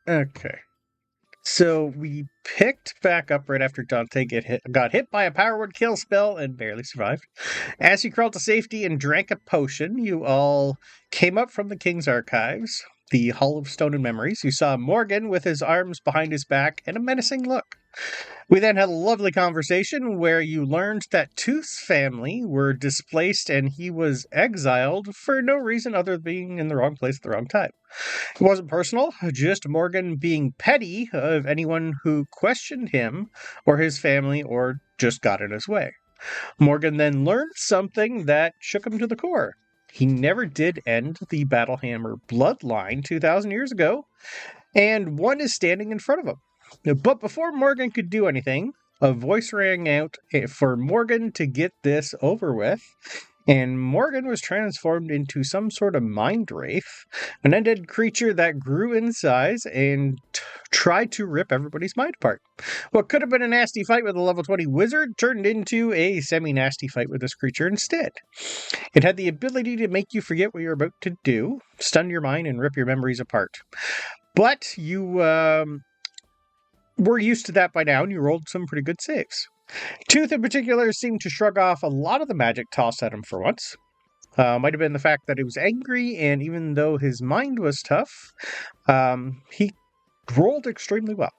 Okay. So we picked back up right after Dante got hit by a power word kill spell and barely survived. As he crawled to safety and drank a potion, you all came up from the King's Archives, the Hall of Stone and Memories. You saw Morgan with his arms behind his back and a menacing look. We then had a lovely conversation where you learned that Tooth's family were displaced and he was exiled for no reason other than being in the wrong place at the wrong time. It wasn't personal, just Morgan being petty of anyone who questioned him or his family or just got in his way. Morgan then learned something that shook him to the core. He never did end the Battlehammer bloodline 2,000 years ago, and one is standing in front of him. But before Morgan could do anything, a voice rang out for Morgan to get this over with, and Morgan was transformed into some sort of mind wraith, an undead creature that grew in size and tried to rip everybody's mind apart. What could have been a nasty fight with a level 20 wizard turned into a semi-nasty fight with this creature instead. It had the ability to make you forget what you're about to do, stun your mind, and rip your memories apart. But you were used to that by now, and you rolled some pretty good saves. Tooth in particular seemed to shrug off a lot of the magic tossed at him for once. Might have been the fact that he was angry, and even though his mind was tough, he rolled extremely well.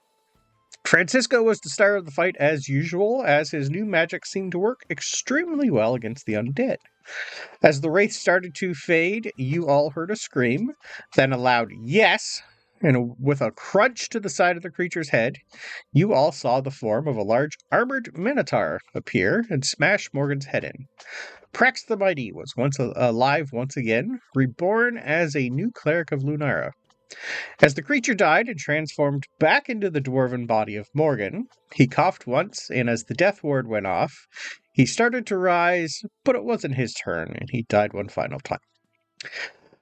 Francisco was the star of the fight as usual, as his new magic seemed to work extremely well against the undead. As the wraith started to fade, you all heard a scream, then a loud yes, and with a crunch to the side of the creature's head, you all saw the form of a large armored minotaur appear and smash Morgan's head in. Prex the Mighty was alive once again, reborn as a new cleric of Lunara. As the creature died and transformed back into the dwarven body of Morgan, he coughed once, and as the death ward went off, he started to rise, but it wasn't his turn, and he died one final time.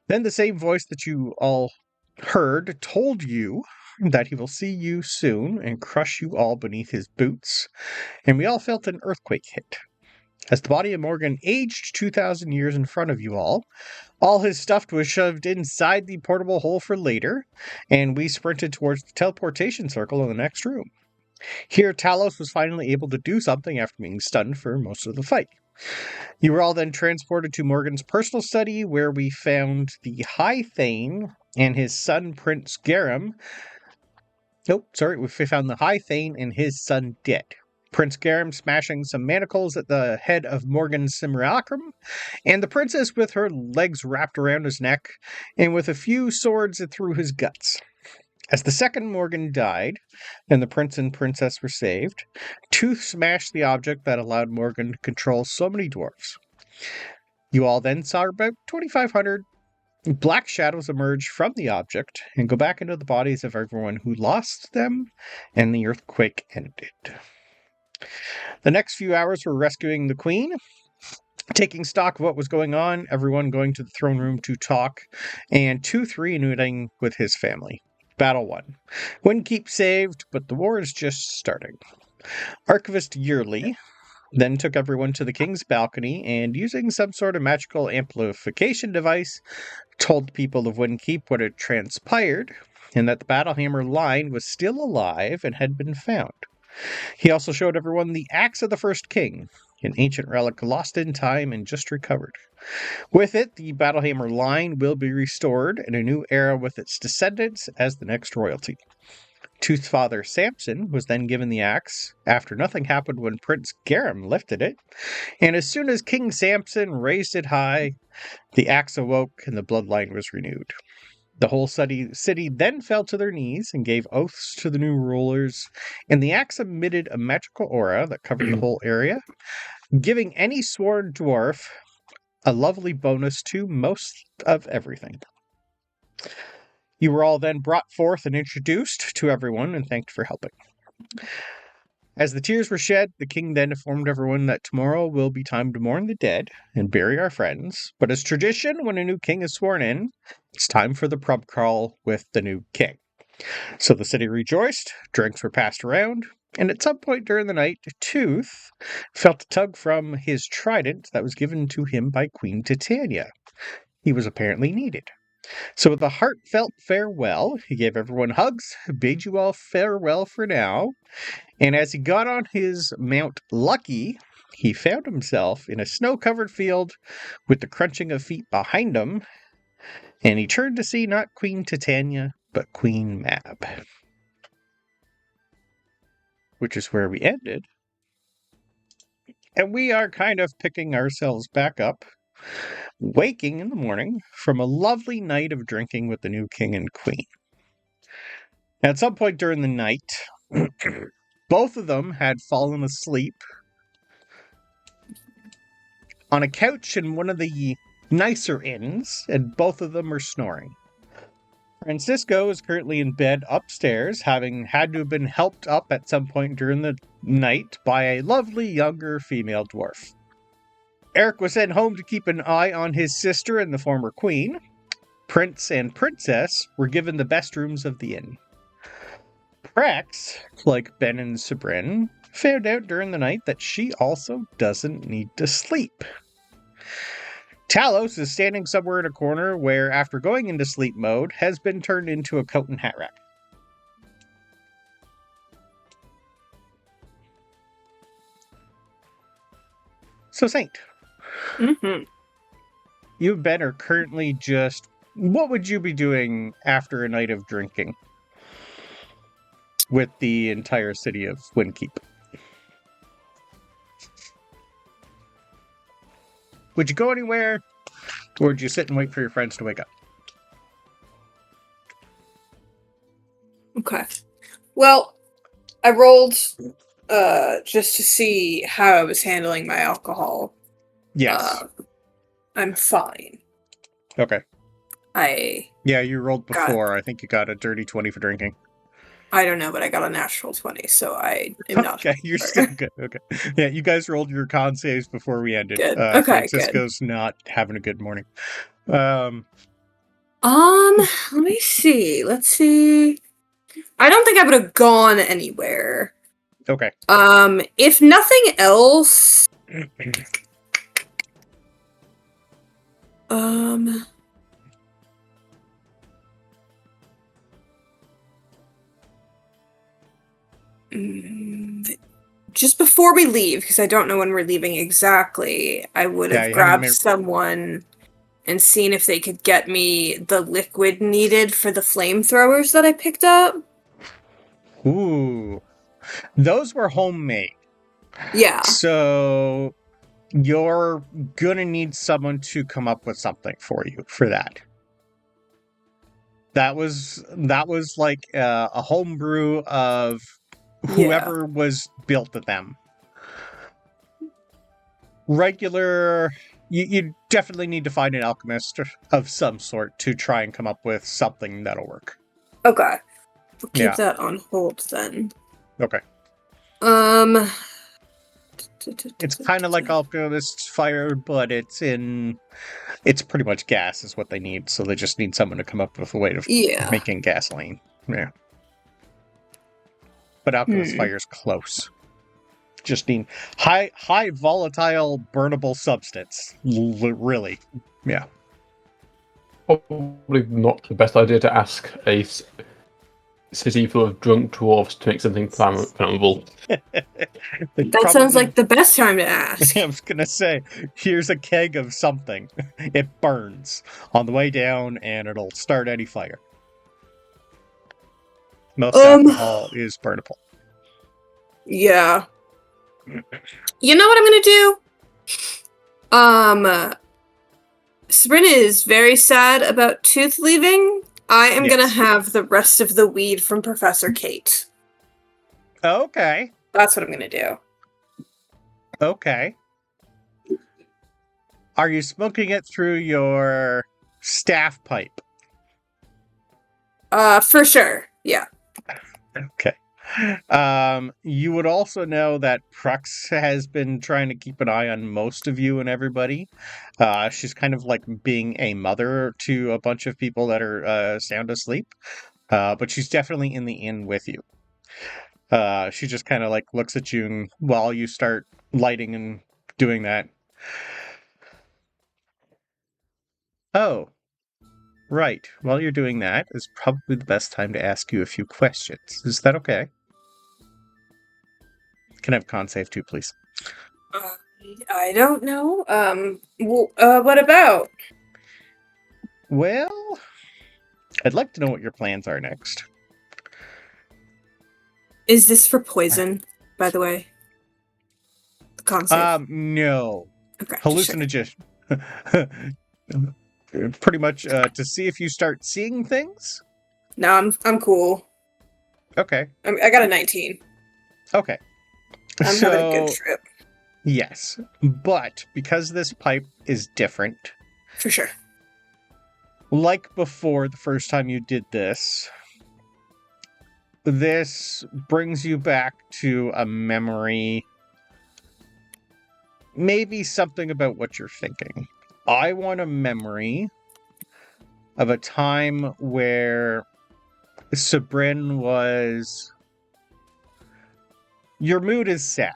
Then the same voice that you all heard told you that he will see you soon and crush you all beneath his boots, and we all felt an earthquake hit. As the body of Morgan aged 2,000 years in front of you all his stuff was shoved inside the portable hole for later, and we sprinted towards the teleportation circle in the next room. Here, Talos was finally able to do something after being stunned for most of the fight. You were all then transported to Morgan's personal study, where we found the High Thane and his son Prince Garum. We found the High Thane and his son dead. Prince Garum smashing some manacles at the head of Morgan's simulacrum, and the princess with her legs wrapped around his neck, and with a few swords through his guts. As the second Morgan died, and the prince and princess were saved, Tooth smashed the object that allowed Morgan to control so many dwarves. You all then saw about 2,500 black shadows emerge from the object and go back into the bodies of everyone who lost them, and the earthquake ended. The next few hours were rescuing the queen, taking stock of what was going on, everyone going to the throne room to talk, and Tooth reuniting with his family. Battle 1. Winn Keep saved, but the war is just starting. Archivist Yearly then took everyone to the king's balcony and, using some sort of magical amplification device, told the people of Winn Keep what had transpired, and that the Battlehammer line was still alive and had been found. He also showed everyone the axe of the first king, an ancient relic lost in time and just recovered. With it, the Battlehammer line will be restored in a new era with its descendants as the next royalty. Tooth's father, Samson, was then given the axe after nothing happened when Prince Garum lifted it, and as soon as King Samson raised it high, the axe awoke and the bloodline was renewed. The whole city then fell to their knees and gave oaths to the new rulers, and the axe emitted a magical aura that covered the whole area, giving any sworn dwarf a lovely bonus to most of everything. You were all then brought forth and introduced to everyone and thanked for helping. As the tears were shed, the king then informed everyone that tomorrow will be time to mourn the dead and bury our friends, but as tradition, when a new king is sworn in, it's time for the pub crawl with the new king. So the city rejoiced, drinks were passed around, and at some point during the night, Tooth felt a tug from his trident that was given to him by Queen Titania. He was apparently needed. So with a heartfelt farewell, he gave everyone hugs, bade you all farewell for now, and as he got on his Mount Lucky, he found himself in a snow-covered field with the crunching of feet behind him, and he turned to see not Queen Titania, but Queen Mab. Which is where we ended. And we are kind of picking ourselves back up, waking in the morning from a lovely night of drinking with the new king and queen. At some point during the night, both of them had fallen asleep on a couch in one of the nicer inns, and both of them are snoring. Francisco is currently in bed upstairs, having had to have been helped up at some point during the night by a lovely younger female dwarf. Eric was sent home to keep an eye on his sister and the former queen. Prince and princess were given the best rooms of the inn. Prex, like Ben and Sabryn, found out during the night that she also doesn't need to sleep. Talos is standing somewhere in a corner where, after going into sleep mode, has been turned into a coat and hat rack. So, Saint. Mm-hmm. You and Ben are currently just... What would you be doing after a night of drinking with the entire city of Winn Keep? Would you go anywhere, or would you sit and wait for your friends to wake up? Okay. Well, I rolled just to see how I was handling my alcohol. Yes. I'm fine. Okay. Yeah, you rolled before. I think you got a dirty 20 for drinking. I don't know, but I got a natural 20, so I am not. Okay, you're still good. Okay. Yeah, you guys rolled your con saves before we ended. Good. Okay, Francisco's not having a good morning. Let me see. Let's see. I don't think I would have gone anywhere. Okay. If nothing else... just before we leave, because I don't know when we're leaving exactly, I would have grabbed someone and seen if they could get me the liquid needed for the flamethrowers that I picked up. Ooh. Those were homemade. Yeah. So you're gonna need someone to come up with something for you for that. That was like a homebrew of whoever was built at them. Regular, you definitely need to find an alchemist of some sort to try and come up with something that'll work. Okay. We'll keep that on hold then. Okay. It's kind of like alchemist fire, but it's pretty much gas is what they need, so they just need someone to come up with a way of making gasoline. Yeah. But alchemist fire is close. Just need high volatile burnable substance. Really. Yeah. Probably not the best idea to ask a city full of drunk dwarves to make something flammable. That sounds like the best time to ask. I was going to say, here's a keg of something. It burns on the way down, and it'll start any fire. Most alcohol is burnable. Yeah. You know what I'm gonna do? Sabryn is very sad about Tooth leaving. I am gonna have the rest of the weed from Professor Kate. Okay. That's what I'm gonna do. Okay. Are you smoking it through your staff pipe? For sure. Yeah. Okay. You would also know that Prux has been trying to keep an eye on most of you and everybody. She's kind of like being a mother to a bunch of people that are sound asleep. But she's definitely in the inn with you. She just kind of like looks at you and while you start lighting and doing that. Oh. Right. While you're doing that, it's probably the best time to ask you a few questions. Is that okay? Can I have con save too, please? I don't know. What about? Well, I'd like to know what your plans are next. Is this for poison, by the way? The con save? No. Okay. Hallucinogen. Pretty much to see if you start seeing things? No, I'm cool. Okay. I got a 19. Okay. I'm having a good trip. Yes. But because this pipe is different. For sure. Like before, the first time you did this, this brings you back to a memory. Maybe something about what you're thinking. I want a memory of a time where Sabryn was... Your mood is sad.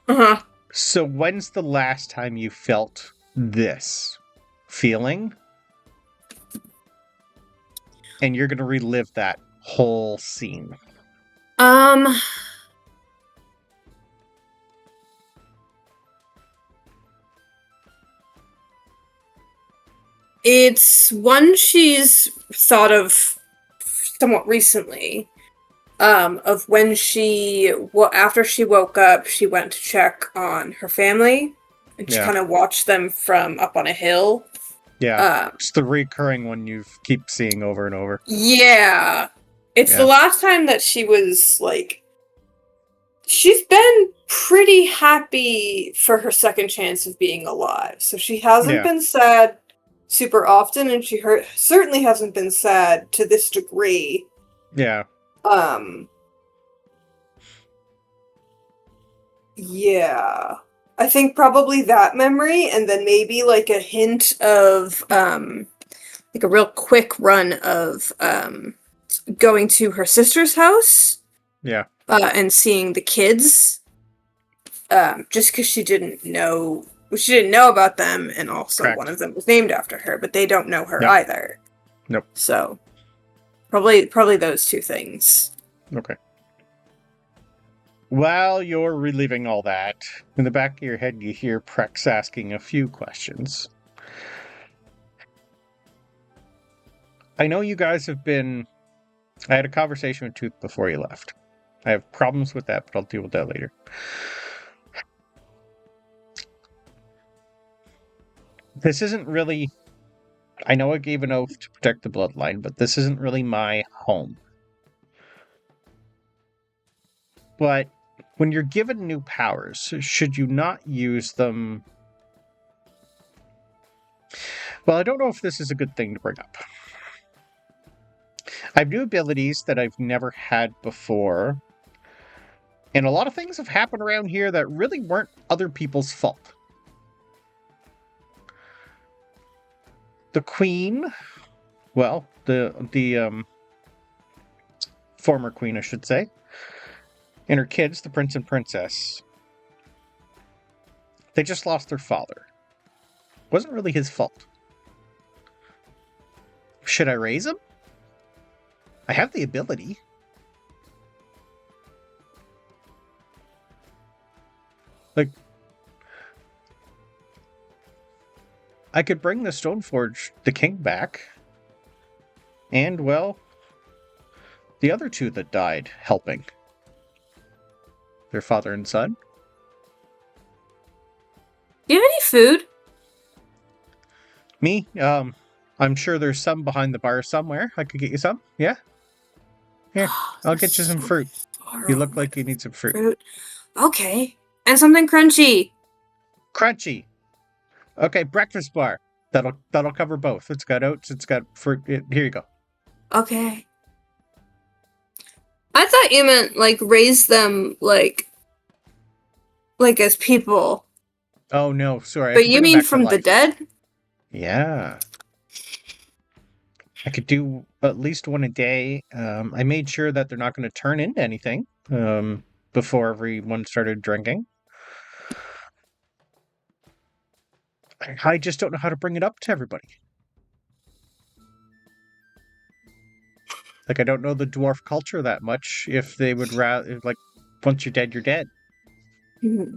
Uh-huh. So when's the last time you felt this feeling? And you're going to relive that whole scene. It's one she's thought of somewhat recently. Of when after she woke up, she went to check on her family, and she kind of watched them from up on a hill. Yeah, it's the recurring one you keep seeing over and over. Yeah, it's the last time that she was like, she's been pretty happy for her second chance of being alive, so she hasn't been sad super often, and she certainly hasn't been sad to this degree. Yeah. Yeah. I think probably that memory, and then maybe like a hint of like a real quick run of going to her sister's house. Yeah. And seeing the kids. Just because she didn't know about them, and also one of them was named after her, but they don't know her either. Nope. So probably those two things. Okay. While you're reliving all that, in the back of your head you hear Prex asking a few questions. I know you guys have been... I had a conversation with Tooth before you left. I have problems with that, but I'll deal with that later. This isn't really... I know I gave an oath to protect the bloodline, but this isn't really my home. But when you're given new powers, should you not use them? Well, I don't know if this is a good thing to bring up. I have new abilities that I've never had before. And a lot of things have happened around here that really weren't other people's fault. The queen, well, the former queen, I should say, and her kids, the prince and princess, they just lost their father. It wasn't really his fault. Should I raise him? I have the ability. Like, I could bring the Stoneforge, the king, back. And, well, the other two that died helping. Their father and son. Do you have any food? Me? I'm sure there's some behind the bar somewhere. I could get you some. Yeah? Here, I'll get you some fruit. You look like you need some fruit. Okay. And something crunchy. Crunchy. Okay, breakfast bar. That'll cover both. It's got oats, it's got fruit. Here you go. Okay. I thought you meant, like, raise them, like as people. Oh, no, sorry. But you mean from the dead? Yeah. I could do at least one a day. I made sure that they're not going to turn into anything before everyone started drinking. I just don't know how to bring it up to everybody. Like, I don't know the dwarf culture that much. If they would rather, like, once you're dead, you're dead. Mm-hmm.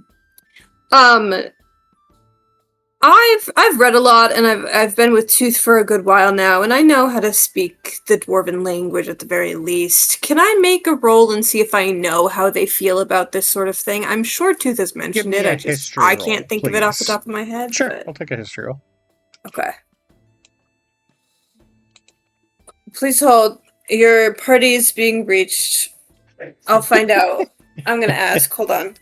I've read a lot, and I've been with Tooth for a good while now, and I know how to speak the Dwarven language at the very least. Can I make a roll and see if I know how they feel about this sort of thing? I'm sure Tooth has mentioned it. I can't think of it off the top of my head. Sure, but... I'll take a history roll. Okay. Please hold. Your party's being reached. I'll find out. I'm gonna ask. Hold on.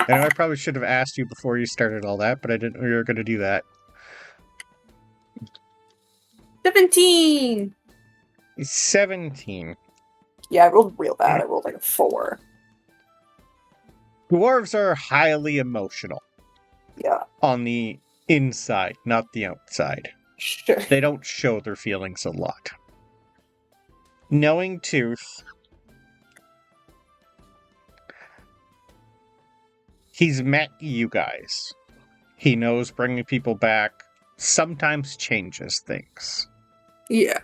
I know I probably should have asked you before you started all that, but I didn't know you were going to do that. 17! 17. Yeah, I rolled real bad. I rolled like a 4. Dwarves are highly emotional. Yeah. On the inside, not the outside. Sure. They don't show their feelings a lot. Knowing Tooth, he's met you guys. He knows bringing people back sometimes changes things. Yeah.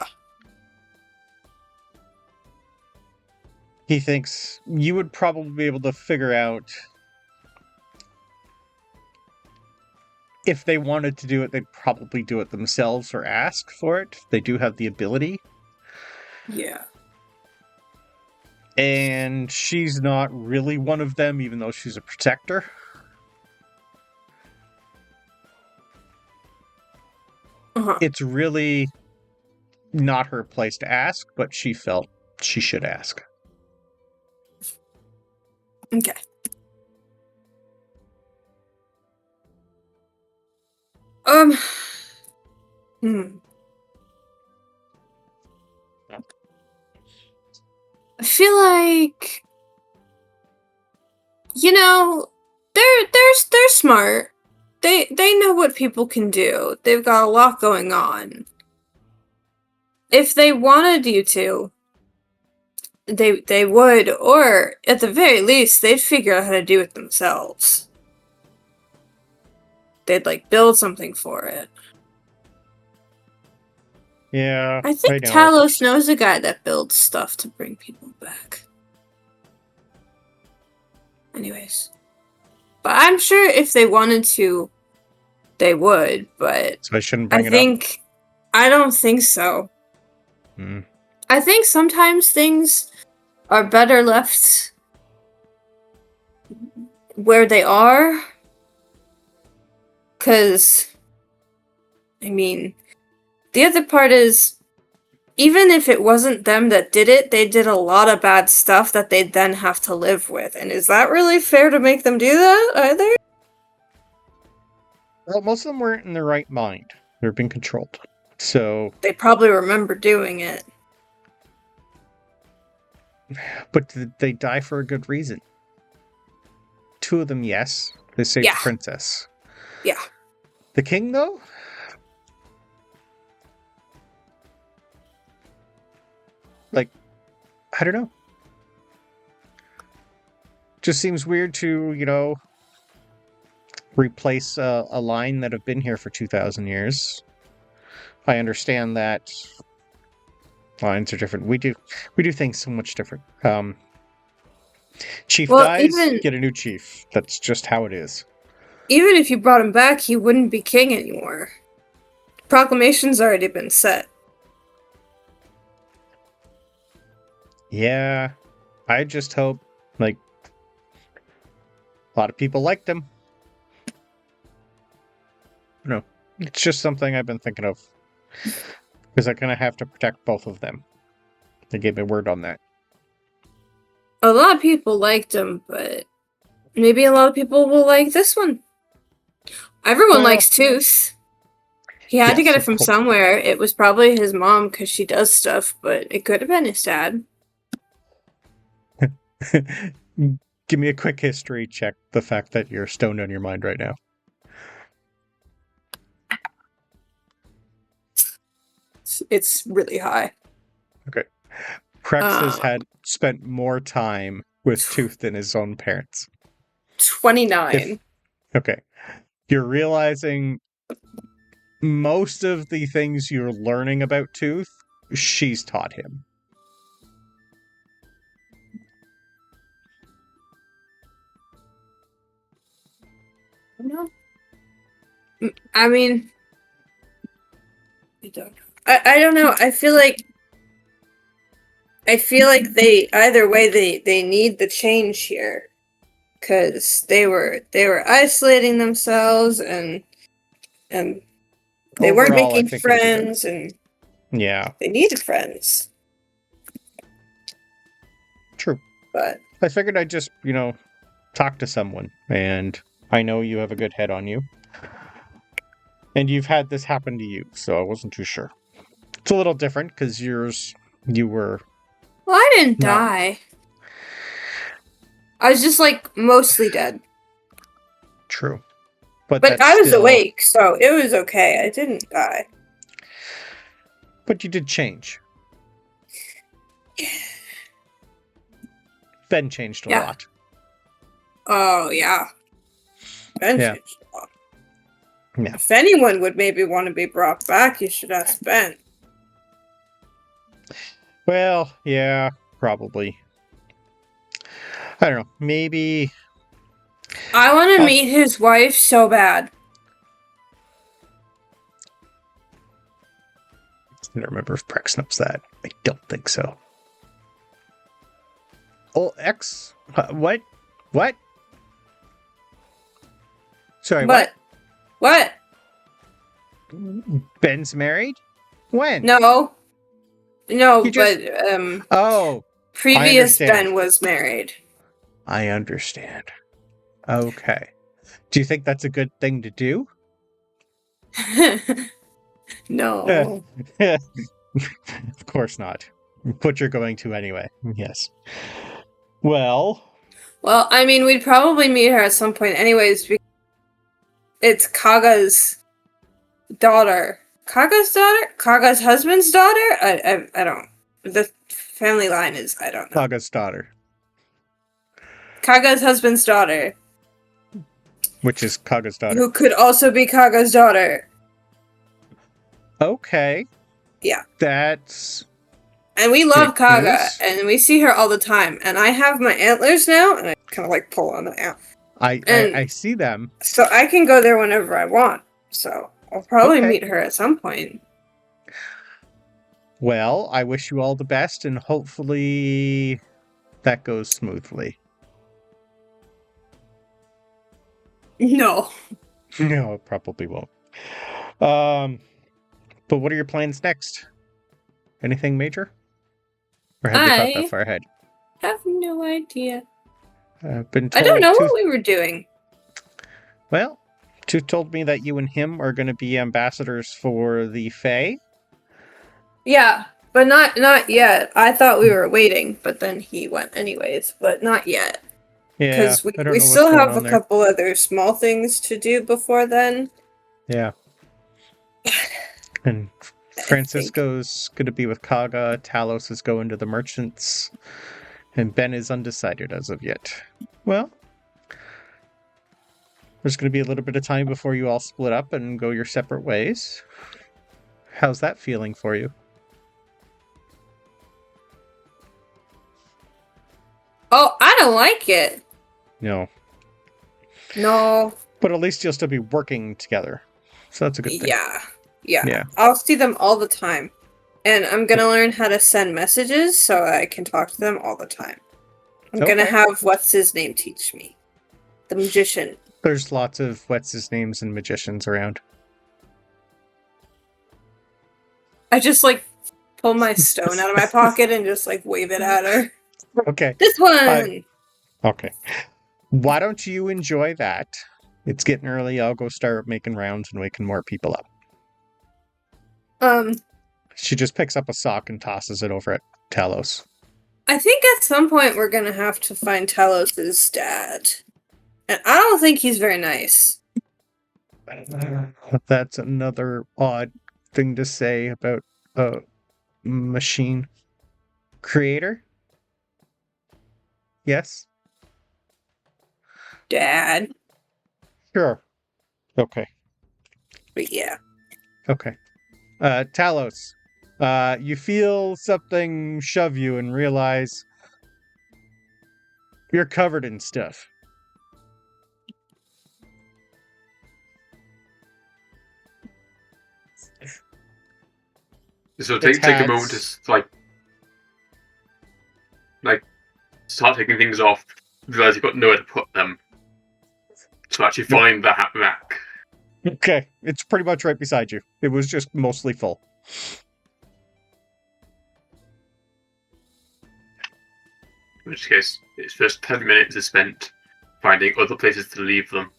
He thinks you would probably be able to figure out if they wanted to do it, they'd probably do it themselves or ask for it. They do have the ability. Yeah. And she's not really one of them, even though she's a protector. Uh-huh. It's really not her place to ask, but she felt she should ask. Okay. I feel like, you know, they're smart. They know what people can do. They've got a lot going on. If they wanted you to, they would, or at the very least, they'd figure out how to do it themselves. They'd like build something for it. Yeah, I think Talos knows a guy that builds stuff to bring people back. Anyways. But I'm sure if they wanted to, they would, but so I shouldn't bring it up? I don't think so. I think sometimes things are better left where they are. 'Cause, I mean, the other part is, even if it wasn't them that did it, they did a lot of bad stuff that they'd then have to live with. And is that really fair to make them do that, either? Well, most of them weren't in their right mind. They're being controlled. So... They probably remember doing it. But they die for a good reason. 2 of them, yes. They saved the princess. Yeah. The king, though? Like, I don't know. Just seems weird to, you know, replace a line that have been here for 2,000 years. I understand that lines are different. We do things so much different. Chief dies, get a new chief. That's just how it is. Even if you brought him back, he wouldn't be king anymore. Proclamation's already been set. Yeah, I just hope, like, a lot of people liked him. No, it's just something I've been thinking of. Because I'm going to have to protect both of them. They gave me word on that. A lot of people liked him, but maybe a lot of people will like this one. Everyone likes Tooth. He had to get it from somewhere. It was probably his mom because she does stuff, but it could have been his dad. Give me a quick history check, the fact that you're stoned on your mind right now. It's really high. Okay. Preps has had spent more time with Tooth than his own parents. 29. Okay. You're realizing most of the things you're learning about Tooth, she's taught him. No. I mean, I don't know. I feel like they either way they need the change here, because they were isolating themselves and they weren't Overall, making friends, and yeah, they needed friends. True. But I figured I'd just, talk to someone, and I know you have a good head on you. And you've had this happen to you, so I wasn't too sure. It's a little different, because you were... Well, I didn't die. I was just, mostly dead. True. But I was awake, so it was okay. I didn't die. But you did change. Ben changed a lot. Oh, yeah. Ben changed a lot. Yeah. If anyone would maybe want to be brought back, you should ask Ben. Well, yeah, probably. I don't know. Maybe... I want to meet his wife so bad. I don't remember if Prex knows that. I don't think so. Oh, X? What? What? Sorry, what? What? Ben's married? When? No, just... but Oh, previous Ben was married. I understand. Okay. Do you think that's a good thing to do? No. Of course not. But you're going to anyway. Yes. Well, I mean, we'd probably meet her at some point anyways, because it's Kaga's daughter. Kaga's daughter? Kaga's husband's daughter? I don't... The family line is... I don't know. Kaga's daughter. Kaga's husband's daughter. Which is Kaga's daughter. Who could also be Kaga's daughter. Okay. Yeah. That's... And we love Kaga, and we see her all the time. And I have my antlers now, and I kind of pull on the antler. I see them. So I can go there whenever I want. So I'll probably meet her at some point. Well, I wish you all the best, and hopefully that goes smoothly. No. No, it probably won't. But what are your plans next? Anything major? Or have you thought that far ahead? I have no idea. Been told I don't know what we were doing. Well, Tooth told me that you and him are going to be ambassadors for the Fae. Yeah, but not yet. I thought we were waiting, but then he went anyways. But not yet. Yeah, because we still have a couple other small things to do before then. Yeah. And Francisco's going to be with Kaga, Talos is going to the merchants, and Ben is undecided as of yet. Well, there's going to be a little bit of time before you all split up and go your separate ways. How's that feeling for you? Oh, I don't like it. No. No. But at least you'll still be working together. So that's a good thing. Yeah. I'll see them all the time. And I'm going to learn how to send messages so I can talk to them all the time. I'm going to have What's-His-Name teach me. The magician. There's lots of What's-His-Names and magicians around. I just, pull my stone out of my pocket and just, wave it at her. Okay. This one! Okay. Why don't you enjoy that? It's getting early. I'll go start making rounds and waking more people up. She just picks up a sock and tosses it over at Talos. I think at some point we're going to have to find Talos' dad. And I don't think he's very nice. That's another odd thing to say about a machine creator. Yes? Dad. Sure. Okay. But yeah. Okay. Talos, you feel something shove you and realize you're covered in stuff. So take a moment to like start taking things off, realize you've got nowhere to put them. To actually find the hat back. Okay, it's pretty much right beside you. It was just mostly full. In which case, its first 10 minutes is spent finding other places to leave them.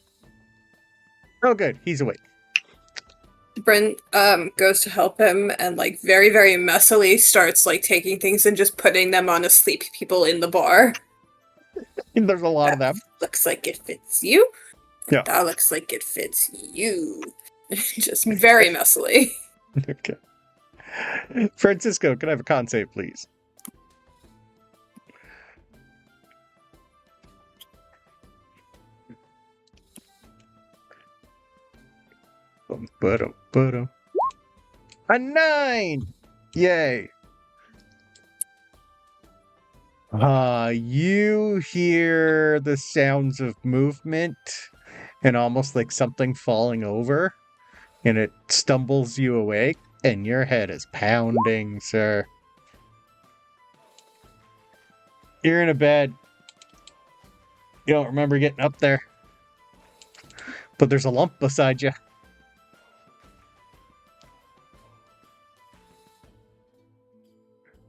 Oh, good. He's awake. Bryn goes to help him and like very, very messily starts like taking things and just putting them on asleep people in the bar. There's a lot of them. Looks like it fits you. Yeah. That looks like it fits you. Just very messily. Okay. Francisco, can I have a con save, please? A 9! Yay! You hear the sounds of movement and almost like something falling over, and it stumbles you awake, and your head is pounding, sir. You're in a bed. You don't remember getting up there. But there's a lump beside you.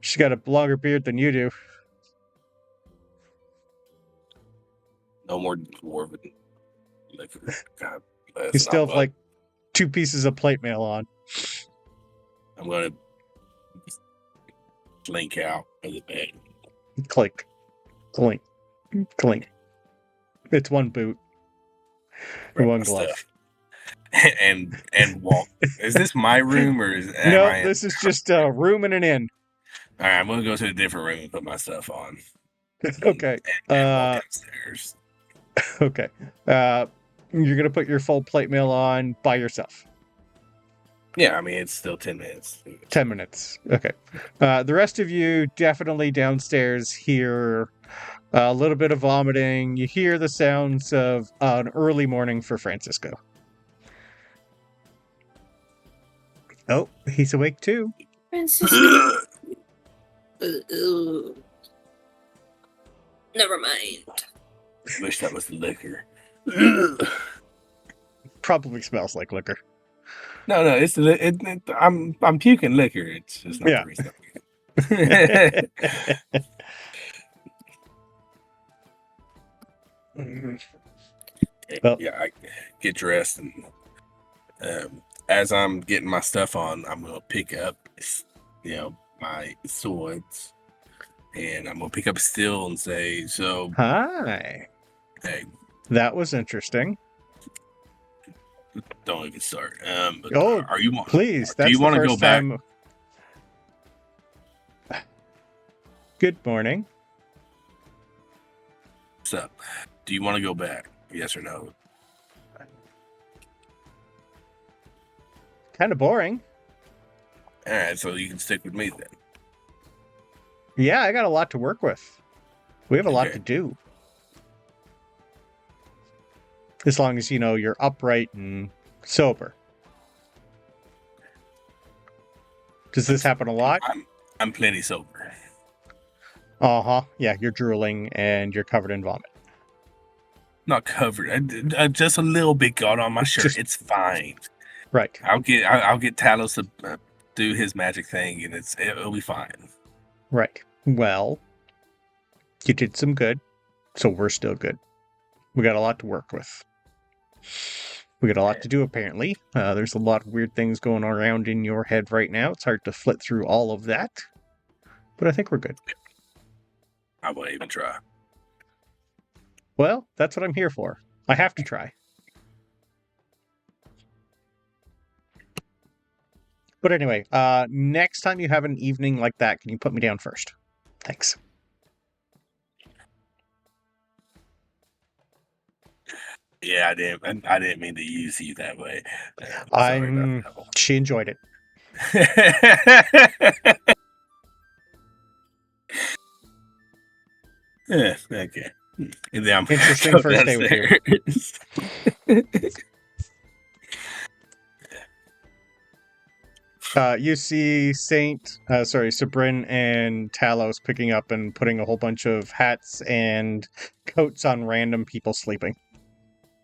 She's got a longer beard than you do. No more dwarven liquor. God bless. You still have like 2 pieces of plate mail on. I'm gonna blink out of the bed. Clink. Clink. Clink. It's one boot. Grab One my glove. stuff. And walk. Is this my room or is No, this is just a room and an inn. All right, I'm gonna go to a different room and put my stuff on. Okay. And walk downstairs. Okay. You're gonna put your full plate mail on by yourself. Yeah, I mean it's still 10 minutes. 10 minutes. Okay. The rest of you definitely downstairs hear a little bit of vomiting. You hear the sounds of an early morning for Francisco. Oh, he's awake too. Francisco. Never mind. Wish that was liquor. Probably smells like liquor. No, it's I'm puking liquor. It's just not the reason I'm Well, yeah, I get dressed and as I'm getting my stuff on, I'm gonna pick up, my swords, and I'm gonna pick up a steel and say, "So, hi." Hey, that was interesting. Don't even start. But are you? Please. Do you want to go back? Good morning. What's up? Do you want to go back? Yes or no? Kind of boring. All right, so you can stick with me then. Yeah, I got a lot to work with. We have a lot to do. As long as, you're upright and sober. Does this happen a lot? I'm plenty sober. Uh-huh. Yeah, you're drooling and you're covered in vomit. Not covered. I just a little bit got on my shirt. It's fine. Right. I'll get Talos to do his magic thing, and it'll be fine. Right. Well, you did some good, so we're still good. We got a lot to work with. We got a lot to do, apparently. There's a lot of weird things going around in your head right now. It's hard to flit through all of that, but I think we're good. I won't even try. Well, that's what I'm here for. I have to try. But anyway, next time you have an evening like that, can you put me down first? Thanks. Yeah, I didn't mean to use you that way. She enjoyed it. Yeah, okay. And then I'm Interesting first day with you. You see Sabryn and Talos picking up and putting a whole bunch of hats and coats on random people sleeping.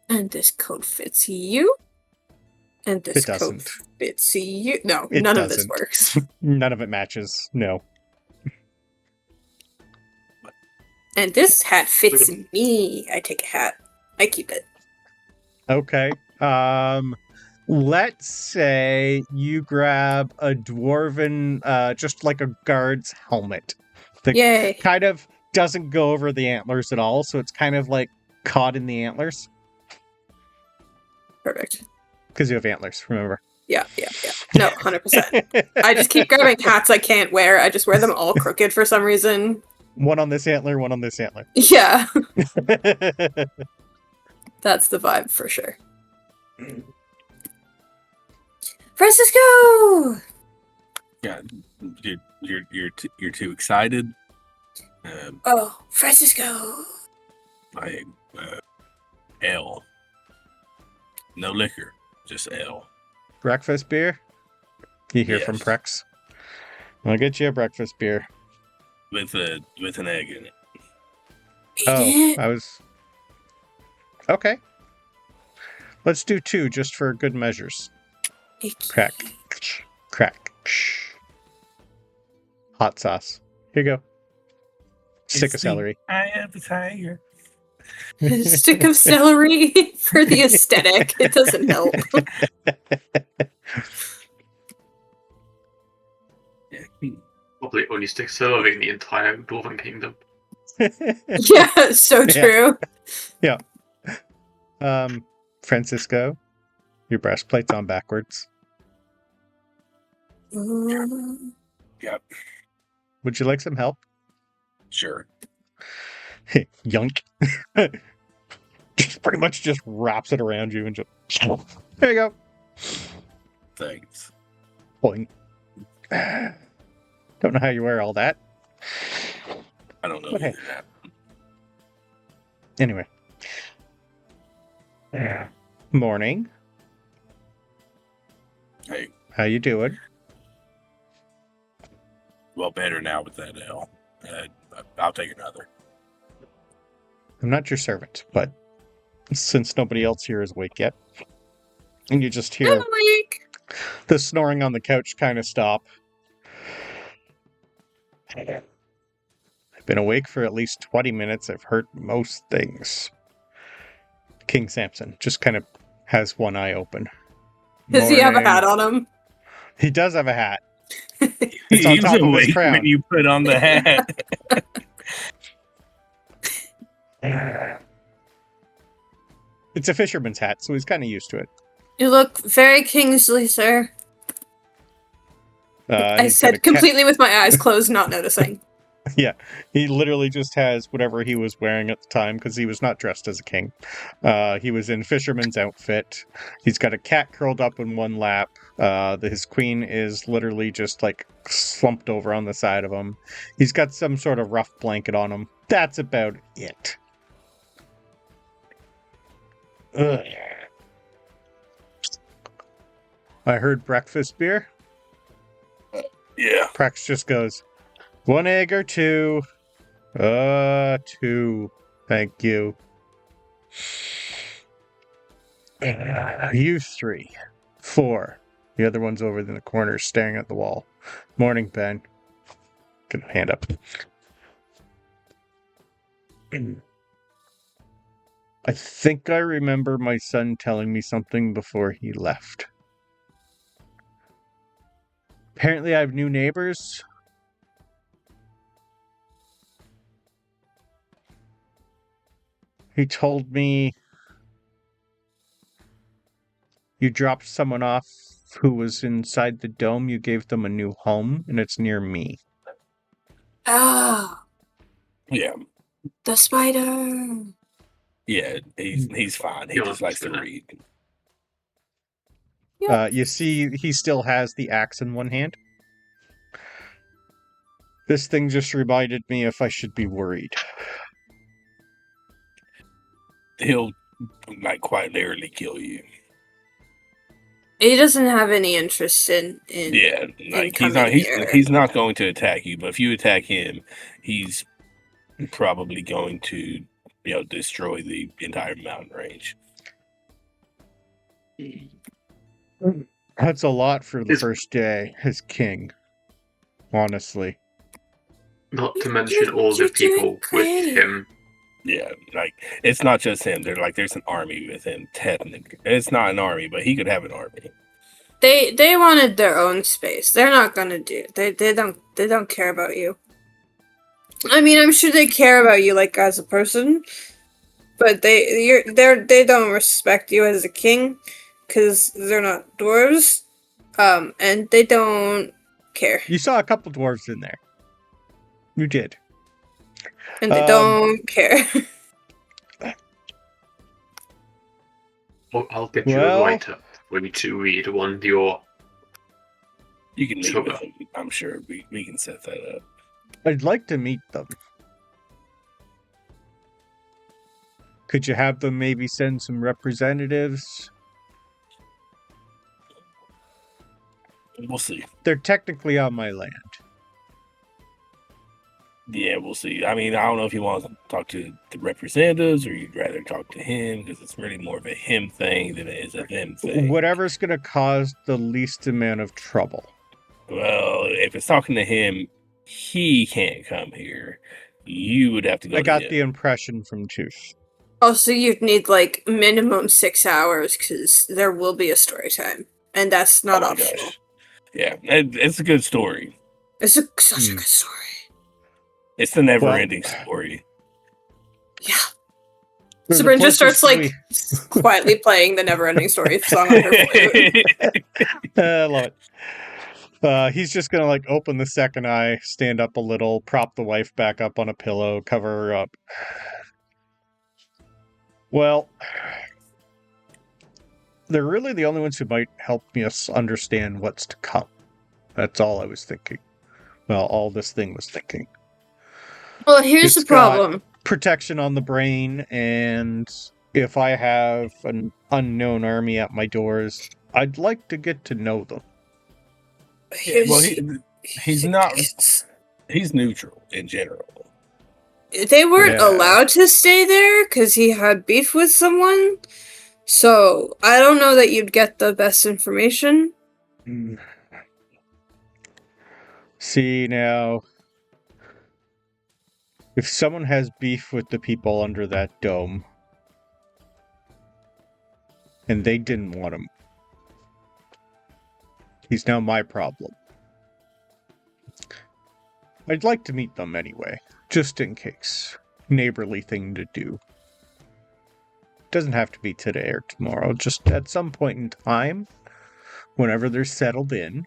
And this coat fits you. And this coat fits you. No, none of this works. None of it matches. No. And this hat fits me. I take a hat. I keep it. Okay. Let's say you grab a dwarven, just like a guard's helmet. Yay. Kind of doesn't go over the antlers at all, so it's kind of like caught in the antlers. Perfect. Because you have antlers, remember? Yeah. No, 100%. I just keep grabbing hats I can't wear. I just wear them all crooked for some reason. One on this antler, one on this antler. Yeah. That's the vibe for sure. Francisco! Yeah, you're too excited. Francisco! Ale. No liquor, just ale. Breakfast beer? You hear Yes. from Prex. I'll get you a breakfast beer. With an egg in it. I was... Okay. Let's do 2 just for good measures. Crack. Hot sauce. Here you go. Stick of celery. I am a tiger. Stick of celery for the aesthetic. It doesn't help. Probably only stick celery in the entire Dwarven Kingdom. Yeah, so true. Yeah. Francisco, your breastplate's on backwards. Yep. Would you like some help? Sure. Yunk. Just pretty much just wraps it around you and just... There you go. Thanks. Boing. Don't know how you wear all that. I don't know. But hey. Anyway. Morning. Hey. How you doing? Well, better now with that ale. I'll take another. I'm not your servant, but since nobody else here is awake yet, and you just hear the snoring on the couch kind of stop. I've been awake for at least 20 minutes. I've heard most things. King Samson just kind of has one eye open. Does he have a hat on him? He does have a hat. It's on top of his crown. When you put on the hat. It's a fisherman's hat, so he's kind of used to it. You look very kingly, sir. I said completely with my eyes closed, not noticing. Yeah, he literally just has whatever he was wearing at the time because he was not dressed as a king. He was in fisherman's outfit. He's got a cat curled up in one lap. His queen is literally just like slumped over on the side of him. He's got some sort of rough blanket on him. That's about it. Ugh. I heard breakfast beer. Yeah. Prex just goes, 1 egg or 2? 2. Thank you. You 3. 4. The other one's over in the corner staring at the wall. Morning, Ben. Get a hand up. I think I remember my son telling me something before he left. Apparently I have new neighbors. He told me you dropped someone off who was inside the dome. You gave them a new home, and it's near me. Oh. Yeah. The spider. Yeah, he's fine. He just likes to read. You see, he still has the axe in one hand. This thing just reminded me if I should be worried. He'll quite literally kill you. He doesn't have any interest in he's not going to attack you, but if you attack him, he's probably going to destroy the entire mountain range. That's a lot for the first day as king, honestly. Not to mention all the people with him. Yeah, it's not just him. There's an army with him. Technically, it's not an army, but he could have an army. They wanted their own space. They're not gonna do. They don't care about you. I mean, I'm sure they care about you as a person, but they don't respect you as a king because they're not dwarves, and they don't care. You saw a couple dwarves in there. You did. And they don't care. Well, I'll get you a write-up for you to read one. You can meet with them. I'm sure we can set that up. I'd like to meet them. Could you have them maybe send some representatives? We'll see. They're technically on my land. Yeah, we'll see. I mean, I don't know if you want to talk to the representatives or you'd rather talk to him because it's really more of a him thing than it is a them thing. Whatever's going to cause the least amount of trouble. Well, if it's talking to him, he can't come here. You would have to go I got him. the impression from Tooth. Oh, so you'd need minimum 6 hours because there will be a story time. And that's not optional. Gosh. Yeah, it's a good story. It's such a good story. It's the never-ending story. Yeah. Sabryn just starts quietly playing the never-ending story song on her flute. I love it. He's just gonna open the second eye, stand up a little, prop the wife back up on a pillow, cover her up. Well, they're really the only ones who might help us understand what's to come. That's all I was thinking. Well, all this thing was thinking. Well, here's the problem. Protection on the brain, and if I have an unknown army at my doors, I'd like to get to know them. He's not. He's neutral in general. They weren't allowed to stay there because he had beef with someone. So I don't know that you'd get the best information. See now. If someone has beef with the people under that dome, and they didn't want him, he's now my problem. I'd like to meet them anyway, just in case. Neighborly thing to do. Doesn't have to be today or tomorrow, just at some point in time, whenever they're settled in.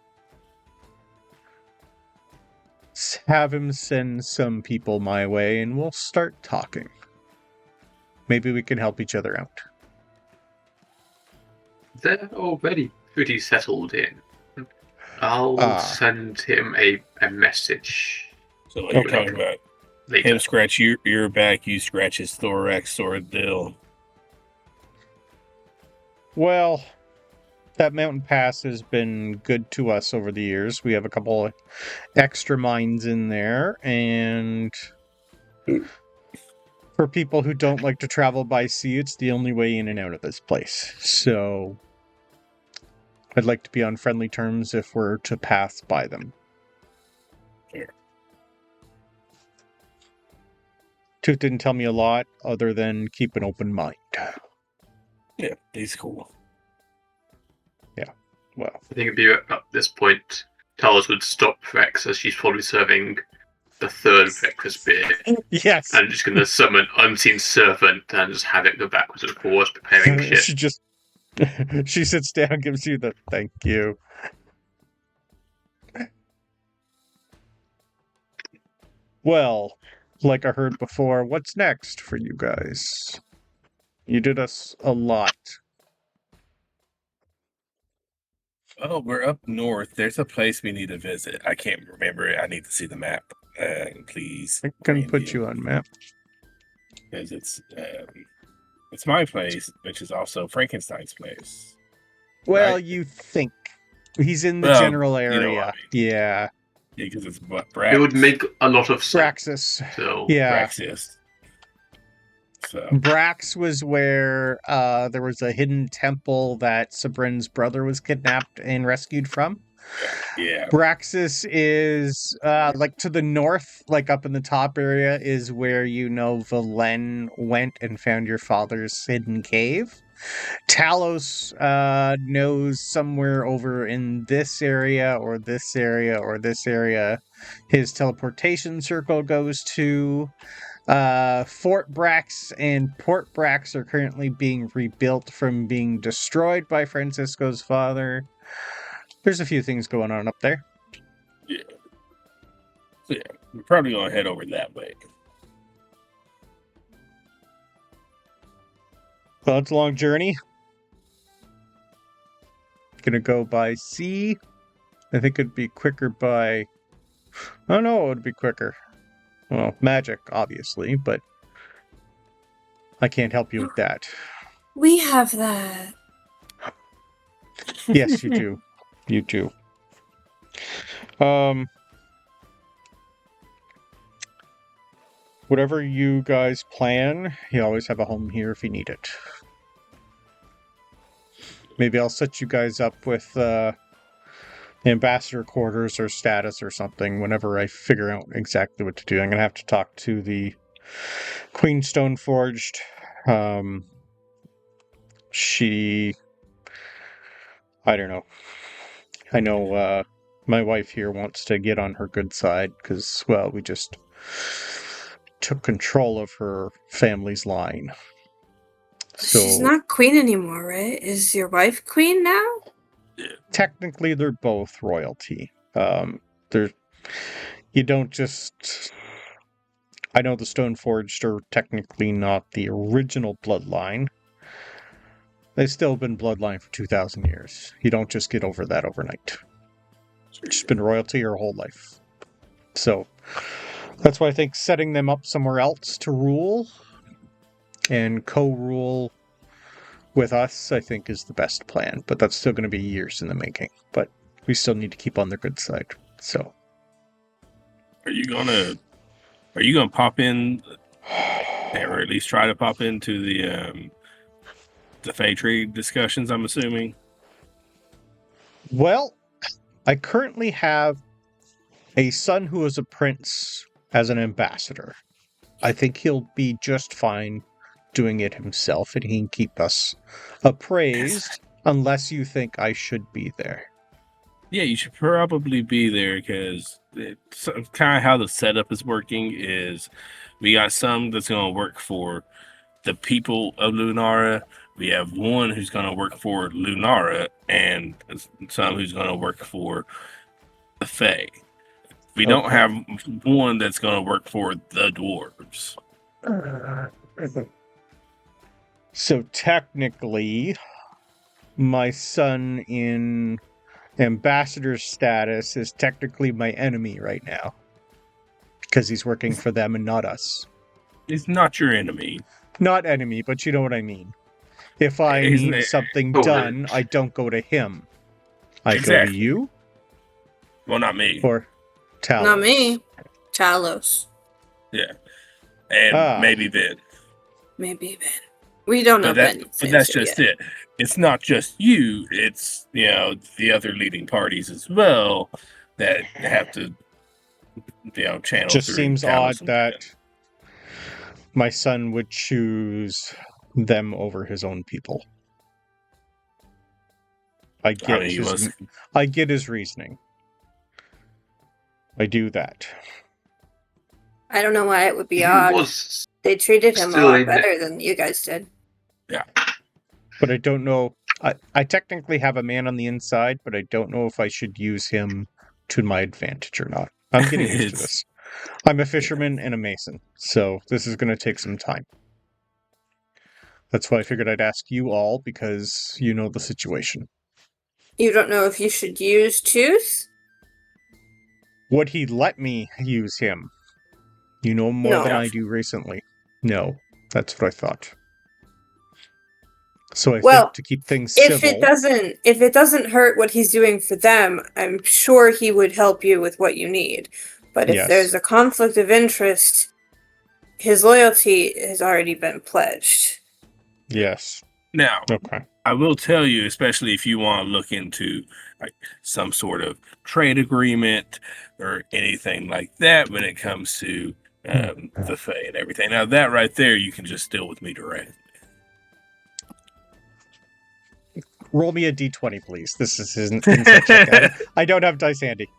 Have him send some people my way and we'll start talking. Maybe we can help each other out. They're already pretty settled in. I'll send him a message. So what you're talking about? Later. Him scratch your back, you scratch his thorax or a dill. Well, that mountain pass has been good to us over the years. We have a couple of extra mines in there, and for people who don't like to travel by sea, it's the only way in and out of this place. So I'd like to be on friendly terms if we're to pass by them. Fair. Tooth didn't tell me a lot other than keep an open mind. Yeah, he's cool. Well, I think it'd be at this point, Talos would stop Rex as she's probably serving the third breakfast beer. Yes. And just going to summon unseen servant and just have it go backwards and forwards preparing shit. She sits down, gives you the thank you. Well, like I heard before, what's next for you guys? You did us a lot. Oh, we're up north. There's a place we need to visit. I can't remember it. I need to see the map. Please. I can put you on map. Because it's my place, which is also Frankenstein's place. Well, right? you think. He's in the general area. You know what I mean. Yeah. Because it's It would make a lot of sense. Braxis. So, yeah. Braxis. So. Brax was where there was a hidden temple that Sabryn's brother was kidnapped and rescued from. Yeah. Braxis is like to the north, like up in the top area, is where Valen went and found your father's hidden cave. Talos knows somewhere over in this area or this area or this area his teleportation circle goes to. Fort Brax and Port Brax are currently being rebuilt from being destroyed by Francisco's father. There's a few things going on up there. Yeah. So yeah, we're probably going to head over that way. Well, it's a long journey. Gonna go by sea. I think it'd be quicker by... Oh no, it would be quicker. Well, magic, obviously, but I can't help you with that. We have that. Yes, you do. You do. Whatever you guys plan, you always have a home here if you need it. Maybe I'll set you guys up with ambassador quarters or status or something whenever I figure out exactly what to do. I'm going to have to talk to the Queen Stoneforged. I don't know. I know my wife here wants to get on her good side because, well, we just took control of her family's line. So, she's not queen anymore, right? Is your wife queen now? Technically, they're both royalty. You don't just... I know the Stoneforged are technically not the original bloodline. They've still been bloodline for 2,000 years. You don't just get over that overnight. It's just been royalty your whole life. So, that's why I think setting them up somewhere else to rule and co-rule with us, I think, is the best plan. But that's still going to be years in the making. But we still need to keep on their good side. So, are you gonna pop in, or at least try to pop into the Fey Tree discussions? I'm assuming. Well, I currently have a son who is a prince as an ambassador. I think he'll be just fine doing it himself, and he can keep us appraised, unless you think I should be there. Yeah, you should probably be there, because it's kind of how the setup is working is we got some that's going to work for the people of Lunara. We have one who's going to work for Lunara, and some who's going to work for the Fae. We don't have one that's going to work for the dwarves. So technically, my son in ambassador status is technically my enemy right now. Because he's working for them and not us. He's not your enemy. Not enemy, but you know what I mean. If I need something done, I don't go to him. I go to you. Well, not me. Or Talos. Not me. Talos. Yeah. And maybe Ben. Maybe Ben. We don't know Ben. But that's just it. It's not just you. It's, the other leading parties as well that have to, channel. Just seems odd that my son would choose them over his own people. I get his reasoning. I do that. I don't know why it would be odd. They treated him a lot better than you guys did. Yeah. But I don't know. I technically have a man on the inside, but I don't know if I should use him to my advantage or not. I'm getting used to this. I'm a fisherman and a mason, so this is going to take some time. That's why I figured I'd ask you all, because you know the situation. You don't know if you should use Tooth? Would he let me use him? You know more than I do recently. No, that's what I thought. So I think to keep things civil... If it doesn't hurt what he's doing for them, I'm sure he would help you with what you need. But if there's a conflict of interest, his loyalty has already been pledged. Yes. Now, okay. I will tell you, especially if you want to look into like some sort of trade agreement or anything like that when it comes to the Fae and everything. Now, that right there, you can just deal with me direct. Roll me a d20, please. This is his insight check. I don't have dice handy.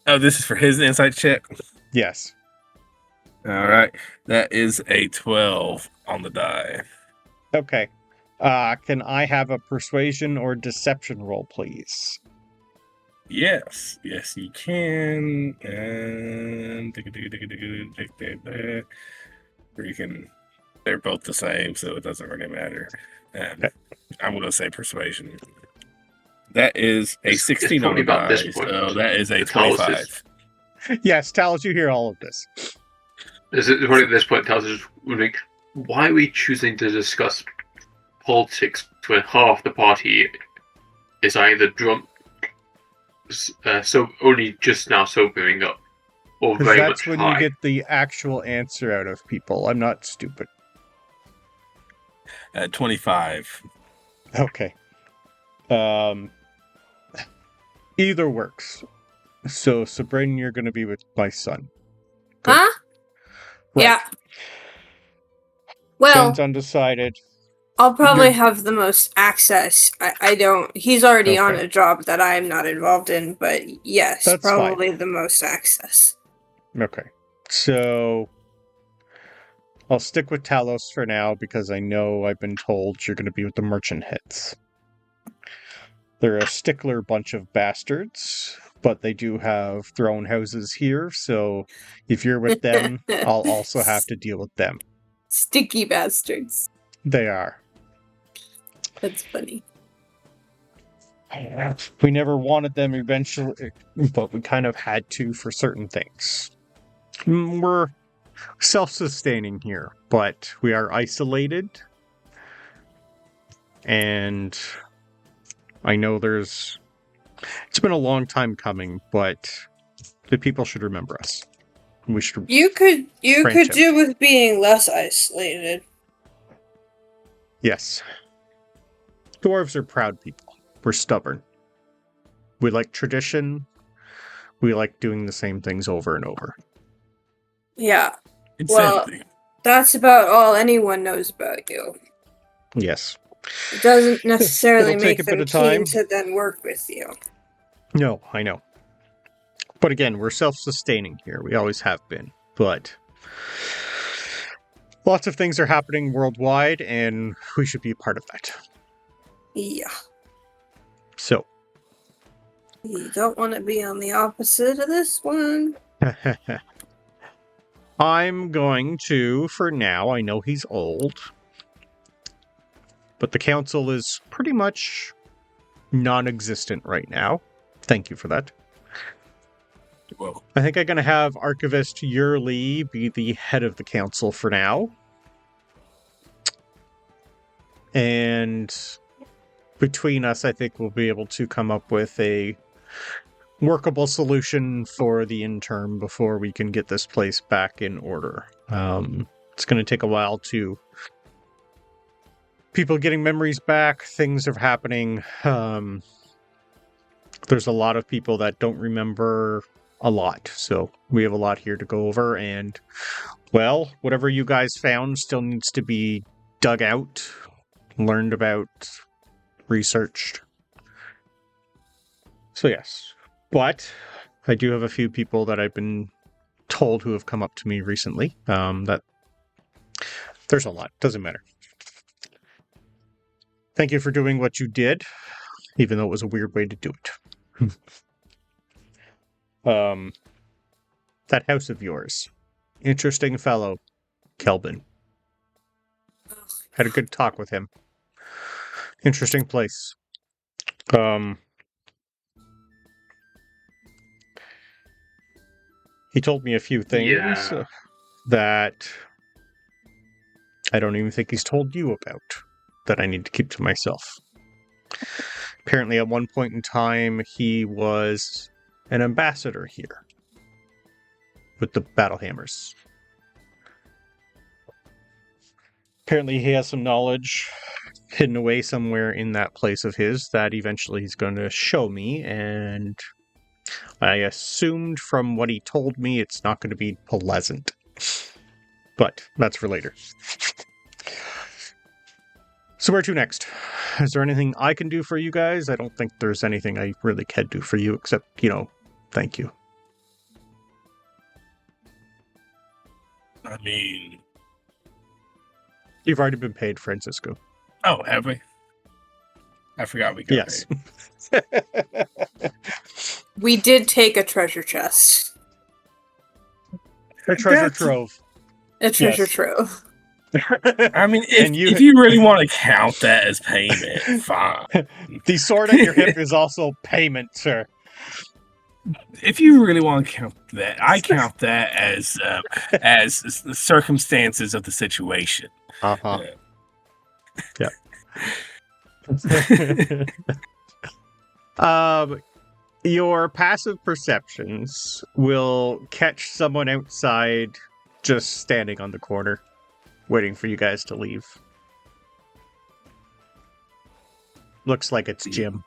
Oh, this is for his insight check? Yes. All right. That is a 12 on the die. Okay. Can I have a persuasion or deception roll, please? Yes. Yes, you can. And they're both the same, so it doesn't really matter. Okay. I'm going to say persuasion. That is a 16 on the die, so that is a 25. Yes, Talos, you hear all of this. At this point, Talos is wondering, why are we choosing to discuss politics when half the party is either drunk, so only just now sobering up, or very much that's when high? You get the actual answer out of people. I'm not stupid. 25. Okay. Either works. So, Sabryn, you're going to be with my son. Good. Huh? Right. Yeah. Well, Son's undecided. I'll probably have the most access. I don't... He's already on a job that I'm not involved in, but yes, that's probably fine. The most access. Okay. So... I'll stick with Talos for now, because I know I've been told you're going to be with the merchant heads. They're a stickler bunch of bastards, but they do have throne houses here, so if you're with them, I'll also have to deal with them. Sticky bastards. They are. That's funny. We never wanted them eventually, but we kind of had to for certain things. We're self-sustaining here, but we are isolated, and I know it's been a long time coming, but the people should remember us. We should. You could do with being less isolated. Yes. Dwarves are proud people. We're stubborn. We like tradition. We like doing the same things over and over. Yeah. Well, that's about all anyone knows about you. Yes. It doesn't necessarily make them keen to then work with you. No, I know. But again, we're self-sustaining here. We always have been. But lots of things are happening worldwide, and we should be a part of that. Yeah. So. You don't want to be on the opposite of this one. I'm going to, for now, I know he's old, but the council is pretty much non-existent right now. Thank you for that. Well, I think I'm going to have Archivist Yurley be the head of the council for now. And between us, I think we'll be able to come up with a workable solution for the interim before we can get this place back in order. It's going to take a while to people getting memories back. Things are happening. There's a lot of people that don't remember a lot, so we have a lot here to go over. And well, whatever you guys found still needs to be dug out, learned about, researched. So yes. But I do have a few people that I've been told who have come up to me recently. That there's a lot. Doesn't matter. Thank you for doing what you did, even though it was a weird way to do it. That house of yours. Interesting fellow, Kelvin. Had a good talk with him. Interesting place. He told me a few things that I don't even think he's told you about, that I need to keep to myself. Apparently, at one point in time, he was an ambassador here with the Battlehammers. Apparently, he has some knowledge hidden away somewhere in that place of his that eventually he's going to show me, and I assumed from what he told me it's not going to be pleasant. But that's for later. So where to next? Is there anything I can do for you guys? I don't think there's anything I really can do for you except, thank you. I mean... You've already been paid, Francisco. Oh, have we? I forgot we got paid. We did take a treasure chest. A treasure trove. A treasure trove. I mean, if you really want to count that as payment, fine. The sword at your hip is also payment, sir. If you really want to count that, I count that as the circumstances of the situation. Uh-huh. Yeah. Your passive perceptions will catch someone outside just standing on the corner, waiting for you guys to leave. Looks like it's Jim.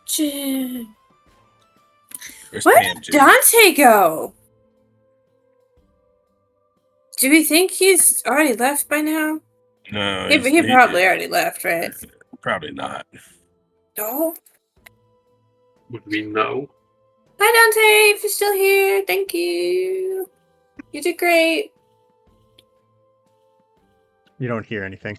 Jim. Where did Dante go? Do we think he's already left by now? No. He probably already left, right? Probably not. No? Would we know? Hi, Dante. If you're still here, thank you. You did great. You don't hear anything.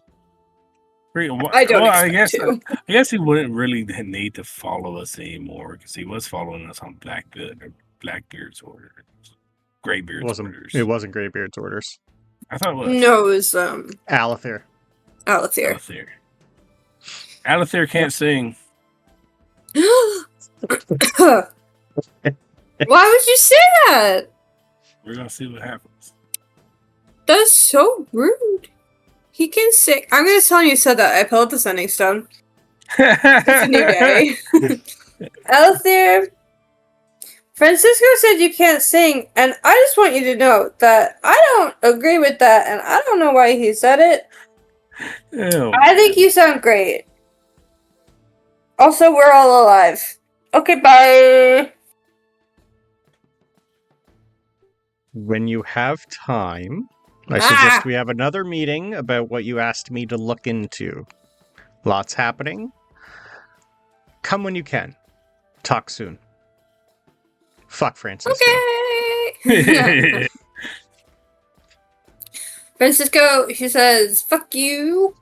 I don't expect I guess he wouldn't really need to follow us anymore because he was following us on Blackbeard's orders. Greybeard's orders. It wasn't Greybeard's orders. I thought it was. No, it was Alithir. Alithir can't sing. Why would you say that? We're gonna see what happens. That's so rude. He can sing. I'm gonna tell you said that. I pulled up the sending stone. It's a new day. Alithir, Francisco said you can't sing, and I just want you to know that I don't agree with that, and I don't know why he said it. Ew. I think you sound great. Also, we're all alive. Okay, bye. When you have time, I suggest we have another meeting about what you asked me to look into. Lots happening. Come when you can. Talk soon. Fuck Francisco. Okay. Francisco, he says, fuck you.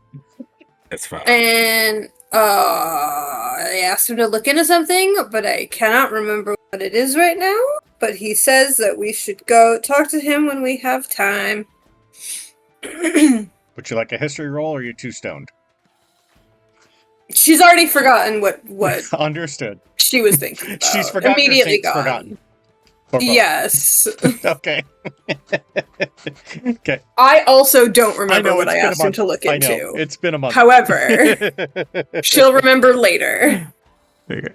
That's fine. And I asked him to look into something, but I cannot remember what it is right now. But he says that we should go talk to him when we have time. Would you like a history roll, or are you too stoned? She's already forgotten what Understood. she was thinking about. She's forgotten. Immediately gone. Forgotten. Yes. Okay. Okay. I also don't remember what I asked him to look into. I know. It's been a month. However, she'll remember later. There you go.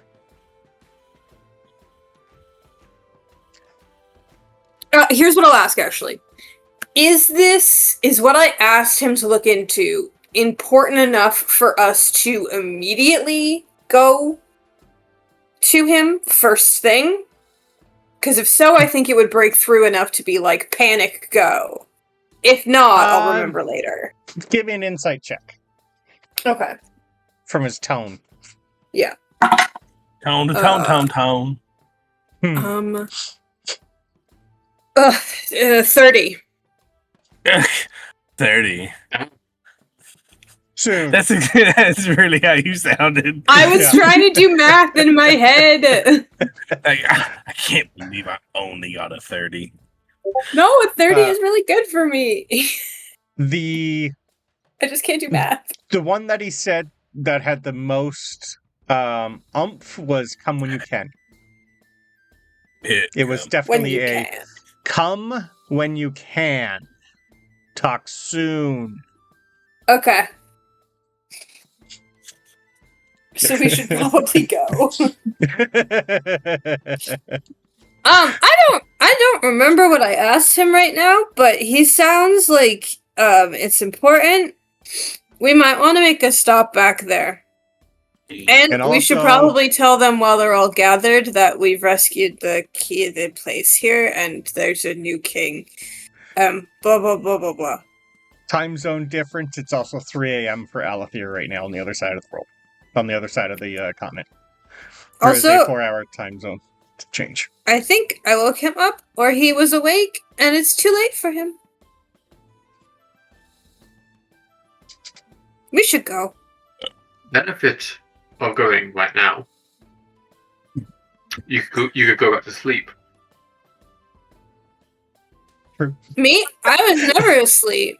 Here's what I'll ask, actually. Is what I asked him to look into important enough for us to immediately go to him first thing? Because if so, I think it would break through enough to be like, panic, go. If not, I'll remember later. Give me an insight check. Okay. From his tone. Yeah. Tone to tone. 30. 30. Soon. That's really how you sounded. I was trying to do math in my head. I can't believe I only got a 30. No, a 30 is really good for me. I just can't do math. The one that he said that had the most umph was "come when you can." It was definitely come when you can. Talk soon. Okay. So we should probably go. I don't remember what I asked him right now, but he sounds like it's important. We might want to make a stop back there. And we should probably tell them while they're all gathered that we've rescued the key of the place here and there's a new king. Blah, blah, blah, blah, blah. Time zone difference. It's also 3 a.m. for Alithir right now on the other side of the world. On the other side of the continent. There is a 4-hour time zone to change. I think I woke him up, or he was awake, and it's too late for him. We should go. Benefit of going right now. You could go back to sleep. True. Me? I was never asleep.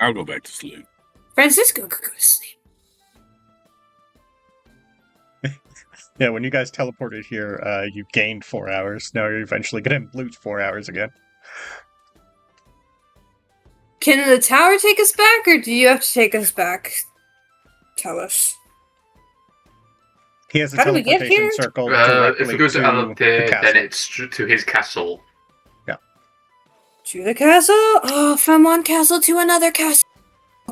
I'll go back to sleep. Francisco could go to sleep. Yeah, when you guys teleported here, you gained 4 hours. Now you're eventually going to lose 4 hours again. Can the tower take us back, or do you have to take us back? Talos. He has a teleportation circle. If it goes to Alithir, then it's to his castle. Yeah. To the castle? Oh, from one castle to another castle.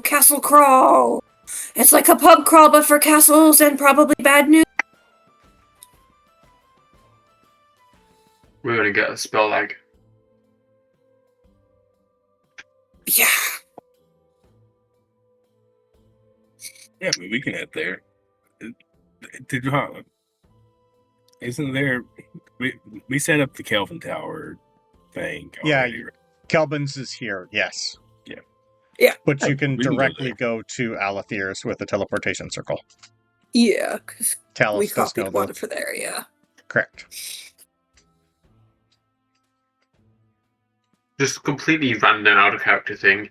Castle crawl. It's like a pub crawl, but for castles and probably bad news. We're gonna get a spell lag. Yeah. Yeah, but we can head there. Isn't there? We set up the Kelvin Tower thing. Yeah, Kelvin's is here. Yes. Yeah. Yeah. But you can directly go to Alithir's with the teleportation circle. Yeah, because Talos we copied one for there. Yeah. Correct. Just completely random out of character thing.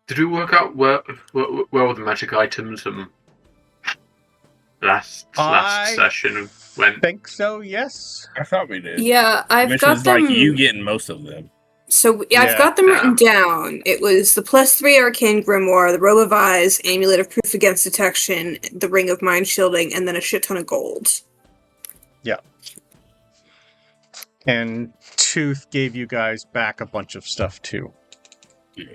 Did we work out where all the magic items last session went? I think so, yes. I thought we did. Yeah, I've got them. Like you getting most of them. So I've got them written down. It was the +3 Arcane Grimoire, the Robe of Eyes, Amulet of Proof Against Detection, the Ring of Mind Shielding, and then a shit ton of gold. Yeah. And Tooth gave you guys back a bunch of stuff too. Yeah.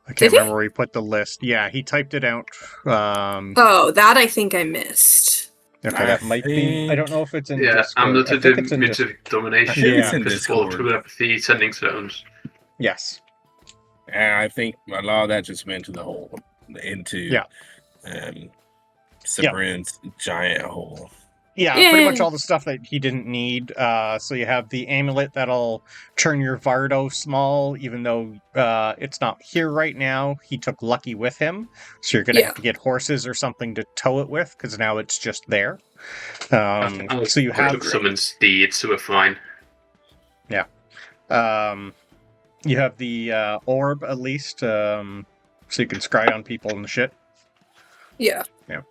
I can't remember where he put the list. Yeah, he typed it out. Oh, that I think I missed. Okay, that might be. I don't know if it's in Discord. Amulet of Domination. Yeah, it's in Discord. Druid Apathy, Sending Stones. Yes. And I think a lot of that just went to the hole. Into Sabryn's giant hole. Yeah, pretty much all the stuff that he didn't need. So you have the amulet that'll turn your Vardo small, even though it's not here right now. He took Lucky with him, so you're going to have to get horses or something to tow it with, because now it's just there. So you have summon steeds, so we're fine. Yeah. You have the orb, at least, so you can scry on people and shit. Yeah. Yeah.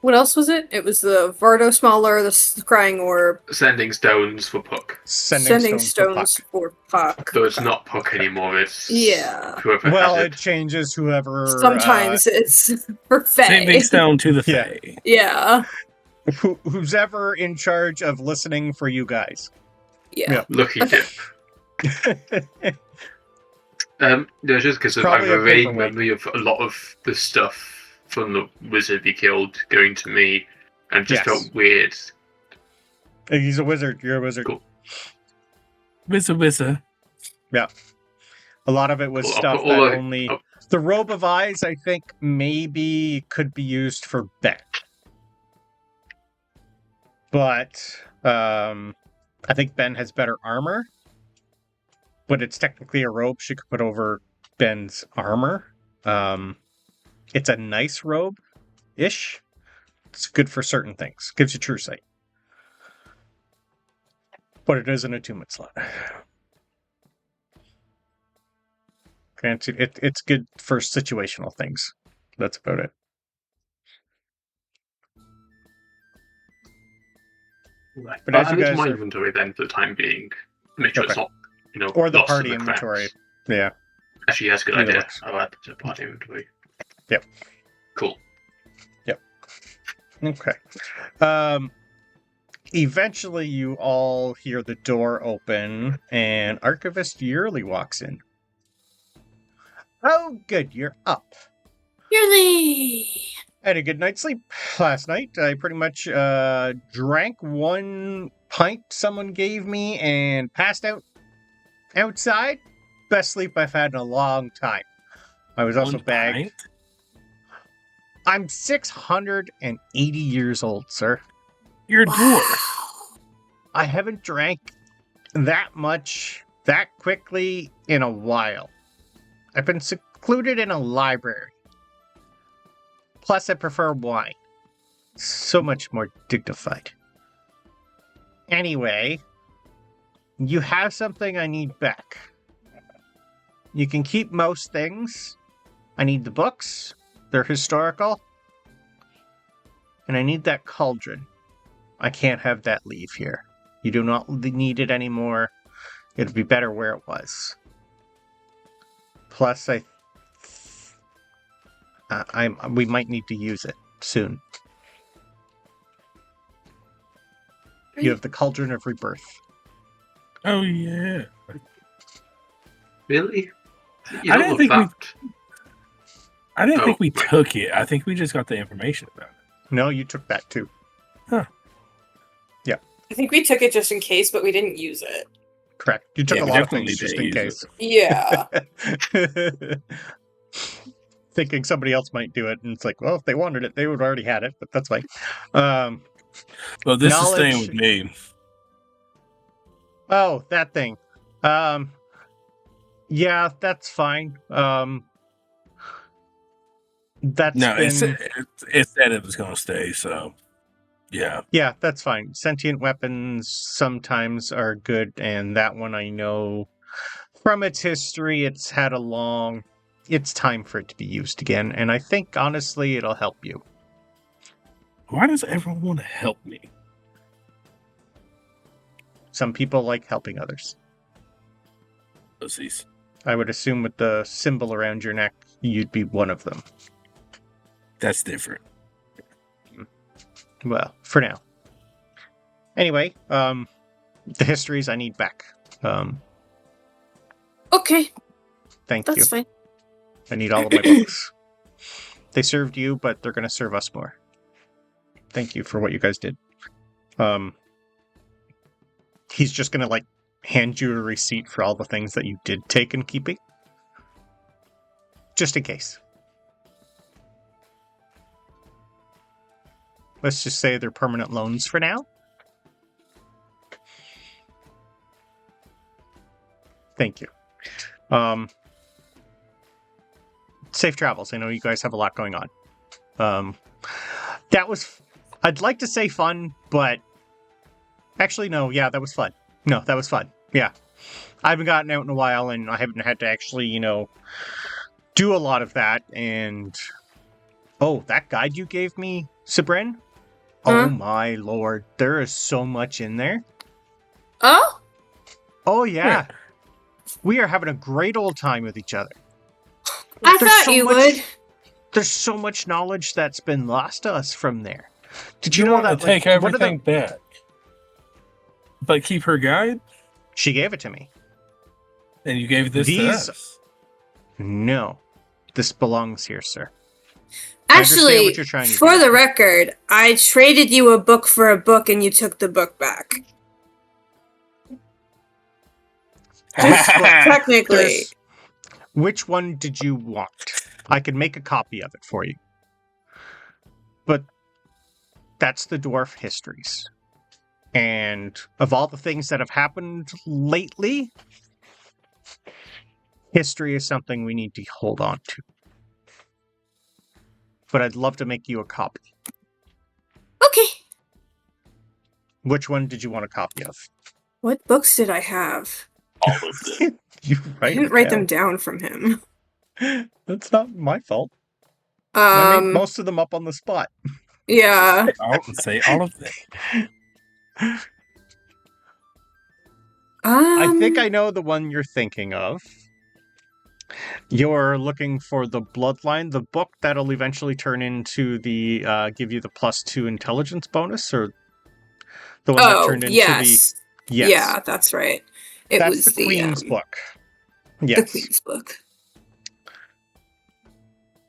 What else was it? It was the Vardo Smaller, the Scrying Orb. Sending Stones for Puck. Sending Stones for Puck. So it's not Puck anymore, it's whoever has it. It changes whoever... Sometimes it's for Fae. Sending Stone to the Fae. Yeah. Who's ever in charge of listening for you guys. Yeah. Lucky dip. Just because I have a vague memory of a lot of the stuff from the wizard we killed going to me, and just felt weird. He's a wizard. You're a wizard. Cool. Wizard. Yeah. A lot of it was stuff that only... The Robe of Eyes, I think, maybe could be used for Ben. But I think Ben has better armor. But it's technically a robe she could put over Ben's armor. It's a nice robe-ish. It's good for certain things. Gives you true sight. But it is an attunement slot. fancy. It's good for situational things. That's about it. Right. But as you it's guys my are... inventory then for the time being. Make sure it's not, or the lost party in the inventory. cracks. Yeah. Actually, that's a good Either idea. works. I'll add it to the party inventory. Yep. Cool. Yep. Okay. Eventually, you all hear the door open, and Archivist Yearly walks in. Oh, good, you're up. Yearly! I had a good night's sleep last night. I pretty much drank one pint someone gave me and passed out outside. Best sleep I've had in a long time. I was also bagged. Pint? I'm 680 years old, sir. You're a dwarf. I haven't drank that much that quickly in a while. I've been secluded in a library. Plus, I prefer wine. So much more dignified. Anyway, you have something I need back. You can keep most things. I need the books. They're historical. And I need that cauldron. I can't have that leave here. You do not need it anymore. It'd be better where it was. Plus, we might need to use it soon. You have the Cauldron of Rebirth. Oh, yeah. Really? I didn't think we took it. I think we just got the information about it. No, you took that too. Huh. Yeah. I think we took it just in case, but we didn't use it. Correct. You took a lot of things just in case. Yeah. Thinking somebody else might do it, and it's like, well, if they wanted it, they would have already had it, but that's fine. Well, this is staying with me. Oh, that thing. Yeah, that's fine. That's no, been... it said it was going to stay, so yeah. Yeah, that's fine. Sentient weapons sometimes are good, and that one I know from its history, it's had a long... It's time for it to be used again, and I think, honestly, it'll help you. Why does everyone want to help me? Some people like helping others. Pussies. I would assume with the symbol around your neck, you'd be one of them. That's different. Well, for now. Anyway, the histories I need back. Okay. Thank you. That's fine. I need all of my books. They served you, but they're going to serve us more. Thank you for what you guys did. He's just going to, hand you a receipt for all the things that you did take in keeping. Just in case. Let's just say they're permanent loans for now. Thank you. Safe travels. I know you guys have a lot going on. That was... I'd like to say fun, but... Actually, no. Yeah, that was fun. No, that was fun. Yeah. I haven't gotten out in a while, and I haven't had to actually, do a lot of that, and... Oh, that guide you gave me, Sabryn? Oh my lord. There is so much in there. Oh? Oh, yeah. We are having a great old time with each other. I thought you would. There's so much knowledge that's been lost to us from there. Did you know want that? To take everything back, but keep her guide? She gave it to me. And you gave this to us? No. This belongs here, sir. Actually, for the record, I traded you a book for a book and you took the book back. Technically. Which one did you want? I could make a copy of it for you. But that's the dwarf histories. And of all the things that have happened lately, history is something we need to hold on to. But I'd love to make you a copy. Okay. Which one did you want a copy of? What books did I have? All of them. You I didn't write them down from him. That's not my fault. I made most of them up on the spot. Yeah. I'll say all of them. I think I know the one you're thinking of. You're looking for the Bloodline, the book that'll eventually turn into the give you the +2 intelligence bonus, or the one that turned into the. Yes. Yeah, that's right. That's the Queen's book. Yes. The Queen's book.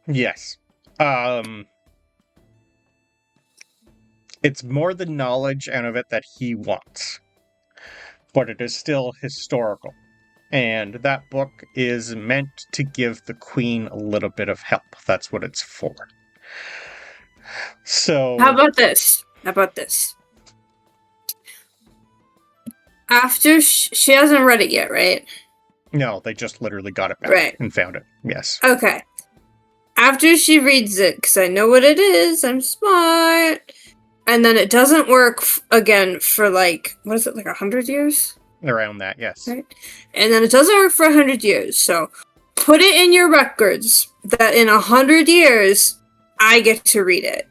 Yes. It's more the knowledge out of it that he wants. But it is still historical. And that book is meant to give the Queen a little bit of help. That's what it's for. So... How about this? After she hasn't read it yet, right? No, they just literally got it back and found it. Yes. Okay. After she reads it, because I know what it is, I'm smart, and then it doesn't work again for like 100 years? Around that, yes. Right? And then it doesn't work for 100 years, so put it in your records that in 100 years, I get to read it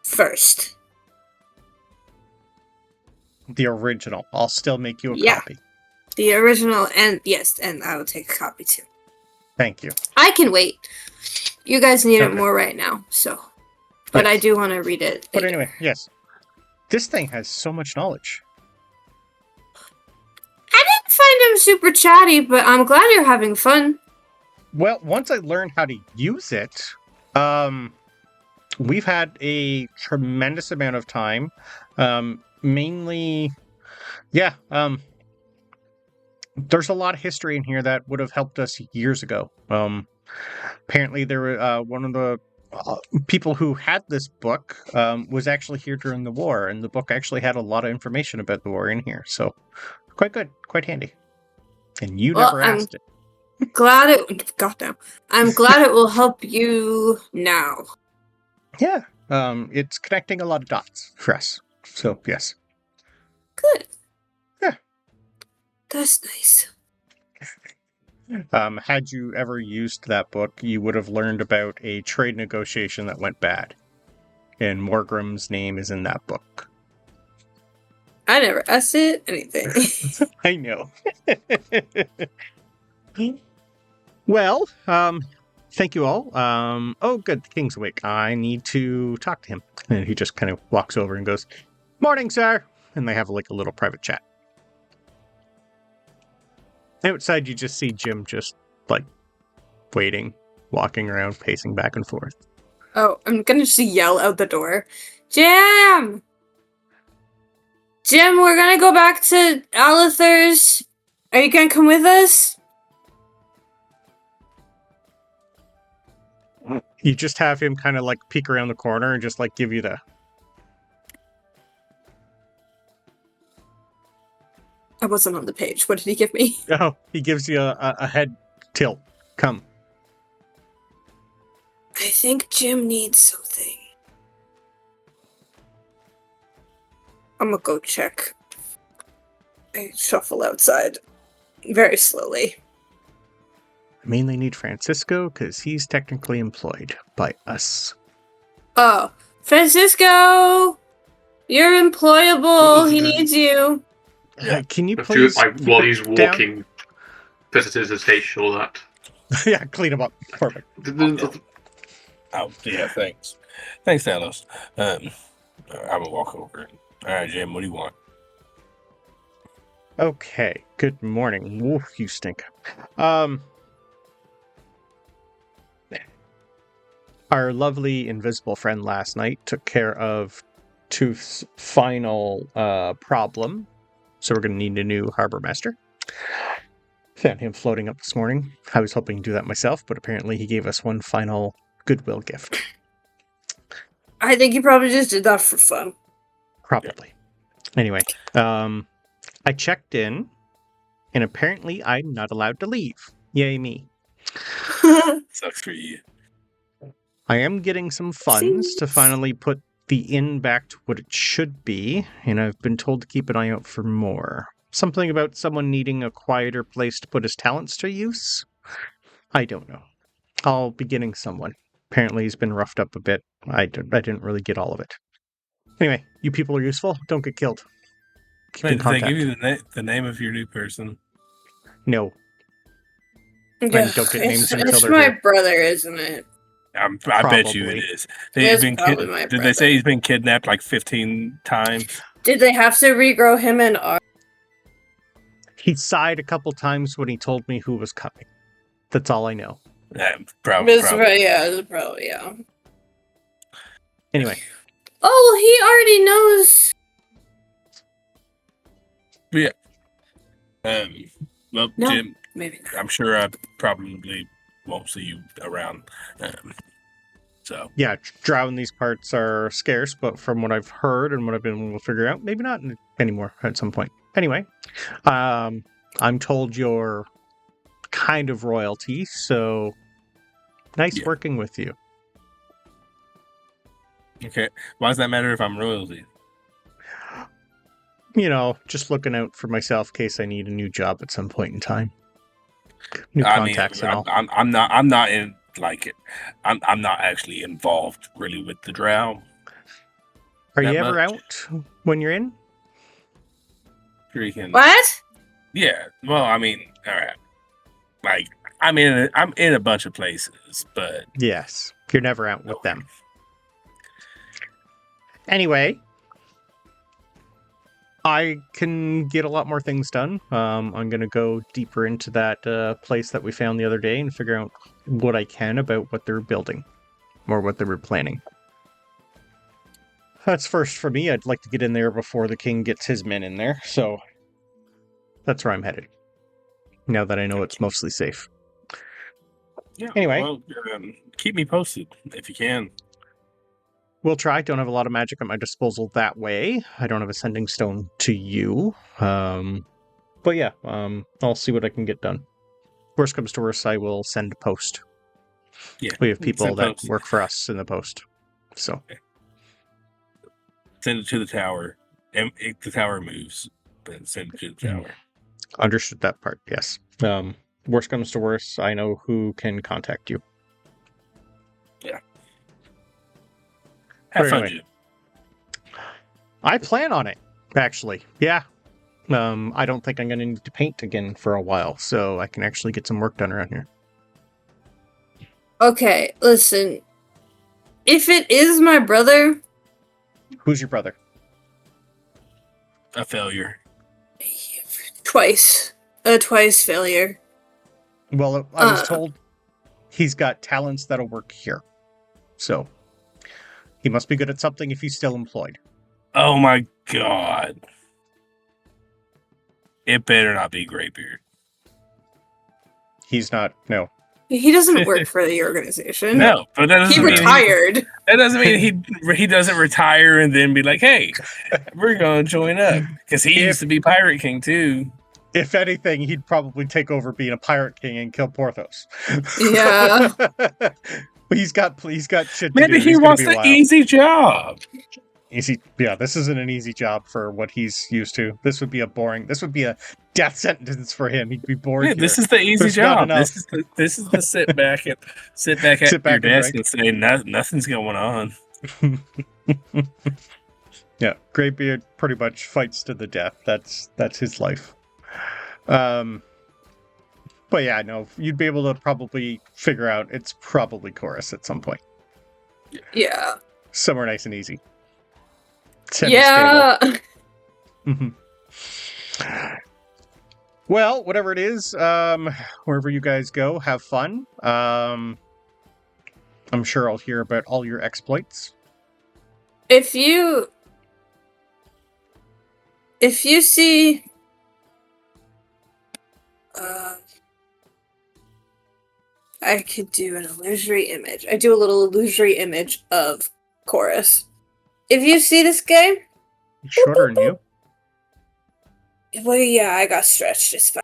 first. The original. I'll still make you a copy. The original, and yes, and I will take a copy too. Thank you. I can wait. You guys need it more right now, so. But I do want to read it. But anyway, yes. This thing has so much knowledge. I didn't find him super chatty, but I'm glad you're having fun. Well, once I learned how to use it, we've had a tremendous amount of time. Mainly, there's a lot of history in here that would have helped us years ago. Apparently, there were one of the people who had this book was actually here during the war, and the book actually had a lot of information about the war in here. So, quite good, quite handy. And you never asked it. I'm glad it will help you now. Yeah, it's connecting a lot of dots for us. So, yes. Good. Yeah. That's nice. Had you ever used that book, you would have learned about a trade negotiation that went bad. And Morgrim's name is in that book. I never asked it anything. I know. Well, thank you all. Oh, good. The king's awake. I need to talk to him. And he just kind of walks over and goes, "Morning, sir." And they have like a little private chat. Outside, you just see Jim just like waiting, walking around, pacing back and forth. Oh, I'm gonna just yell out the door. Jim! Jim, we're gonna go back to Alithir's. Are you gonna come with us? You just have him kind of like peek around the corner and just like give you the... I wasn't on the page. What did he give me? Oh, he gives you a head tilt. Come. I think Jim needs something. I'm gonna go check. I shuffle outside very slowly. I mainly need Francisco because he's technically employed by us. Oh, Francisco! You're employable. He needs you. Can you please... while he's walking, visitors the station, all that. Yeah, clean him up. Perfect. Oh, yeah, thanks. Thanks, Talos. I'm gonna walk over. All right, Jim, what do you want? Okay, good morning. Woof, you stink. Our lovely invisible friend last night took care of Tooth's final problem. So we're going to need a new harbor master. Found him floating up this morning. I was hoping to do that myself, but apparently he gave us one final goodwill gift. I think he probably just did that for fun. Probably. Anyway, I checked in, and apparently I'm not allowed to leave. Yay me. Sucks for you. I am getting some funds to finally put the inn back to what it should be, and I've been told to keep an eye out for more. Something about someone needing a quieter place to put his talents to use? I don't know. I'll be getting someone. Apparently he's been roughed up a bit. I didn't really get all of it. Anyway, you people are useful. Don't get killed. Keep in Wait, did they contact. give you the name of your new person? No. Yeah, And don't get names until it's they're my here. brother, isn't it? I bet you it is. It's probably my Did brother. they say he's been kidnapped like 15 times? Did they have to regrow him in art? He sighed a couple times when he told me who was coming. That's all I know. Probably. Yeah. Anyway. Oh, he already knows. Yeah. Well, No, Jim, maybe not. I'm sure I probably won't see you around. So Yeah, drow in these parts are scarce, but from what I've heard and what I've been able to figure out, maybe not anymore at some point. Anyway, I'm told you're kind of royalty, so nice working with you. okay, why does that matter if I'm royalty? You know, just looking out for myself in case I need a new job at some point in time. New contacts and all. I'm not in like it. I'm not actually involved really with the Drow. Are you ever out when you're in? What? Yeah. Well, I mean, all right. Like I'm in a bunch of places, but Yes, you're never out with them. Anyway, I can get a lot more things done. I'm going to go deeper into that place that we found the other day and figure out what I can about what they're building or what they were planning. That's first for me. I'd like to get in there before the king gets his men in there. So that's where I'm headed. Now that I know it's mostly safe. yeah. Anyway. Well, keep me posted if you can. We'll try. Don't have a lot of magic at my disposal that way. I don't have a sending stone to you. But yeah, I'll see what I can get done. Worst comes to worst, I will send a post. Yeah. We have people that post. work for us in the post. So. Okay. Send it to the tower. And if the tower moves, then send it to the tower. Understood that part, yes. Worst comes to worst, I know who can contact you. Yeah. Have fun, Jim. I plan on it, actually. Yeah. I don't think I'm going to need to paint again for a while, so I can actually get some work done around here. Okay, listen. If it is my brother... Who's your brother? A failure. Twice failure. Well, I was told he's got talents that'll work here. So, he must be good at something if he's still employed. Oh my god. It better not be Greybeard. He's not, no. He doesn't work for the organization. No, but that doesn't he mean retired. That doesn't mean he doesn't retire and then be like, hey, we're going to join up. Because he used to be Pirate King too. If anything, he'd probably take over being a Pirate King and kill Porthos. Yeah. He's got shit to Maybe do. he wants the easy job. Easy, yeah, this isn't an easy job for what he's used to. This would be a death sentence for him. He'd be bored. Yeah, this is the easy There's job. This is the sit back at your desk and say nothing's going on. Yeah, Greybeard pretty much fights to the death. That's his life. But yeah, no, you'd be able to probably figure out it's probably Chorus at some point. Yeah. Somewhere nice and easy. Yeah. Well, whatever it is, wherever you guys go, have fun. I'm sure I'll hear about all your exploits. If you see I could do an illusory image. I do a little illusory image of Chorus. If you see this guy, Shorter than you. Well, yeah, I got stretched. It's fine.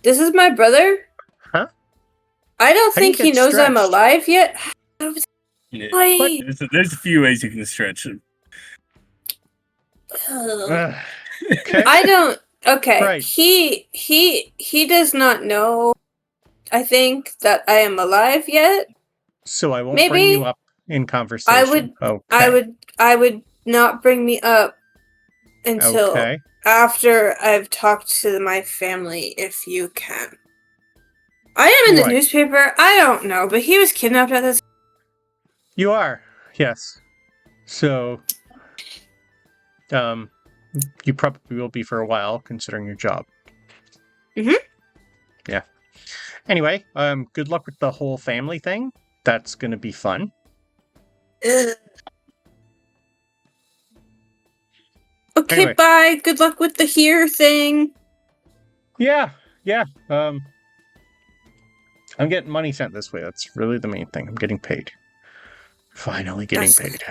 This is my brother. Huh? I don't think he knows I'm alive yet. Yeah. There's a few ways you can stretch him. Okay. I don't. Okay. Right. He does not know. I think that I am alive yet. So I won't Maybe. bring you up in conversation. I would not bring me up until after I've talked to my family, if you can. I am in the newspaper. I don't know, but he was kidnapped at this. You are, yes. So, you probably will be for a while, considering your job. Mm-hmm. Yeah. Anyway, good luck with the whole family thing. That's gonna be fun. Okay, Anyway. Bye. Good luck with the here thing. Yeah. I'm getting money sent this way. That's really the main thing. I'm getting paid. Finally getting paid.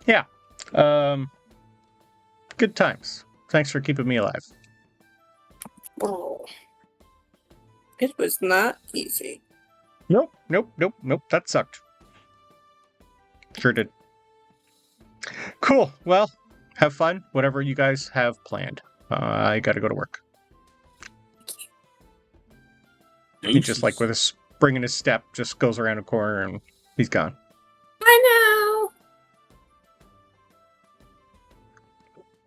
Yeah. Good times. Thanks for keeping me alive. Oh. It was not easy. Nope. That sucked. Sure did. Cool. Well, have fun. Whatever you guys have planned. I gotta go to work. He just, like, with a spring in his step, just goes around a corner and he's gone. I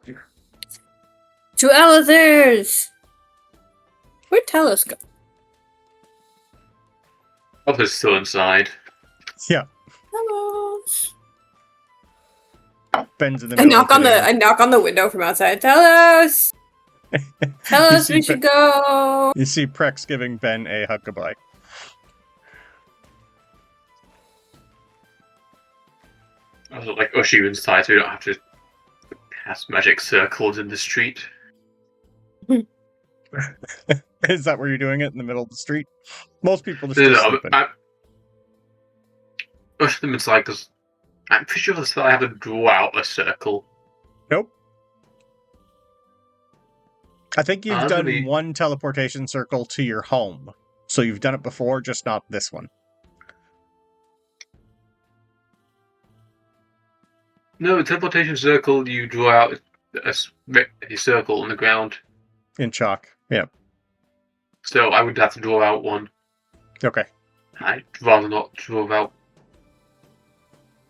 know. To Alithir's. Where'd Talos go? Alithir's still inside. Yeah. Talos. Ben's in the I knock on the window from outside. Talos. Tell us we should go. You see Prex giving Ben a hug goodbye. I was like, usher you inside so we don't have to cast magic circles in the street. Is that where you're doing it, in the middle of the street? Most people just sleeping. Usher them inside because I'm pretty sure I have to draw out a circle. Nope. I think you've done one teleportation circle to your home. So you've done it before, just not this one. No, a teleportation circle, you draw out a circle on the ground. In chalk, yeah. So I would have to draw out one. Okay. I'd rather not draw out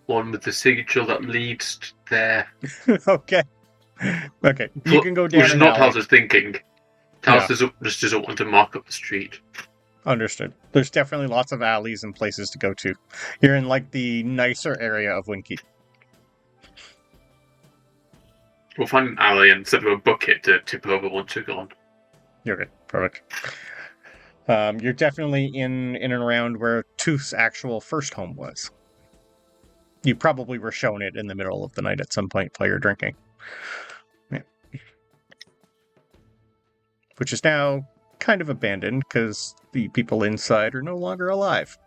one with the signature that leads there. Okay. Okay, you can go down. Which is not Talos' thinking. Talos just doesn't want to mark up the street. Understood. There's definitely lots of alleys and places to go to. You're in, like, the nicer area of Winn Keep. We'll find an alley instead of a bucket to tip over once you're gone. You're good. Perfect. You're definitely in and around where Tooth's actual first home was. You probably were shown it in the middle of the night at some point while you're drinking. Yeah. Which is now kind of abandoned because the people inside are no longer alive.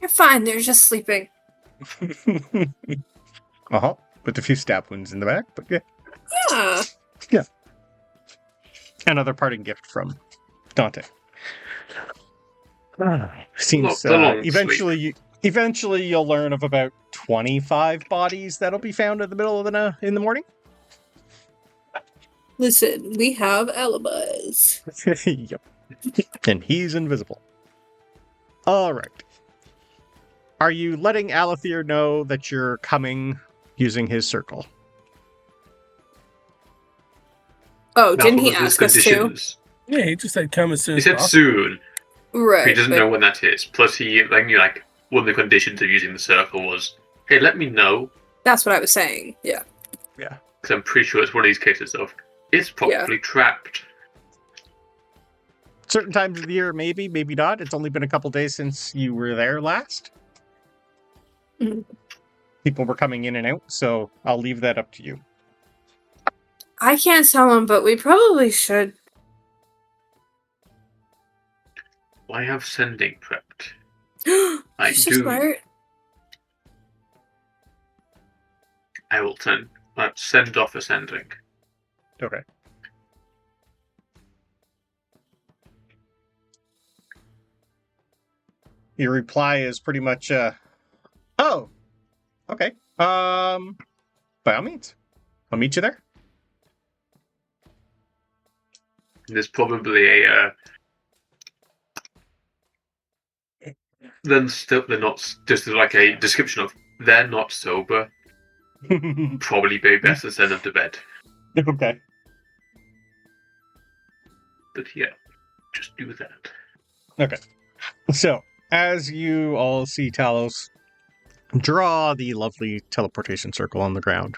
You're fine, they're just sleeping. Uh-huh. With a few stab wounds in the back, but yeah. Yeah. Yeah. Another parting gift from Dante. Seems eventually you'll learn of about 25 bodies that'll be found in the middle of in the morning. Listen, we have alibis. Yep. And he's invisible. All right. Are you letting Alithir know that you're coming using his circle? Oh, didn't he ask us to? Yeah, he just said come as soon as possible. He said soon. Right. He doesn't know when that is. Plus, one of the conditions of using the circle was, hey, let me know. That's what I was saying, yeah. Yeah. Because I'm pretty sure it's one of these cases of, it's probably trapped. Certain times of the year, maybe not. It's only been a couple days since you were there last. Mm-hmm. People were coming in and out, so I'll leave that up to you. I can't tell them, but we probably should. I have sending prepped. I do. Smart. I will send off a sending. Okay. Your reply is pretty much, oh, okay. By all means, I'll meet you there. There's probably a then still they're not just like a description of they're not sober. Probably be best to send them to bed. Okay. But yeah, just do that. Okay. So, as you all see Talos draw the lovely teleportation circle on the ground,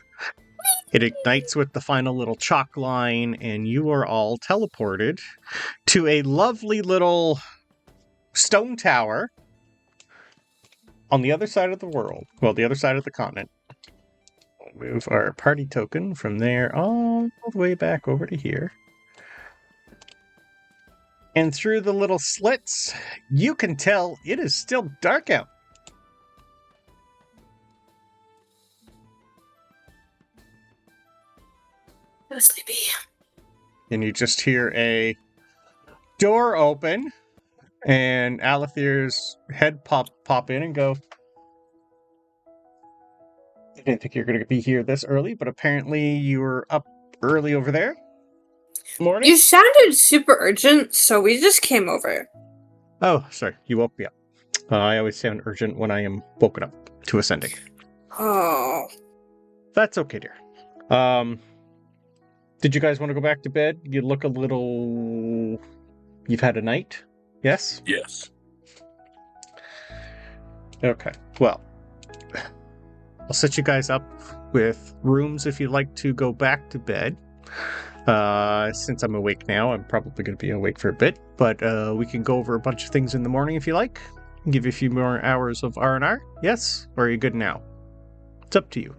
it ignites with the final little chalk line, and you are all teleported to a lovely little stone tower on the other side of the world. Well, the other side of the continent. We'll move our party token from there all the way back over to here. And through the little slits, you can tell it is still dark out. Go sleepy. And you just hear a door open, and Alithir's head pop in and go, I didn't think you were going to be here this early, but apparently you were up early over there. Morning? You sounded super urgent, so we just came over. Oh, sorry. You woke me up. I always sound urgent when I am woken up to ascending. Oh. That's okay, dear. Did you guys want to go back to bed? You look a little... You've had a night? Yes? Yes. Okay. Well, I'll set you guys up with rooms if you'd like to go back to bed. Since I'm awake now, I'm probably going to be awake for a bit, but we can go over a bunch of things in the morning if you like. Give you a few more hours of R&R. Yes? Or are you good now? It's up to you.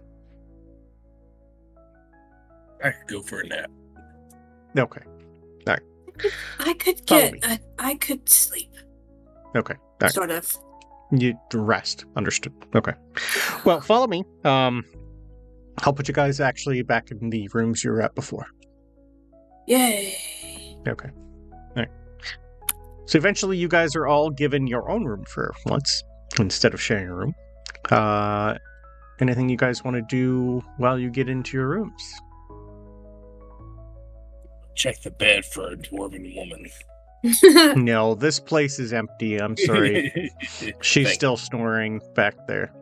I could go for a nap. Okay. All right. I could sleep. Okay. All right. Sort of. You rest. Understood. Okay. Well, follow me. I'll put you guys actually back in the rooms you were at before. Yay. Okay. All right. So eventually you guys are all given your own room for once, instead of sharing a room. Anything you guys want to do while you get into your rooms? Check the bed for a dwarven woman. No, this place is empty. I'm sorry. She's still snoring back there.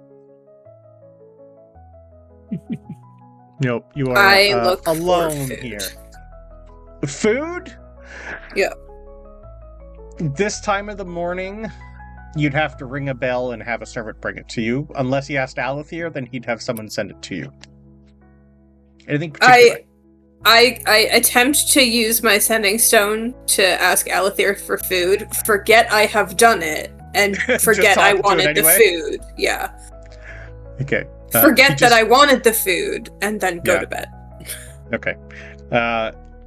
Nope, you are alone here. Food? Yeah. This time of the morning, you'd have to ring a bell and have a servant bring it to you. Unless he asked Alithir, then he'd have someone send it to you. Anything particular? I attempt to use my sending stone to ask Alithir for food, forget I have done it, and forget I wanted the food. Yeah. Okay. Forget that I wanted the food, and then go to bed. Okay.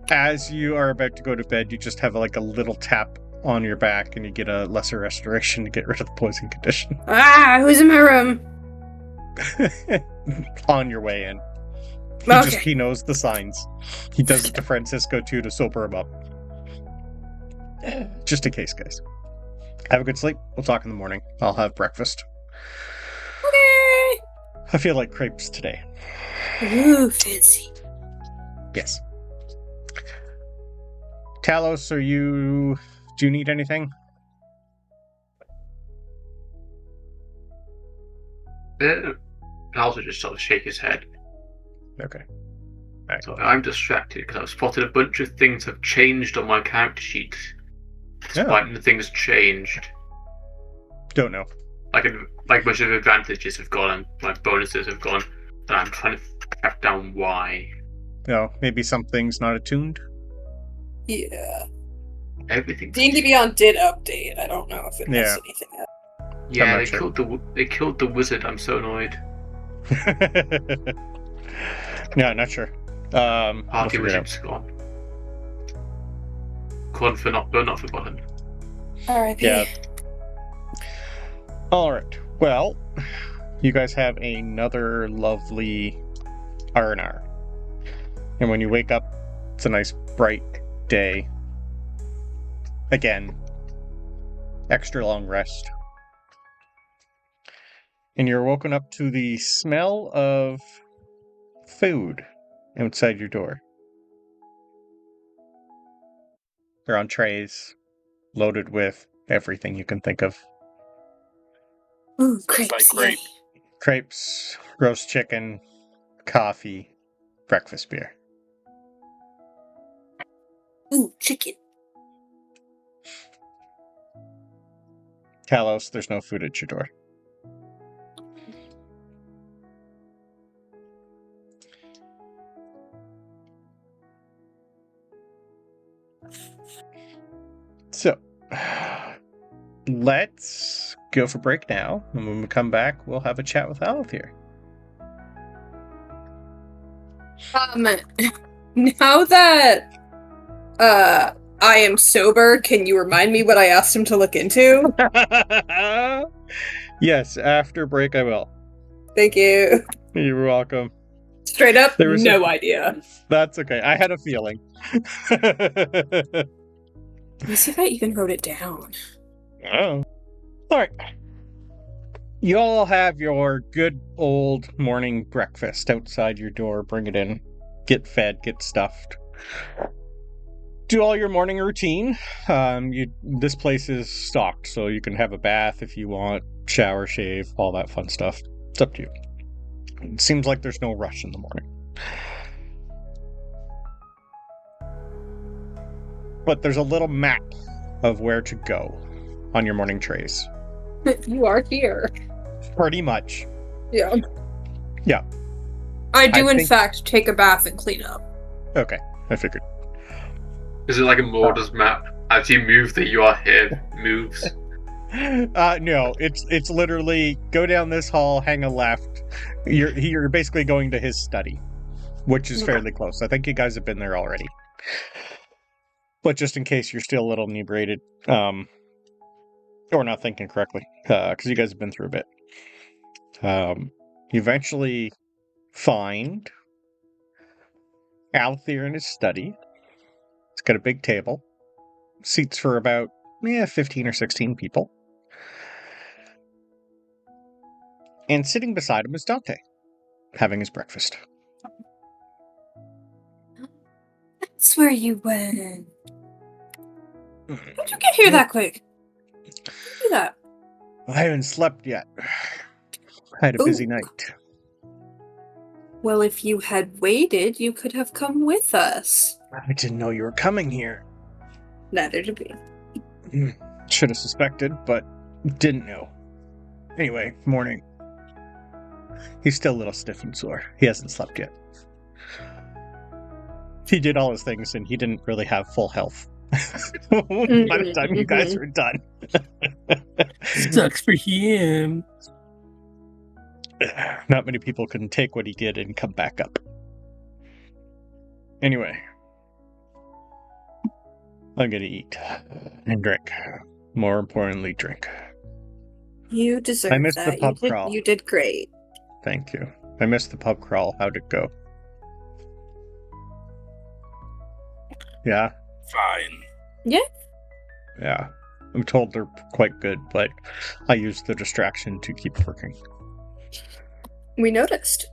As you are about to go to bed, you just have like a little tap on your back, and you get a lesser restoration to get rid of the poison condition. Who's in my room? On your way in. He knows the signs. He does it to Francisco too to sober him up. Just in case, guys. Have a good sleep. We'll talk in the morning. I'll have breakfast. Okay. I feel like crepes today. Ooh, fancy. Yes. Talos, do you need anything? Talos will just sort of shake his head. Okay. Right. So I'm distracted because I've spotted a bunch of things have changed on my character sheet. Despite the things changed. Don't know. Like a bunch of advantages have gone and like bonuses have gone. And I'm trying to track down why. No, maybe something's not attuned. Yeah. Everything. D&D Beyond did update. I don't know if it messed anything up. Yeah, they killed the wizard. I'm so annoyed. No, not sure. Party wizard's gone. Gone for not forgotten. R.I.P. Yeah. All right. Well, you guys have another lovely R&R. And when you wake up, it's a nice bright day. Again, extra long rest. And you're woken up to the smell of food outside your door. They're on trays, loaded with everything you can think of. Ooh, crepes. Like Crepes, roast chicken, coffee, breakfast beer. Ooh, chicken. Talos, there's no food at your door. So, let's go for break now, and when we come back, we'll have a chat with Alithir. Now that I am sober, can you remind me what I asked him to look into? Yes, after break I will. Thank you. You're welcome. Straight up, no idea. That's okay. I had a feeling. Let me see if I even wrote it down. Oh. Alright. You all have your good old morning breakfast outside your door. Bring it in. Get fed, get stuffed. Do all your morning routine. This place is stocked, so you can have a bath if you want, shower, shave, all that fun stuff. It's up to you. It seems like there's no rush in the morning. But there's a little map of where to go on your morning trays. You are here. Pretty much. Yeah. Yeah. I do, in fact, take a bath and clean up. Okay, I figured. Is it like a Mordor's map? As you move, that you are here moves. No, it's literally go down this hall, hang a left. You're basically going to his study, which is fairly close. I think you guys have been there already. But just in case you're still a little inebriated, or not thinking correctly, because you guys have been through a bit. You eventually find Alithir in his study. It's got a big table, seats for about 15 or 16 people. And sitting beside him is Dante, having his breakfast. That's where you went. How'd you get here that quick? Do that. I haven't slept yet. I had a busy night. Well, if you had waited, you could have come with us. I didn't know you were coming here. Neither did we. Should have suspected, but didn't know. Anyway, morning. He's still a little stiff and sore. He hasn't slept yet. He did all his things, and he didn't really have full health by the time you guys were done. Sucks for him. Not many people can take what he did and come back up. Anyway. I'm gonna eat and drink. More importantly, drink. You deserve that. I missed the pub crawl. You did great. Thank you. I missed the pub crawl. How'd it go? Yeah? Fine. Yeah. I'm told they're quite good, but I used the distraction to keep working. We noticed.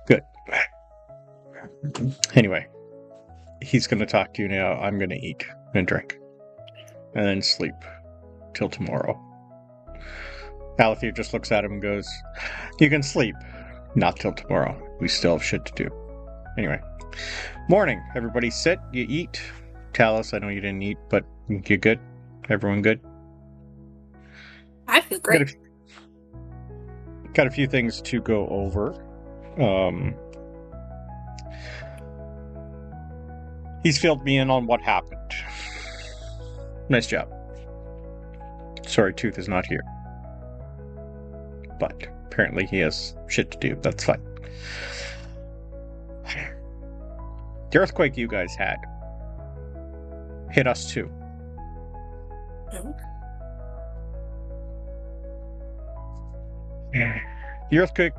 Good. Anyway, he's going to talk to you now. I'm going to eat and drink. And then sleep till tomorrow. Alithir just looks at him and goes, "You can sleep. Not till tomorrow. We still have shit to do." Anyway. Morning. Everybody sit. You eat. Talos, I know you didn't eat, but you good? Everyone good? I feel great. Got a few things to go over. He's filled me in on what happened. Nice job. Sorry, Tooth is not here. But apparently he has shit to do. That's fine. The earthquake you guys had hit us too. Oh. The earthquake,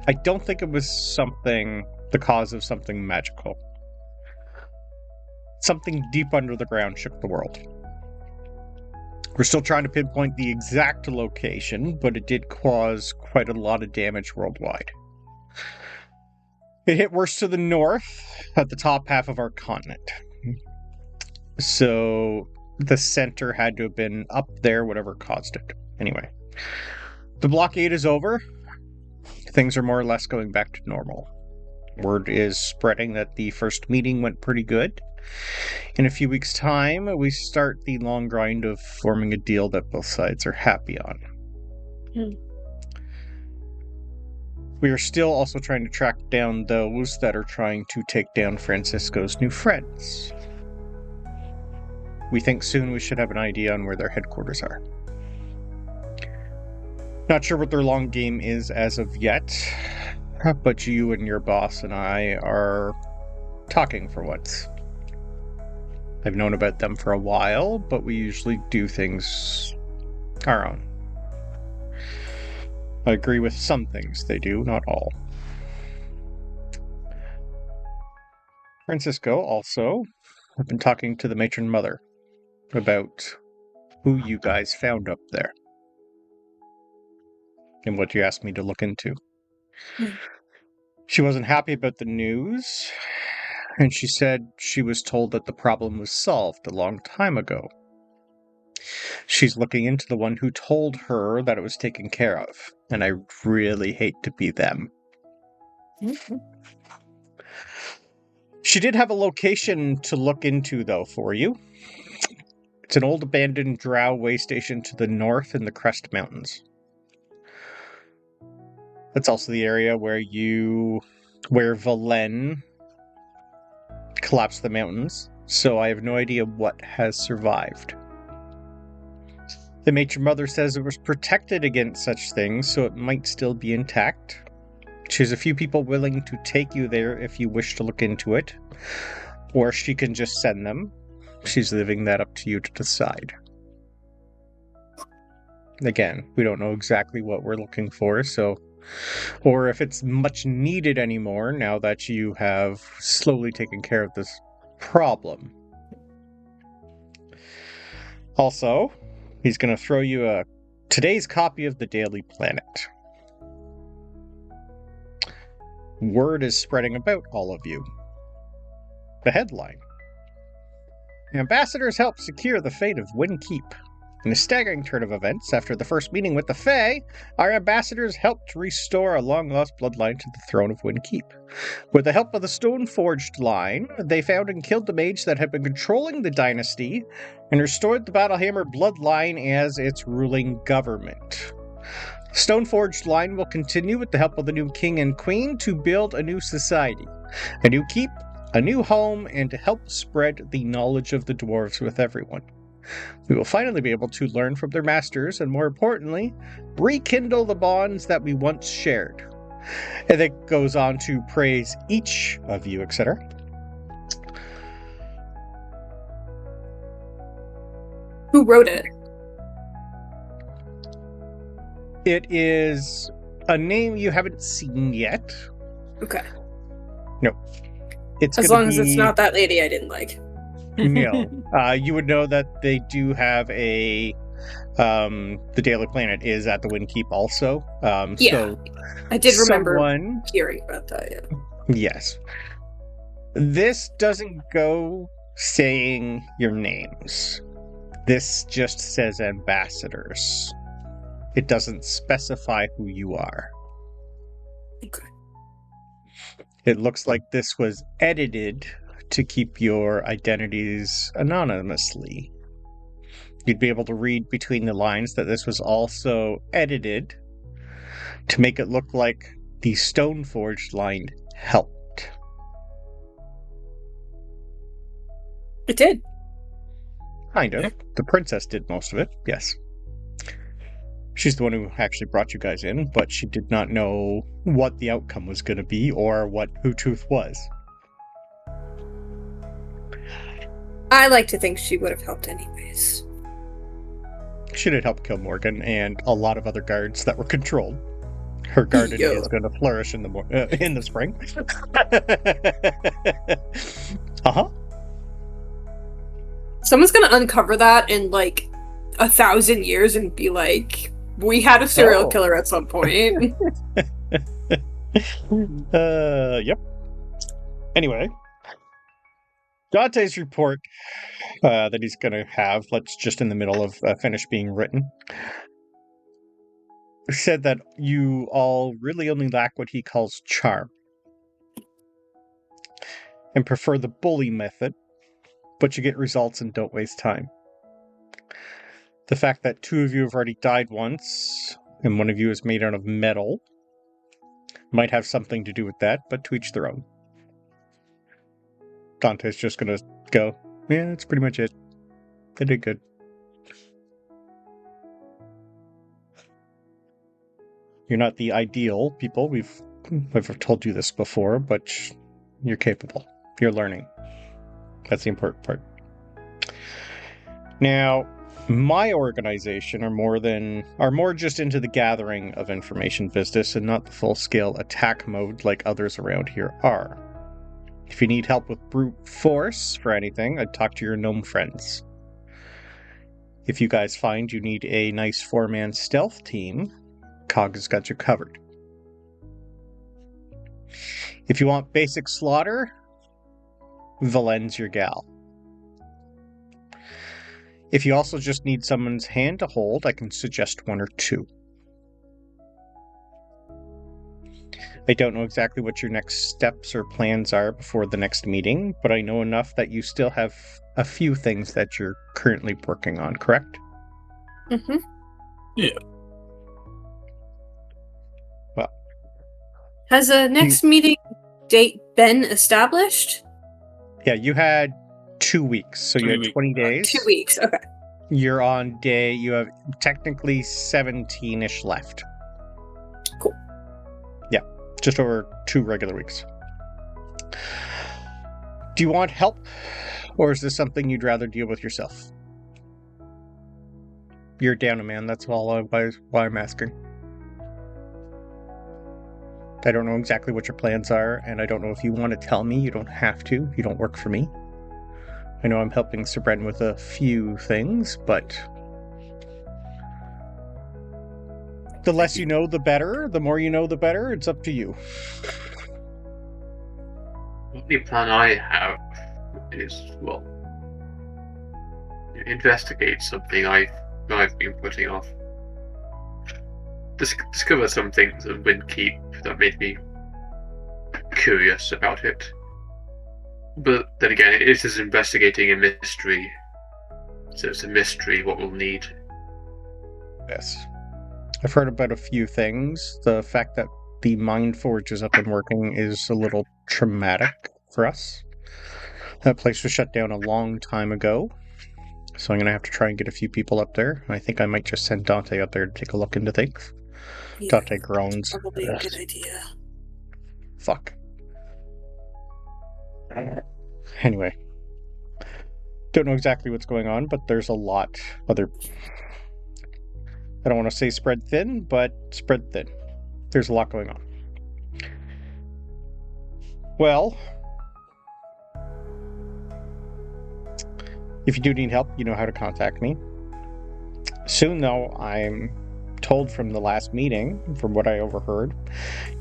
I don't think it was the cause of something magical. Something deep under the ground shook the world. We're still trying to pinpoint the exact location, but it did cause quite a lot of damage worldwide. It hit worse to the north, at the top half of our continent. So the center had to have been up there, whatever caused it. Anyway, the blockade is over. Things are more or less going back to normal. Word is spreading that the first meeting went pretty good. In a few weeks' time, we start the long grind of forming a deal that both sides are happy on. We are still also trying to track down those that are trying to take down Francisco's new friends. We think soon we should have an idea on where their headquarters are. Not sure what their long game is as of yet, but you and your boss and I are talking for once. I've known about them for a while, but we usually do things our own. I agree with some things they do, not all. Francisco also, I've been talking to the matron mother about who you guys found up there. And what you asked me to look into. She wasn't happy about the news, and she said she was told that the problem was solved a long time ago. She's looking into the one who told her that it was taken care of, and I really hate to be them. She did have a location to look into, though, for you. It's an old abandoned Drow way station to the north in the Crest Mountains. That's also the area where Valen collapsed the mountains, so I have no idea what has survived. The matron mother says it was protected against such things, so it might still be intact. She has a few people willing to take you there if you wish to look into it, or she can just send them. She's leaving that up to you to decide. Again, we don't know exactly what we're looking for, or if it's much needed anymore now that you have slowly taken care of this problem. Also, he's going to throw you today's copy of the Daily Planet. Word is spreading about all of you. The headline: Ambassadors help secure the fate of Winn Keep. In a staggering turn of events, after the first meeting with the Fae, our ambassadors helped restore a long-lost bloodline to the throne of Winn Keep. With the help of the Stone-Forged line, they found and killed the mage that had been controlling the dynasty, and restored the Battlehammer bloodline as its ruling government. The Stone-Forged line will continue with the help of the new king and queen to build a new society, a new keep, a new home, and to help spread the knowledge of the dwarves with everyone. We will finally be able to learn from their masters, and more importantly, rekindle the bonds that we once shared. And it goes on to praise each of you, etc. Who wrote it? It is a name you haven't seen yet. Okay. No. It's as long as it's not that lady I didn't like. No. You would know that they do have the Daily Planet is at the Winn Keep also. So I did remember hearing about that, yeah. Yes. This doesn't go saying your names. This just says ambassadors. It doesn't specify who you are. Okay. It looks like this was edited to keep your identities anonymously. You'd be able to read between the lines that this was also edited to make it look like the Stone-Forged line helped. It did. Kind of. The princess did most of it, yes. She's the one who actually brought you guys in, but she did not know what the outcome was going to be or who Truth was. I like to think she would have helped anyways. She did help kill Morgan and a lot of other guards that were controlled. Her garden is going to flourish in the spring. Uh-huh. Someone's going to uncover that in 1,000 years and be like, we had a serial killer at some point. Yep. Anyway, Dante's report that he's going to have, that's just in the middle of finish being written, said that you all really only lack what he calls charm and prefer the bully method, but you get results and don't waste time. The fact that 2 of you have already died once and 1 of you is made out of metal might have something to do with that, but to each their own. Dante's just gonna go, yeah, that's pretty much it. They did good. You're not the ideal people. I've told you this before, but you're capable. You're learning. That's the important part. Now, my organization are more just into the gathering of information business and not the full-scale attack mode like others around here are. If you need help with brute force for anything, I'd talk to your gnome friends. If you guys find you need a nice 4-man stealth team, Cog has got you covered. If you want basic slaughter, Valen's your gal. If you also just need someone's hand to hold, I can suggest 1 or 2. I don't know exactly what your next steps or plans are before the next meeting, but I know enough that you still have a few things that you're currently working on, correct? Mm-hmm. Yeah. Well. Has a next meeting date been established? Yeah, you had 2 weeks, so you had 20 days. 2 weeks, okay. You're on you have technically 17-ish left. Cool. Yeah, just over 2 regular weeks. Do you want help, or is this something you'd rather deal with yourself? You're down a man, that's all why I'm asking. I don't know exactly what your plans are, and I don't know if you want to tell me. You don't have to. You don't work for me. I know I'm helping Sabryn with a few things, but the less you know, the better. The more you know, the better. It's up to you. The only plan I have is, well, investigate something I've been putting off. Discover some things in Winn Keep that made me curious about it. But then again, it is investigating a mystery. So it's a mystery what we'll need. Yes. I've heard about a few things. The fact that the Mind Forge is up and working is a little traumatic for us. That place was shut down a long time ago. So I'm going to have to try and get a few people up there. I think I might just send Dante up there to take a look into things. Yeah, Dante groans. Probably a good idea. Fuck. Anyway. Don't know exactly what's going on, but there's a lot other... I don't want to say spread thin, but spread thin. There's a lot going on. Well... if you do need help, you know how to contact me. Soon, though, I'm told from the last meeting, from what I overheard,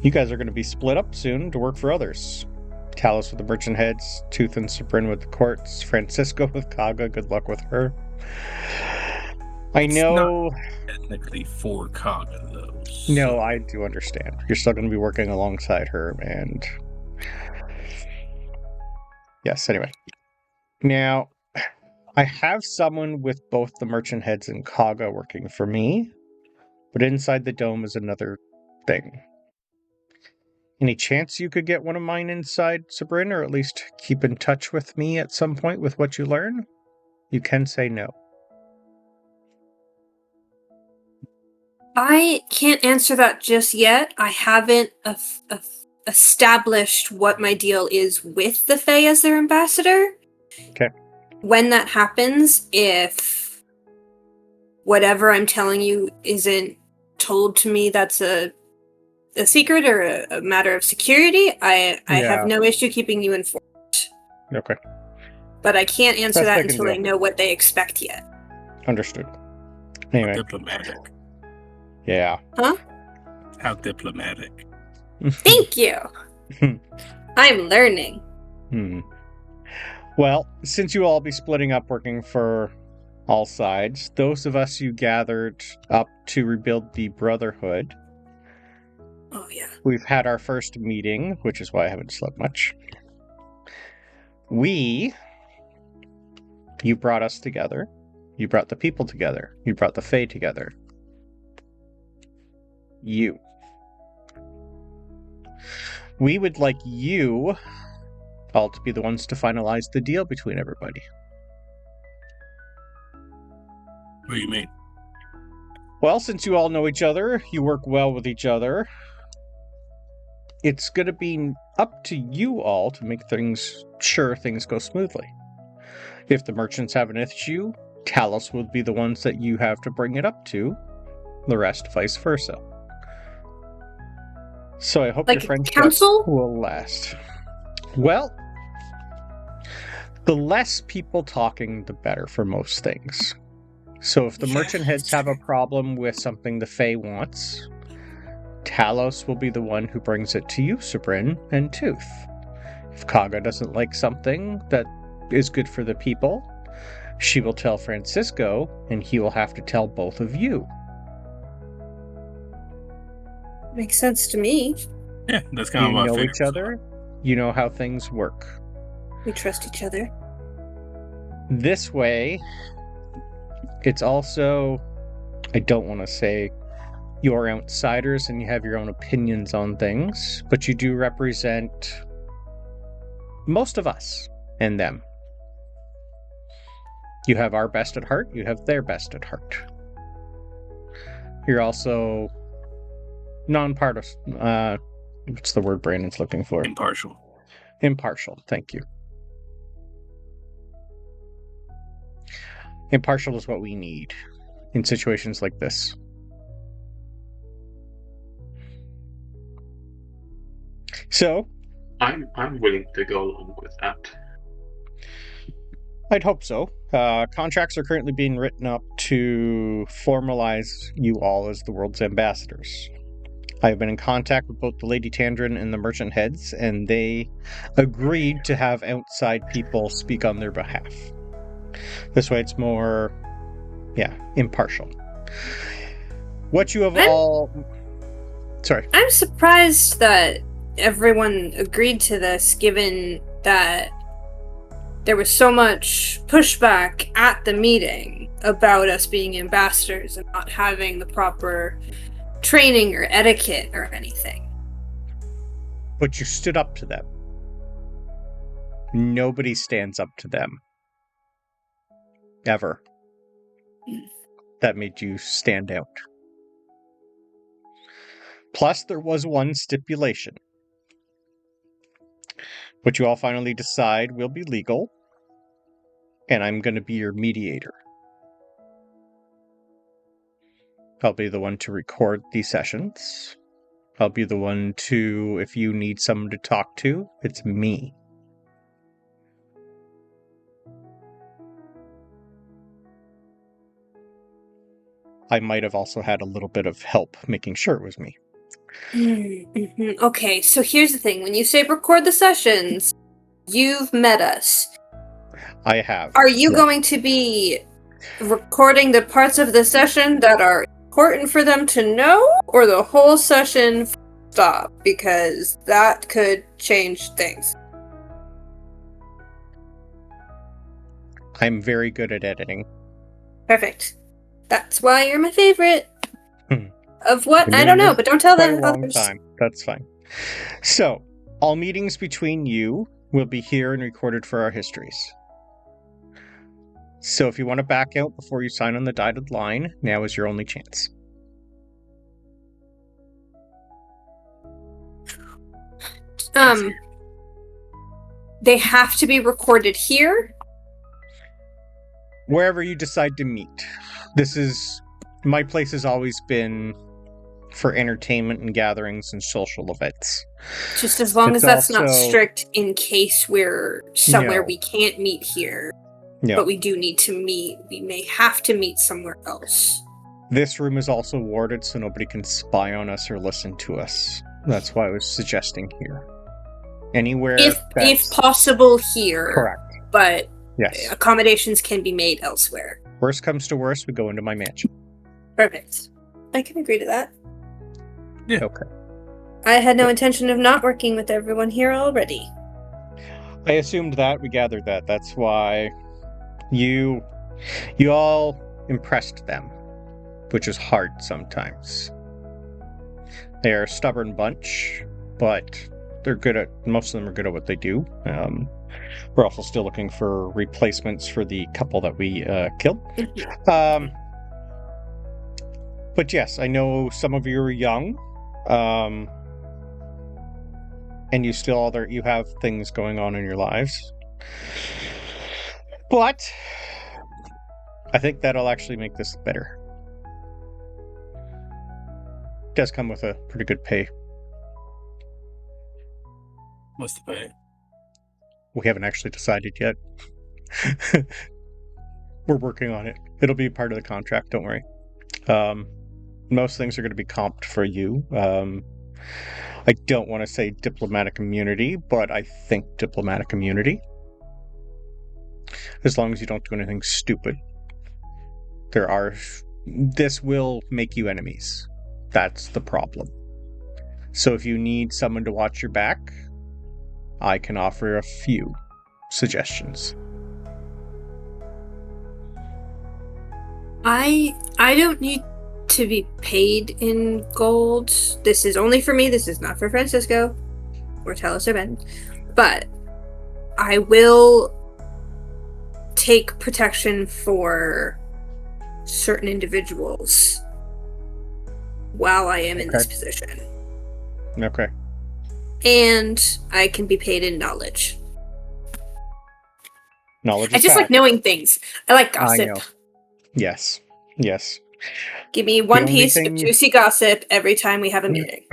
you guys are going to be split up soon to work for others. Talos with the merchant heads, Tooth and Sabryn with the courts, Francisco with Kaga, good luck with her. I know... It's not technically for Kaga, though. So. No, I do understand. You're still going to be working alongside her, and... yes, anyway. Now... I have someone with both the merchant heads and Kaga working for me, but inside the dome is another thing. Any chance you could get one of mine inside, Sabryn, or at least keep in touch with me at some point with what you learn? You can say no. I can't answer that just yet. I haven't established what my deal is with the Fae as their ambassador. Okay. When that happens, if whatever I'm telling you isn't told to me that's a secret or a matter of security, I have no issue keeping you informed. Okay. But I can't answer that until I know what they expect yet. Understood. Anyway. How diplomatic. Yeah. Huh? How diplomatic. Thank you! I'm learning. Well, since you all be splitting up working for all sides, those of us you gathered up to rebuild the Brotherhood. Oh, yeah. We've had our first meeting, which is why I haven't slept much. You brought us together. You brought the people together. You brought the Fae together. We would like you all to be the ones to finalize the deal between everybody. What do you mean? Well, since you all know each other, you work well with each other, it's going to be up to you all to make sure things go smoothly. If the merchants have an issue, Talos will be the ones that you have to bring it up to, the rest vice versa. So I hope your friendship will last. Well, the less people talking, the better for most things. So if the merchant heads have a problem with something the Fae wants, Talos will be the one who brings it to you, Sabryn, and Tooth. If Kaga doesn't like something that is good for the people, she will tell Francisco, and he will have to tell both of you. Makes sense to me. Yeah, that's kind of what I figured. You know each other. You know how things work. We trust each other. This way, it's also, I don't want to say you're outsiders and you have your own opinions on things, but you do represent most of us and them. You have our best at heart, you have their best at heart. You're also non-partisan. What's the word Brandon's looking for? Impartial. Impartial, thank you. Impartial is what we need in situations like this. So, I'm willing to go along with that. I'd hope so. Contracts are currently being written up to formalize you all as the world's ambassadors. I've been in contact with both the Lady Tandrin and the merchant heads, and they agreed to have outside people speak on their behalf. This way it's more, impartial. What you have Sorry. I'm surprised that everyone agreed to this, given that there was so much pushback at the meeting about us being ambassadors and not having the proper training or etiquette or anything. But you stood up to them. Nobody stands up to them. Ever. That made you stand out. Plus, there was one stipulation. What you all finally decide will be legal, and I'm going to be your mediator. I'll be the one to record these sessions. I'll be the one to, if you need someone to talk to, it's me. I might have also had a little bit of help making sure it was me. Mm-hmm. Okay, so here's the thing. When you say record the sessions, you've met us. I have. Are you going to be recording the parts of the session that are important for them to know, or the whole session stop? Because that could change things. I'm very good at editing. Perfect. That's why you're my favorite. Of what? I don't know, but don't tell them. Long time. That's fine. So, all meetings between you will be here and recorded for our histories. So if you want to back out before you sign on the dotted line, now is your only chance. They have to be recorded here? Wherever you decide to meet. My place has always been for entertainment and gatherings and social events. Just as long as that's not strict in case we're somewhere we can't meet here. No. But we do need to meet. We may have to meet somewhere else. This room is also warded so nobody can spy on us or listen to us. That's why I was suggesting here. Anywhere if possible here. Correct. But yes, accommodations can be made elsewhere. Worst comes to worst, we go into my mansion. Perfect. I can agree to that. Yeah. Okay. I had no intention of not working with everyone here already. I assumed that. We gathered that. That's why you all impressed them, which is hard sometimes. They are a stubborn bunch, but most of them are good at what they do. We're also still looking for replacements for the couple that we killed. But yes, I know some of you are young, and you have things going on in your lives. But I think that'll actually make this better. It does come with a pretty good pay. What's the pay? We haven't actually decided yet. We're working on it. It'll be part of the contract, don't worry. Most things are going to be comped for you. I don't want to say diplomatic immunity, but I think diplomatic immunity. As long as you don't do anything stupid. This will make you enemies. That's the problem. So if you need someone to watch your back, I can offer a few suggestions. I don't need to be paid in gold. This is only for me. This is not for Francisco or Talos or Ben. But I will take protection for certain individuals while I am in this position. Okay. And I can be paid in knowledge. Knowledge. I just like knowing things. I like gossip. I know. Yes. Give me one piece of juicy gossip every time we have a meeting.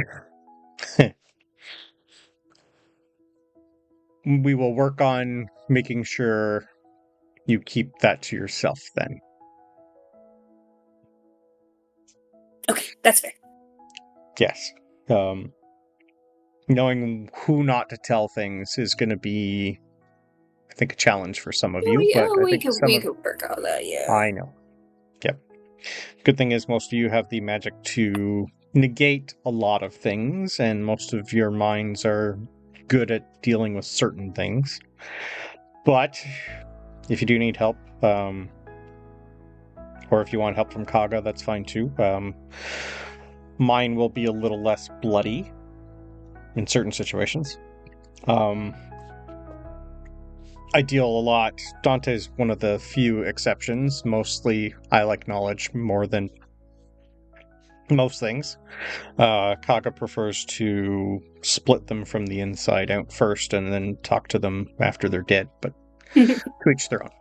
We will work on making sure you keep that to yourself then. Okay, that's fair. Yes. Knowing who not to tell things is going to be, I think, a challenge for some of you. We but could work on that, yeah. I know. Yep. Good thing is most of you have the magic to negate a lot of things, and most of your minds are good at dealing with certain things. But if you do need help, or if you want help from Kaga, that's fine too. Mine will be a little less bloody in certain situations. I deal a lot. Dante's one of the few exceptions. Mostly, I like knowledge more than most things. Kaga prefers to split them from the inside out first and then talk to them after they're dead, but to each their own.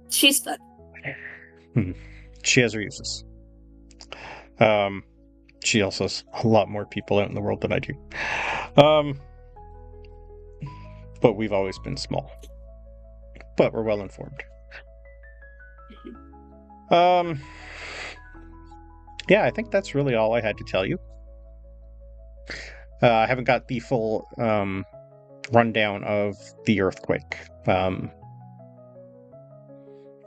She's fun. She has her uses. She also has a lot more people out in the world than I do. But we've always been small. But we're well informed. Yeah, I think that's really all I had to tell you. I haven't got the full rundown of the earthquake.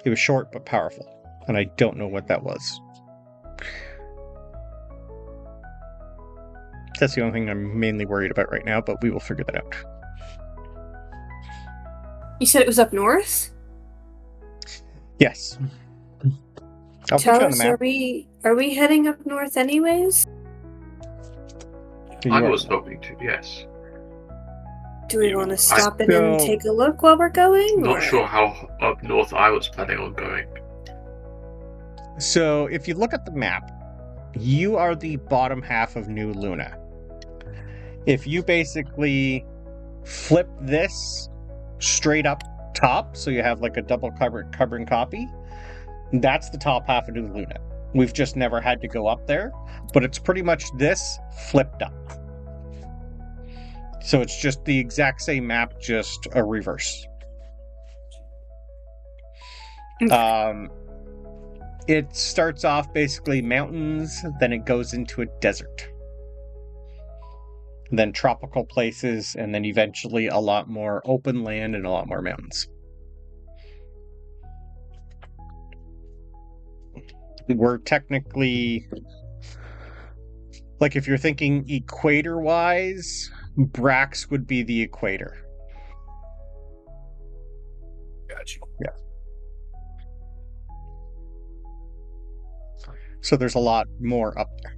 It was short but powerful, and I don't know what that was. That's the only thing I'm mainly worried about right now, but we will figure that out. You said it was up north? Yes. I'll put you on the map. Are we heading up north anyways? I was hoping to, yes. Do we want to stop in and take a look while we're going? Not sure how up north I was planning on going. So, if you look at the map, you are the bottom half of New Luna. If you basically flip this straight up top, so you have like a double carbon copy, that's the top half of New Luna. We've just never had to go up there, but it's pretty much this flipped up. So it's just the exact same map, just a reverse. It starts off basically mountains, then it goes into a desert. then tropical places, and then eventually a lot more open land and a lot more mountains. We're technically, like, if you're thinking equator-wise, Brax would be the equator. Gotcha. Yeah. So there's a lot more up there.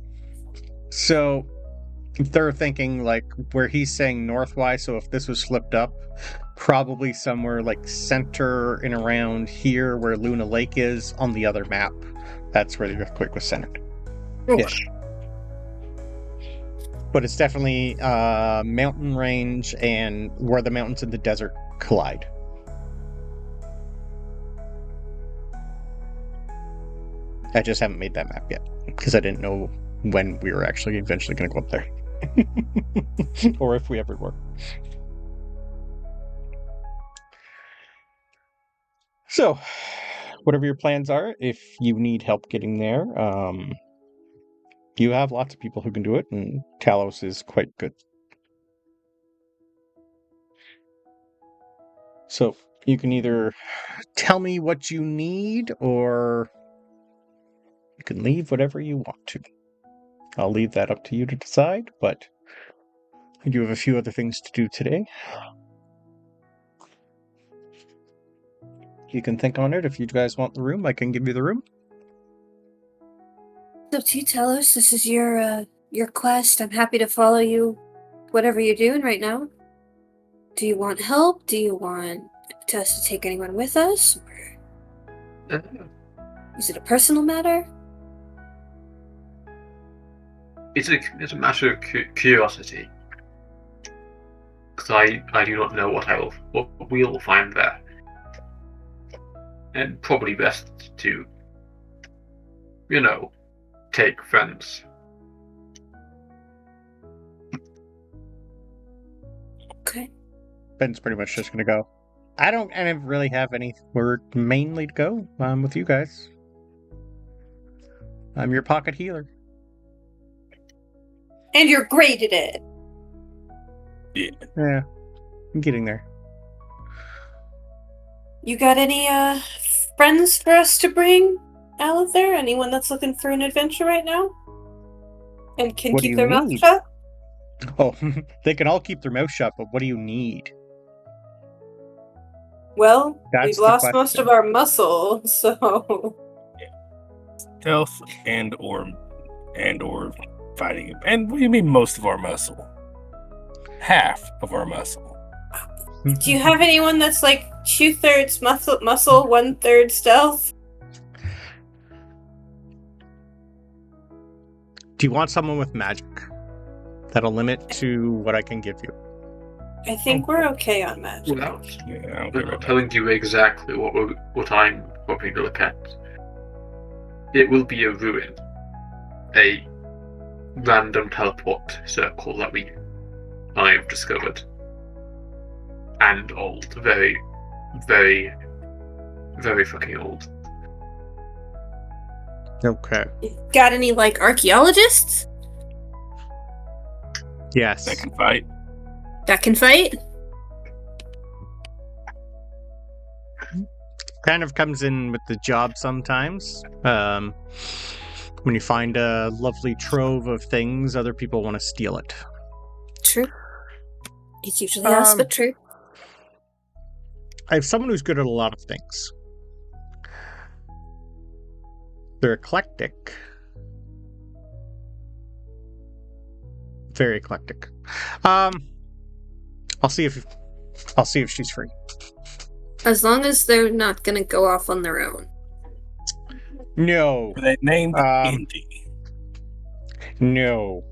So they're thinking, like, where he's saying northwise, so if this was flipped up, probably somewhere like center and around here where Luna Lake is on the other map. That's where the earthquake was centered. Ish. But it's definitely mountain range and where the mountains and the desert collide. I just haven't made that map yet because I didn't know when we were actually eventually going to go up there. Or if we ever were. So, whatever your plans are, if you need help getting there, you have lots of people who can do it, and Talos is quite good. So, you can either tell me what you need, or you can leave whatever you want to. I'll leave that up to you to decide, but I do have a few other things to do today. You can think on it. If you guys want the room, I can give you the room. It's up to you, Talos. This is your quest. I'm happy to follow you, whatever you're doing right now. Do you want help? Do you want us to take anyone with us? Or is it a personal matter? It's a matter of curiosity. Because I do not know what we'll find there. And probably best to, take friends. Okay. Ben's pretty much just gonna go. I don't really have anywhere mainly to go. I'm with you guys. I'm your pocket healer. And you're great at it. Yeah. I'm getting there. You got any friends for us to bring, Alithir? Anyone that's looking for an adventure right now? And can keep their mouth shut? Oh, they can all keep their mouth shut, but what do you need? Well, we've lost most of our muscle, so... Stealth and or fighting. And what do you mean most of our muscle? Half of our muscle. Do you have anyone that's like 2/3 muscle, 1/3 stealth? Do you want someone with magic? That'll limit to what I can give you. I think we're okay on magic. Without telling you exactly what I'm hoping to look at, it will be a ruin. A random teleport circle that I've discovered. And old. Very, very, very fucking old. Okay. Got any, archaeologists? Yes. That can fight. That can fight? Kind of comes in with the job sometimes. When you find a lovely trove of things, other people want to steal it. True. It's usually us, but true. I have someone who's good at a lot of things. They're eclectic. Very eclectic. I'll see if she's free. As long as they're not gonna go off on their own. No. They named Indy. No.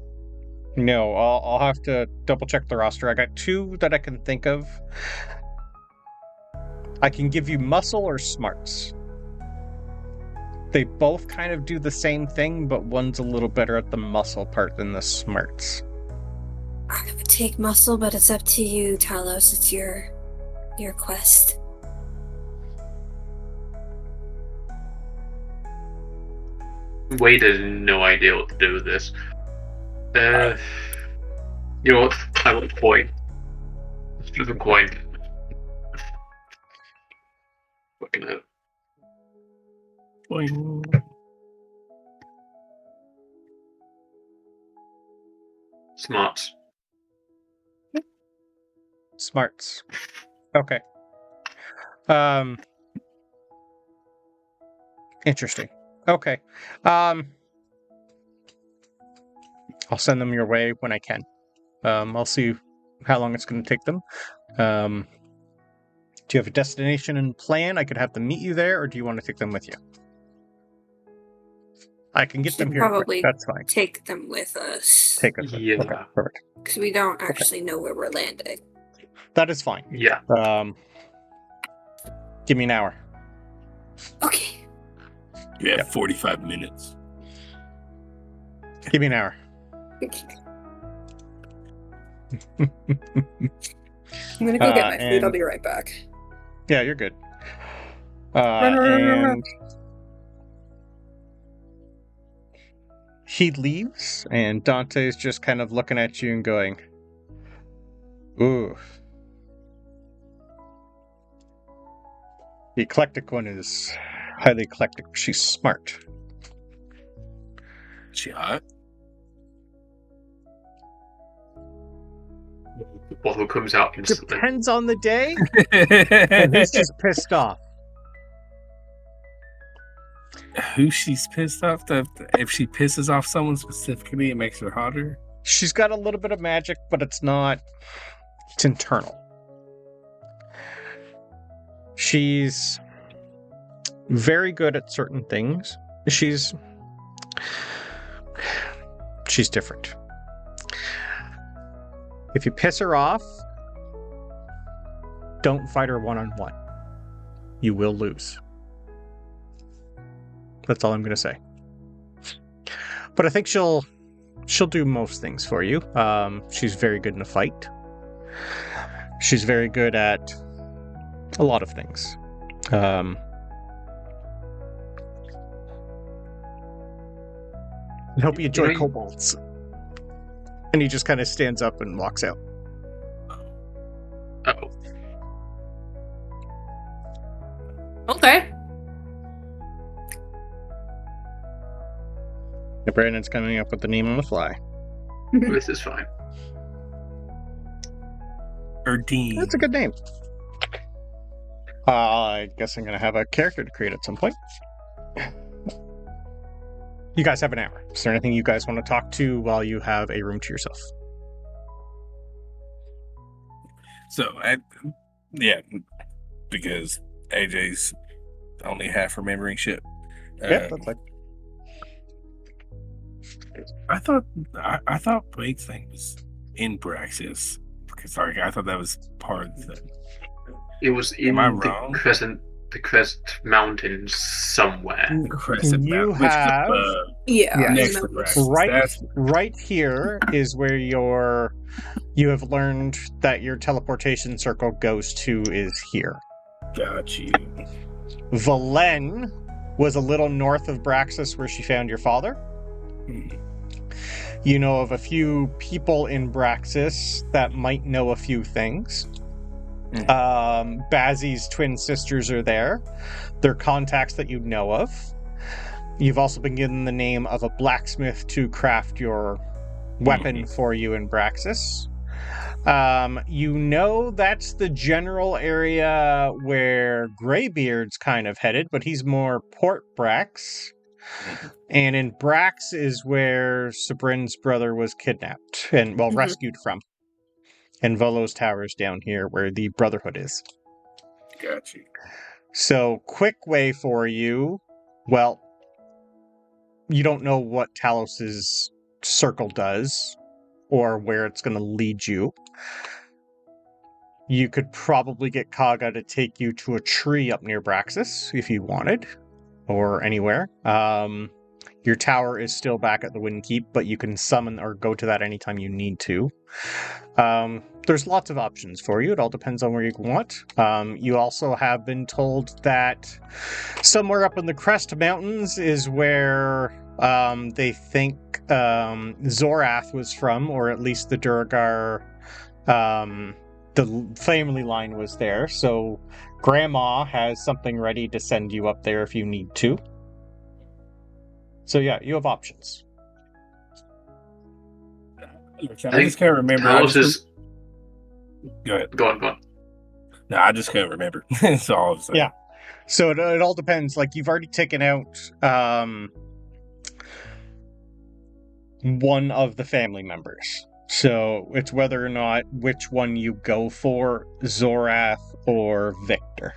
I'll have to double check the roster. I got 2 that I can think of. I can give you muscle or smarts. They both kind of do the same thing, but one's a little better at the muscle part than the smarts. I would take muscle, but it's up to you, Talos. It's your quest. Wade has no idea what to do with this. You know what? I want a coin. Just a coin. Fucking hell. Boing. Smarts. Smarts. Okay. Interesting. Okay. I'll send them your way when I can. I'll see how long it's going to take them. Do you have a destination and plan? I could have them meet you there, or do you want to take them with you? I can get them here. Probably that's fine. Take them with us. Take us. Yeah. Okay, perfect. Because we don't actually know where we're landing. That is fine. Yeah. Give me an hour. Okay. You have 45 minutes. Give me an hour. Okay. I'm gonna go get my food. I'll be right back. Yeah, you're good. Run. He leaves, and Dante's just kind of looking at you and going, ooh. The eclectic one is highly eclectic. She's smart. She hot? The bottle comes out instantly. Depends on the day. And he's just pissed off. Who she's pissed off? If she pisses off someone specifically, it makes her hotter? She's got a little bit of magic, but it's internal. She's very good at certain things. She's different. If you piss her off, don't fight her one-on-one. You will lose. That's all I'm going to say. But I think she'll do most things for you. She's very good in a fight. She's very good at a lot of things. I hope you enjoy kobolds. And he just kind of stands up and walks out. Uh-oh. Okay. Brandon's coming up with the name on the fly. This is fine. Erdine. That's a good name. I guess I'm going to have a character to create at some point. You guys have an hour. Is there anything you guys want to talk to while you have a room to yourself? So, yeah, because AJ's only half remembering shit. Yeah, that's like. I thought Blake's thing was in Braxis because I thought that was part of the. It was in wrong? the Crest Mountains somewhere. You have next to Braxis. Right here is where you have learned that your teleportation circle goes to is here. Got you. Valen was a little north of Braxis where she found your father. You know of a few people in Braxis that might know a few things. Bazzy's twin sisters are there. They're contacts that you know of. You've also been given the name of a blacksmith to craft your weapon for you in Braxis. You know that's the general area where Greybeard's kind of headed, but he's more Port Brax. And in Brax is where Sabryn's brother was kidnapped and, rescued from. And Volo's Tower is down here where the Brotherhood is. Got you. So, quick way for you. Well, you don't know what Talos's circle does or where it's going to lead you. You could probably get Kaga to take you to a tree up near Braxis if you wanted. Or anywhere. Your tower is still back at the Winn Keep, but you can summon or go to that anytime you need to. There's lots of options for you. It all depends on where you want. You also have been told that somewhere up in the Crest Mountains is where they think Zorath was from, or at least the Duragar, the family line was there. So Grandma has something ready to send you up there if you need to. So yeah, you have options. I just can't remember. Go ahead. Go on. No, I just can't remember. That's all I was saying. Yeah. So it all depends. Like, you've already taken out one of the family members. So it's whether or not which one you go for, Zorath or Victor.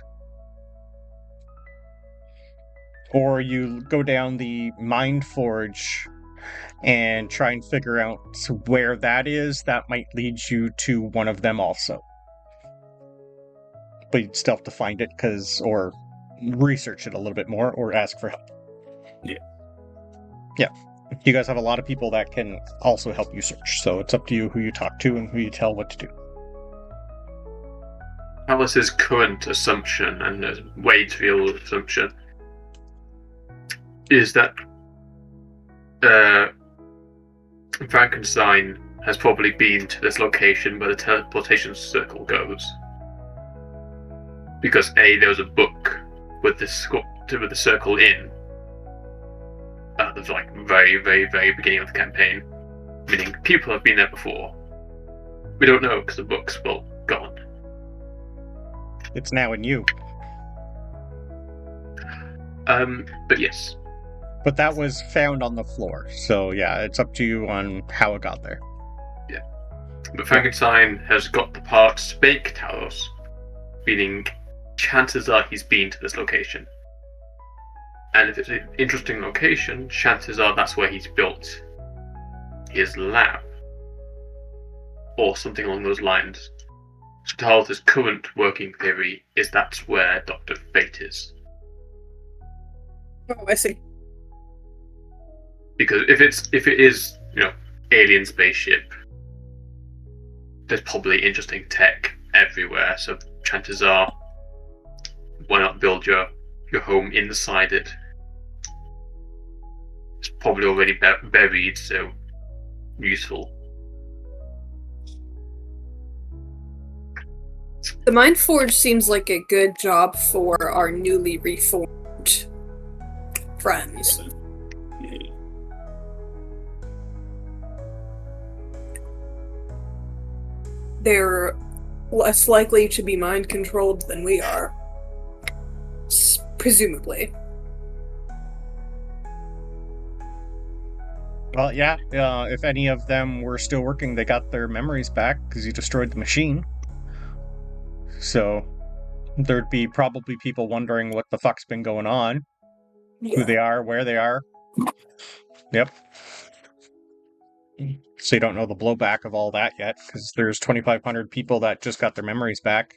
Or you go down the Mind Forge and try and figure out where that is. That might lead you to one of them also. But you'd still have to find it, or research it a little bit more, or ask for help. Yeah. Yeah. You guys have a lot of people that can also help you search, so it's up to you who you talk to and who you tell what to do. Alice's current assumption, and Wade's real assumption, is that Frankenstein has probably been to this location where the teleportation circle goes. Because A, there was a book with the circle in at the very, very, very beginning of the campaign, meaning people have been there before. We don't know because the book's gone. It's now in you. But yes. But that was found on the floor, so yeah, it's up to you on how it got there. Yeah. But Frankenstein has got the parts to make Talos, meaning chances are he's been to this location. And if it's an interesting location, chances are that's where he's built his lab. Or something along those lines. So Talos' current working theory is that's where Dr. Fate is. Oh, I see. Because if it is, alien spaceship, there's probably interesting tech everywhere, so chances are, why not build your home inside it? It's probably already buried, so useful. The Mind Forge seems like a good job for our newly reformed friends. They're less likely to be mind controlled than we are. Presumably. Well, yeah, if any of them were still working, they got their memories back because you destroyed the machine. So there'd be probably people wondering what the fuck's been going on, who they are, where they are. Yep. So you don't know the blowback of all that yet, because there's 2,500 people that just got their memories back,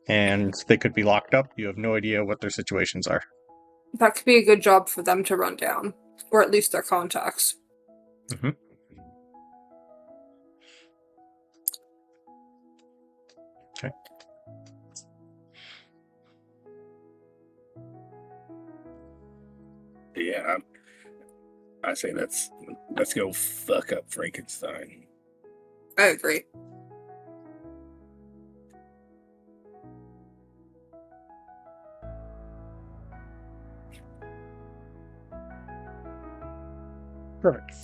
and they could be locked up. You have no idea what their situations are. That could be a good job for them to run down, or at least their contacts. Mm-hmm. Okay. Yeah, I say let's go fuck up Frankenstein. I agree. Perfect.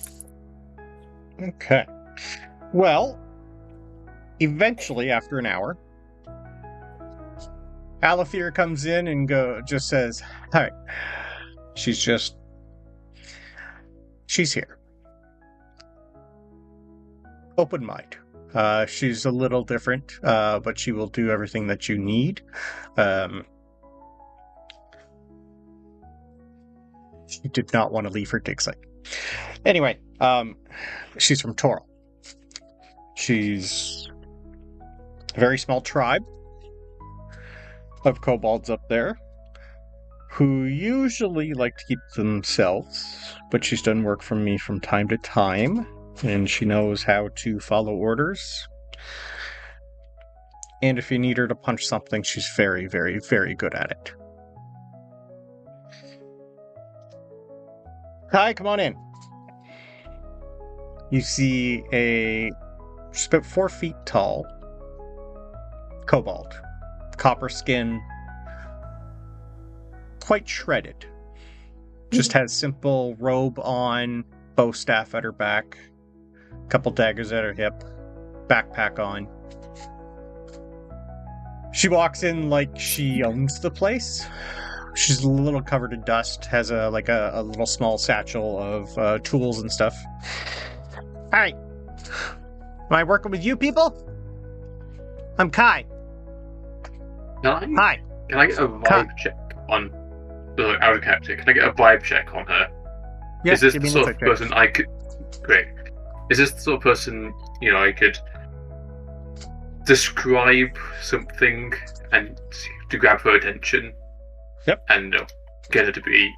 Okay. Well, eventually, after an hour, Alithir comes in and just says, "Hi." She's here. Open mind. She's a little different, but she will do everything that you need. She did not want to leave her dig site. Anyway, she's from Toril. She's a very small tribe of kobolds up there. who usually like to keep to themselves, but she's done work for me from time to time, and she knows how to follow orders. And if you need her to punch something, she's very, very, very good at it. Hi, come on in. You see she's about 4 feet tall, kobold, copper skin, quite shredded. Just has simple robe on, bow staff at her back, couple daggers at her hip, backpack on. She walks in like she owns the place. She's a little covered in dust, has a little small satchel of tools and stuff. Hi. Am I working with you people? I'm Kai. Hi. Can I get a vibe check on the outer character? Can I get a vibe check on her? Yes, is this the sort of person I could... Great. Is this the sort of person, I could describe something and to grab her attention? Yep. And get her to be...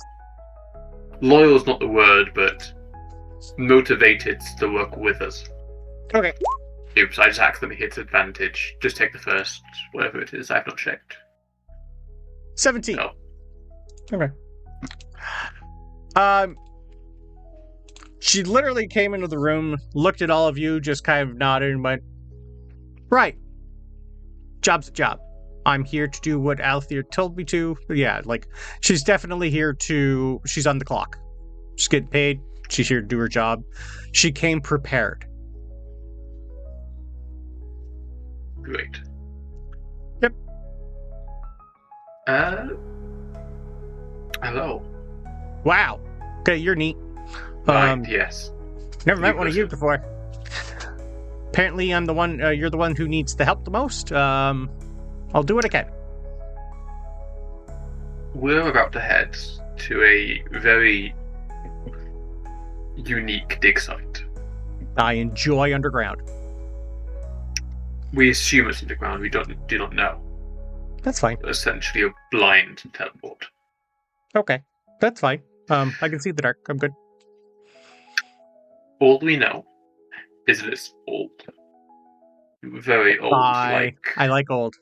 Loyal is not the word, but motivated to work with us. Okay. Oops, I just accidentally hit advantage. Just take the first, whatever it is. I've not checked. 17. Oh. Okay. She literally came into the room, looked at all of you, just kind of nodded and went, right. Job's a job. I'm here to do what Alithir told me to. Yeah, she's definitely here to... She's on the clock. She's getting paid. She's here to do her job. She came prepared. Great. Yep. Hello. Wow. Okay, you're neat. Right, yes. Never met one of you before. Apparently, I'm the one. You're the one who needs the help the most. I'll do what I can. We're about to head to a very unique dig site. I enjoy underground. We assume it's underground. We do not know. That's fine. Essentially, a blind teleport. Okay, that's fine. I can see the dark. I'm good. All we know is that it's old. Very old. I like old.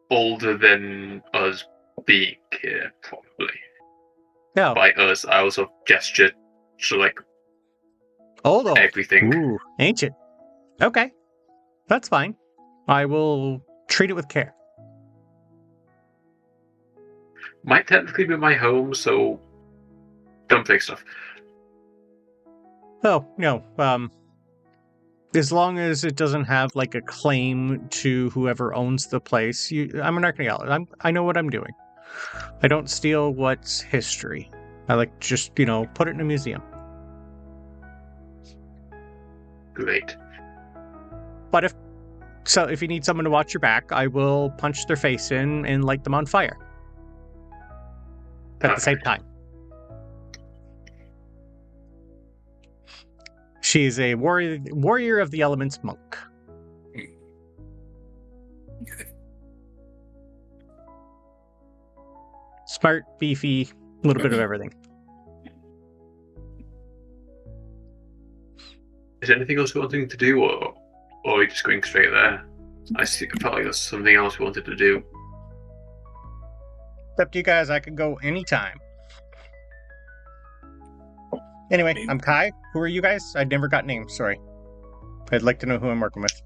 Older than us being here, probably. No. By us, I also gesture to old. Everything. Ooh, ancient. Okay, that's fine. I will treat it with care. Might technically be my home, so don't fix stuff. Oh, no. As long as it doesn't have a claim to whoever owns the place, I'm an archaeologist. I know what I'm doing. I don't steal what's history. I just, put it in a museum. Great. But if you need someone to watch your back, I will punch their face in and light them on fire. At the same time. She is a warrior of the elements monk. Smart, beefy, a little bit of everything. Is there anything else we wanting to do, or are we just going straight there? I felt like there's something else we wanted to do. It's up to you guys. I can go anytime. Anyway, I'm Kai. Who are you guys? I never got names, sorry. I'd like to know who I'm working with.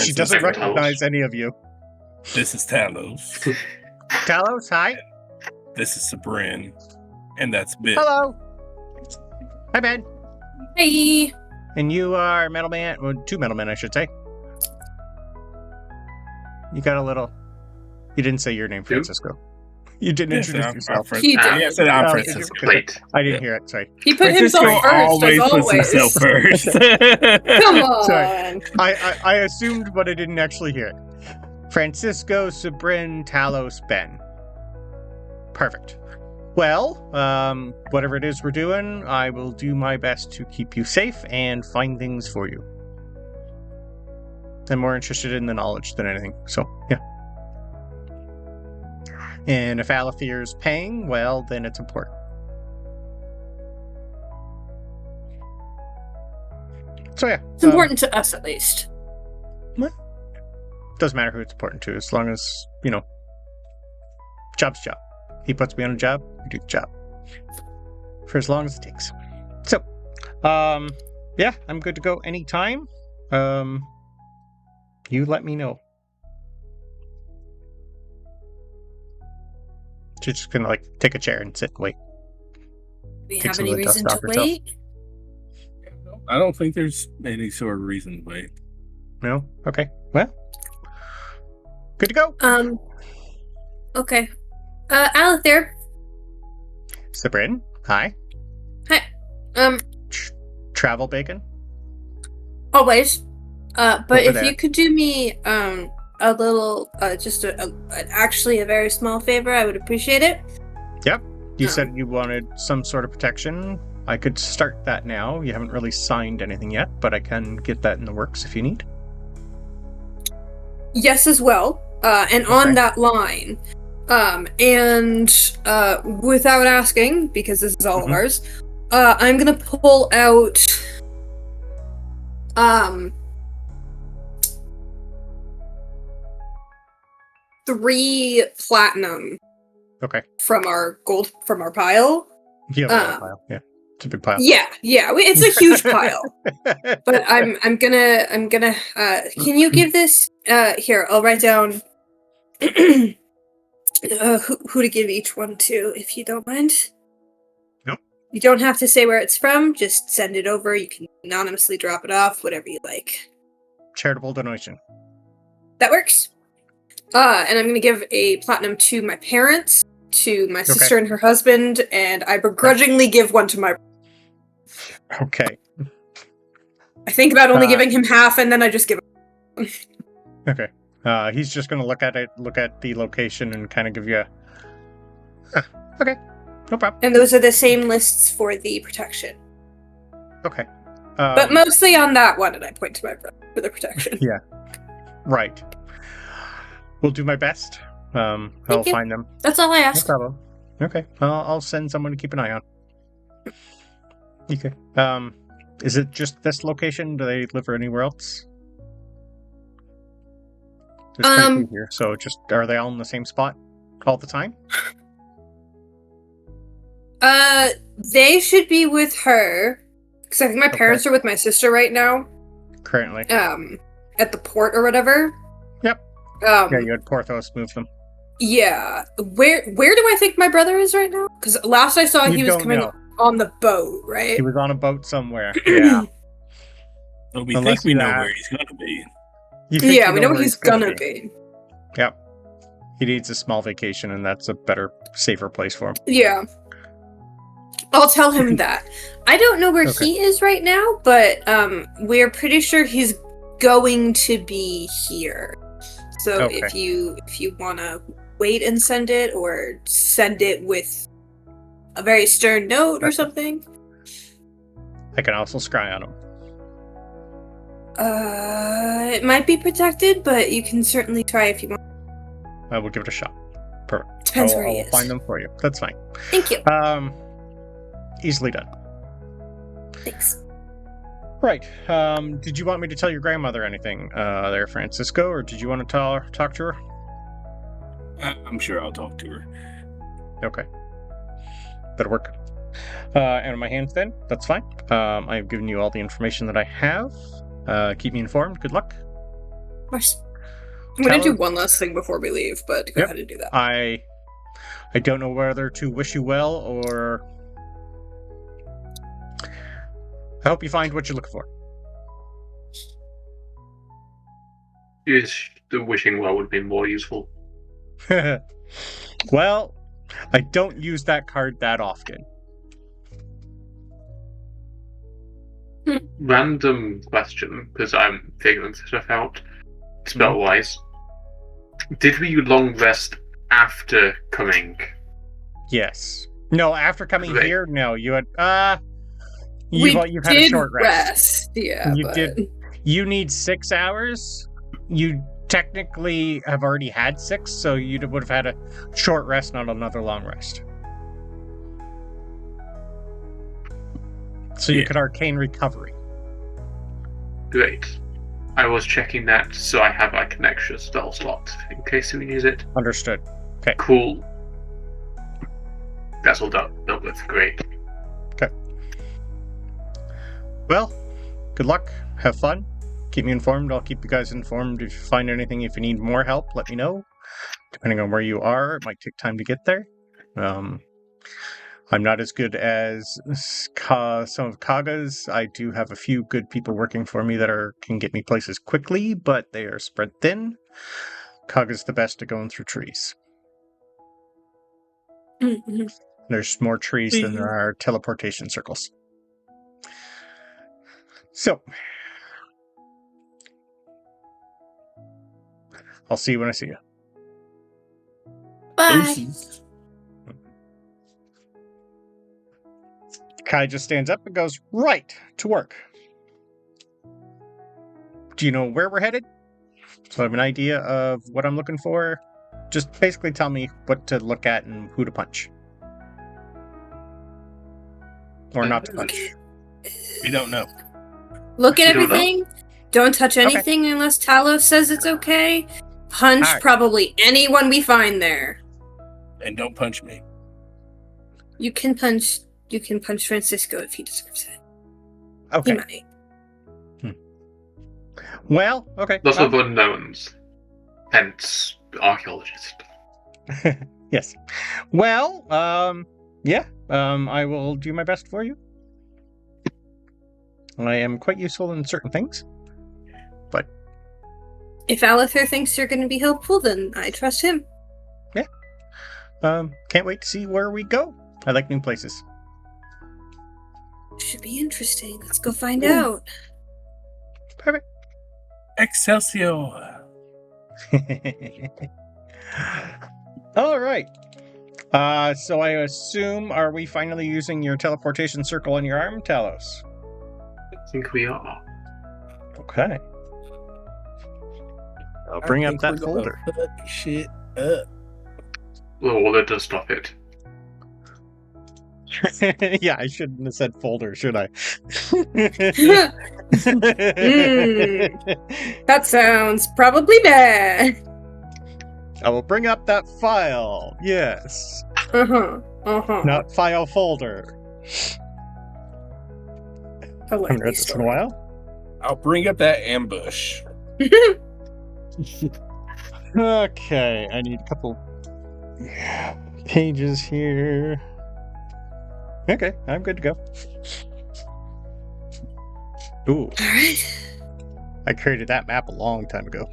She doesn't recognize any of you. This is Talos. Talos, hi. This is Sabryn. And that's Ben. Hello. Hi, Ben. Hey. And you are Metal Man, well, 2 Metal Men, I should say. You got a little... You didn't say your name, Francisco. You didn't introduce yourself. He did. Yeah, I said I'm Francisco. I didn't hear it, sorry. He put himself first, always as puts always. himself first. Come on. Sorry. I assumed, but I didn't actually hear it. Francisco, Sabryn, Talos, Ben. Perfect. Well, whatever it is we're doing, I will do my best to keep you safe and find things for you. I'm more interested in the knowledge than anything, so, yeah. And if Alithir's paying, well, then it's important. So yeah. It's important to us, at least. Doesn't matter who it's important to, as long as, job's job. He puts me on a job, we do the job. For as long as it takes. So, yeah, I'm good to go anytime. You let me know. She's just gonna, take a chair and sit and wait. Do we have any reason to wait? I don't think there's any sort of reason to wait. No? Okay. Well, good to go. Okay. Alithir. Sabryn, hi. Hi. Travel bacon? Always. But Over if there. you could do me, a little, actually a very small favor, I would appreciate it. Yep. You said you wanted some sort of protection. I could start that now. You haven't really signed anything yet, but I can get that in the works if you need. Yes, as well. And on that line, and without asking, because this is all of ours, I'm gonna pull out, 3 platinum. Okay. From our pile. You have a pile. Yeah. It's a big pile. Yeah, it's a huge pile. But I'm gonna can you give this here, I'll write down who to give each one to, if you don't mind. Nope. You don't have to say where it's from, just send it over. You can anonymously drop it off, whatever you like. Charitable donation. That works. And I'm gonna give a platinum to my parents, to my sister and her husband, and I begrudgingly give one to my... Okay. I think about only giving him half, and then I just give him... Okay. He's just going to look at the location, and kind of give you a... okay. No problem. And those are the same lists for the protection. Okay. But mostly on that one, and I point to my brother for the protection. Yeah. Right. We'll do my best. I'll find them. That's all I ask. No problem. Okay. I'll send someone to keep an eye on. Okay. Is it just this location? Do they live anywhere else? There's quite a few here. So are they all in the same spot all the time? They should be with her, because I think my parents are with my sister right now. Currently. At the port or whatever. Yep. Yeah, you had Porthos move them. Yeah. Where do I think my brother is right now? Because last I saw he was coming on the boat, right? He was on a boat somewhere. Yeah. So we think we know where he's going to be. Yeah, we know where he's gonna be. Yep. He needs a small vacation, and that's a better, safer place for him. Yeah. I'll tell him that. I don't know where he is right now, but we're pretty sure he's going to be here. So if you want to wait and send it, or send it with a very stern note or something. I can also scry on him. It might be protected, but you can certainly try if you want. I will give it a shot. Perfect. Depends where he is. I'll find them for you. That's fine. Thank you. Easily done. Thanks. Right. Did you want me to tell your grandmother anything there, Francisco, or did you want to talk to her? I'm sure I'll talk to her. Okay. That'll work. And in my hands then, that's fine. I've given you all the information that I have. Keep me informed. Good luck. Of course. I'm going to do one last thing before we leave, but go ahead and do that. I don't know whether to wish you well, or... I hope you find what you're looking for. Yes, the wishing well would be more useful. Well, I don't use that card that often. Random question, because I'm figuring stuff out spell-wise. Did we long rest after coming? Yes. No, after coming here, no. You had you've had a short rest. Yeah, You need 6 hours. You technically have already had 6, so you would have had a short rest, not another long rest. So you could arcane recovery. Great. I was checking that, so I have like an extra spell slot in case we use it. Understood. Okay. Cool. That's all dealt with. Great. Okay. Well, good luck. Have fun. Keep me informed. I'll keep you guys informed. If you find anything, if you need more help, let me know. Depending on where you are, it might take time to get there. I'm not as good as some of Kaga's. I do have a few good people working for me that can get me places quickly, but they are spread thin. Kaga's the best at going through trees. Mm-hmm. There's more trees than there are teleportation circles. So, I'll see you when I see you. Bye. Kai just stands up and goes, right, to work. Do you know where we're headed? So I have an idea of what I'm looking for. Just basically tell me what to look at and who to punch. Or not to punch. We don't know. Look at everything. Don't touch anything unless Talos says it's okay. Punch probably anyone we find there. And don't punch me. You can punch Francisco if he deserves it. Okay. He might. Well, okay. Lots of unknowns. Hence, archaeologist. Yes. Well, I will do my best for you. I am quite useful in certain things, but... If Alithir thinks you're going to be helpful, then I trust him. Yeah. Can't wait to see where we go. I like new places. Should be interesting. Let's go find out. Perfect. Excelsior. All right. So I assume, are we finally using your teleportation circle on your arm, Talos? I think we are. Okay. I'll bring up that folder. Shit up. Well, that does stop it. Yeah, I shouldn't have said folder, should I? That sounds probably bad. I will bring up that file. Yes. Not file folder. I haven't read this in a while. I'll bring up that ambush. Okay, I need a couple pages here. Okay, I'm good to go. Ooh. Alright. I created that map a long time ago.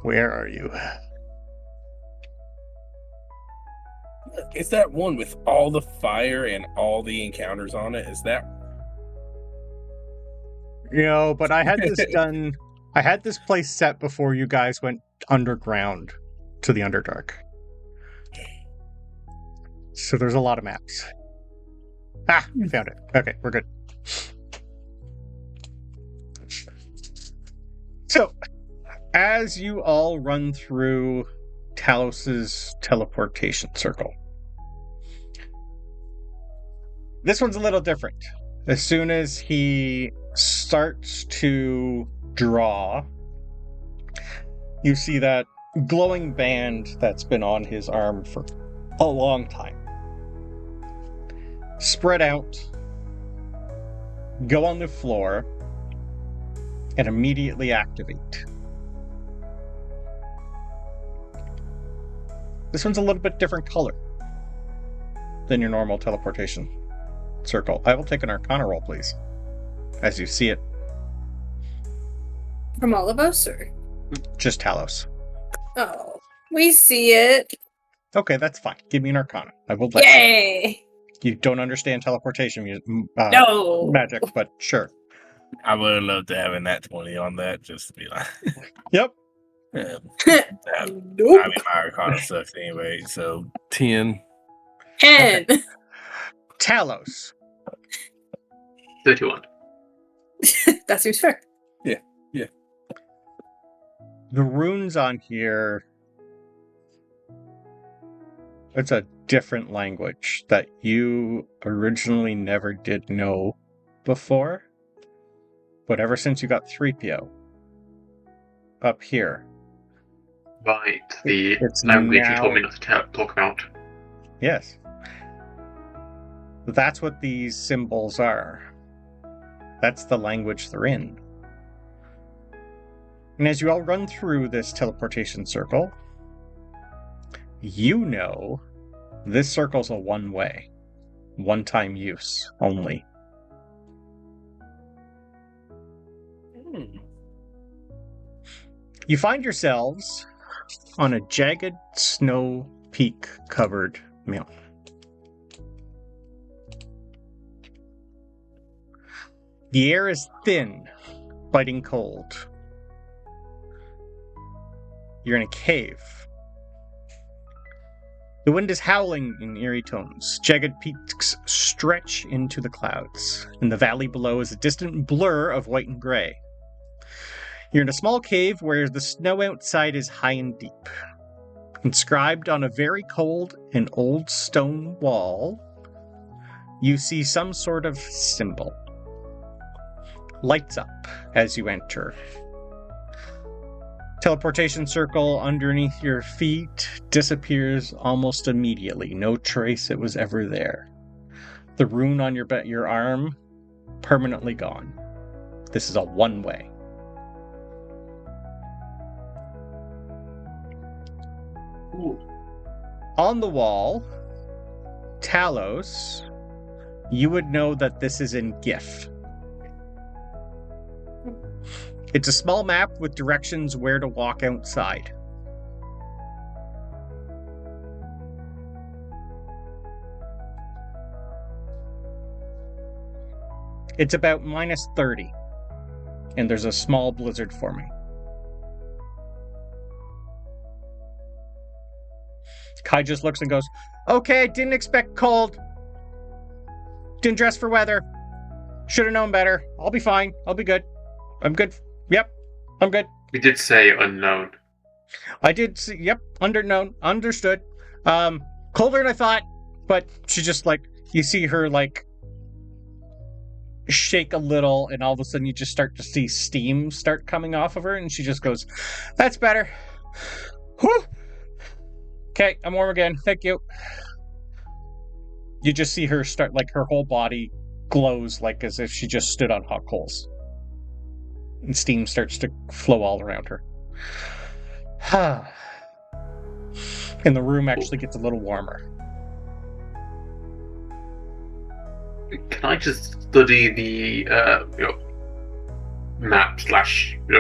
Where are you? Is that one with all the fire and all the encounters on it? Is that... But I had this done... I had this place set before you guys went underground to the Underdark. So there's a lot of maps. Found it. Okay, we're good. So, as you all run through Talos's teleportation circle, this one's a little different. As soon as he starts to draw, you see that glowing band that's been on his arm for a long time spread out, go on the floor, and immediately activate. This one's a little bit different color than your normal teleportation circle. I will take an Arcana roll, please, as you see it. From all of us, or? Just Talos. Oh, we see it. Okay, that's fine. Give me an Arcana. I will let Yay! You don't understand teleportation No! magic, but sure. I would have loved to have a nat 20 on that, just to be like... Yep. Nope. I mean, my Arcana sucks anyway, so 10. 10. Okay. Talos. 31. That seems fair. Yeah. the runes on here, it's a different language that you originally never did know before. But ever since you got 3PO up here. Right, the it's language now... you told me not to talk about. Yes. That's what these symbols are. That's the language they're in. And as you all run through this teleportation circle, you know this circle's a one-way, one-time use only. You find yourselves on a jagged snow peak-covered mountain. The air is thin, biting cold. You're in a cave. The wind is howling in eerie tones. Jagged peaks stretch into the clouds. In the valley below is a distant blur of white and gray. You're in a small cave where the snow outside is high and deep. Inscribed on a very cold and old stone wall, you see some sort of symbol. Lights up as you enter. Teleportation circle underneath your feet disappears almost immediately. No trace it was ever there. The rune on your arm, permanently gone. This is a one-way. Ooh. On the wall, Talos, you would know that this is in GIF. It's a small map with directions where to walk outside. It's about -30, and there's a small blizzard forming. Kai just looks and goes, "Okay, didn't expect cold. Didn't dress for weather. Should have known better. I'll be fine. I'll be good. I'm good. Yep, I'm good." We did say unknown. I did see, yep, unknown, understood. Colder than I thought, but she just, like, you see her, like, shake a little, and all of a sudden you just start to see steam start coming off of her, and she just goes, "That's better. Whew. Okay, I'm warm again. Thank you." You just see her start, like, her whole body glows, like, as if she just stood on hot coals. And steam starts to flow all around her. And the room actually gets a little warmer. Can I just study the map /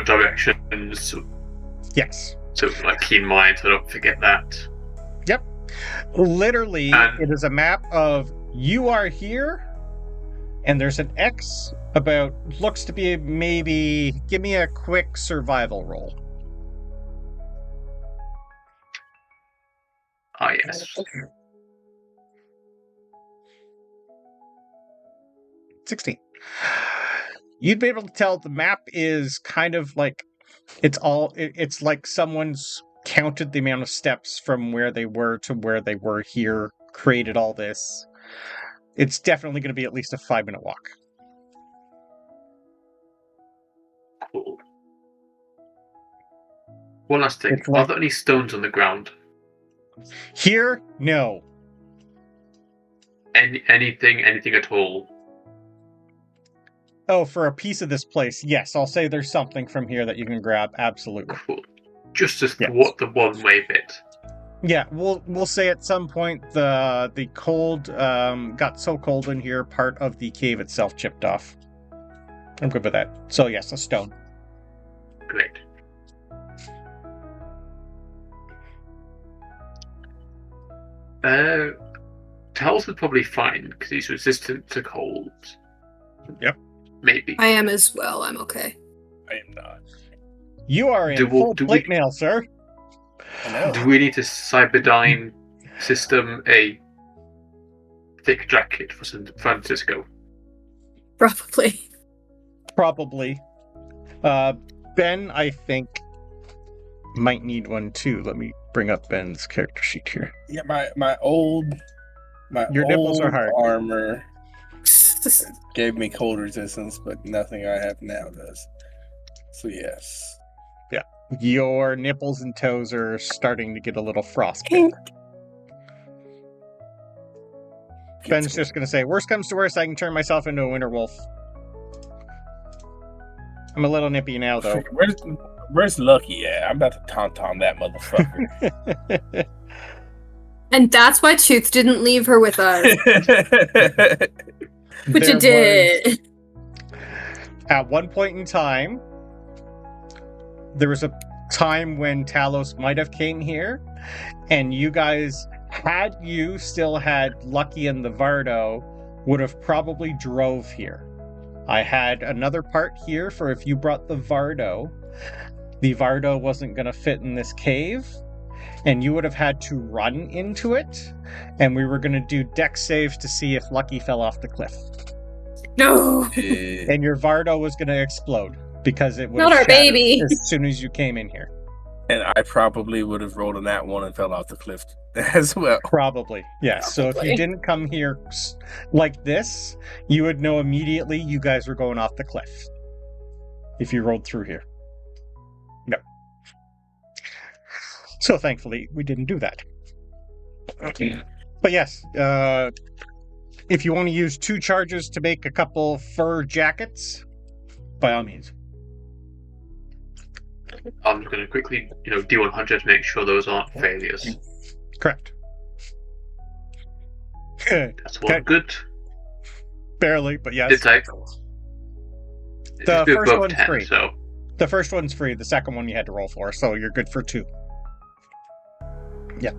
directions? Yes. So, like, keen mind, so I don't forget that. Yep. Literally, it is a map of you are here, and there's an X about, looks to be maybe, give me a quick survival roll. Ah, yes. 16. You'd be able to tell the map is kind of like, it's like someone's counted the amount of steps from where they were to where they were here, created all this. It's definitely going to be at least a 5-minute walk. Cool. One last thing. Are there any stones on the ground? Here? No. Anything at all? Oh, for a piece of this place, yes. I'll say there's something from here that you can grab, absolutely. Cool. Just as what the one-way bit. Yeah, we'll say at some point the cold got so cold in here, part of the cave itself chipped off. I'm good with that. So yes, a stone. Great. Talos is probably fine because he's resistant to cold. Yep. Maybe. I am as well. I'm okay. I am not. You are in full plate mail, sir. Do we need to Cyberdyne system a thick jacket for San Francisco? Probably. Ben, I think, might need one too. Let me bring up Ben's character sheet here. Yeah, my old nipples are hard. Armor gave me cold resistance, but nothing I have now does. So yes. Yeah. Your nipples and toes are starting to get a little frostbitten. Ben's just going to say, worst comes to worst, I can turn myself into a winter wolf. I'm a little nippy now, though. Where's Lucky at? I'm about to taunt that motherfucker. And that's why Tooth didn't leave her with us. Which it did. At one point in time, there was a time when Talos might have came here, and you guys, had you still had Lucky and the Vardo, would have probably drove here. I had another part here for if you brought the Vardo wasn't going to fit in this cave, and you would have had to run into it, and we were going to do dex saves to see if Lucky fell off the cliff. No! And your Vardo was going to explode, because it would not our baby as soon as you came in here. And I probably would have rolled on that one and fell off the cliff as well. Probably, yes. So if you didn't come here like this, you would know immediately you guys were going off the cliff. If you rolled through here. No. So thankfully, we didn't do that. Okay. But yes, if you want to use 2 charges to make a couple fur jackets, by all means. I'm going to quickly, D100 to make sure those aren't failures. Correct. That's one good. Barely, but yes. It's like the first one's 10, free. So. The first one's free. The second one you had to roll for, so you're good for 2. Yeah.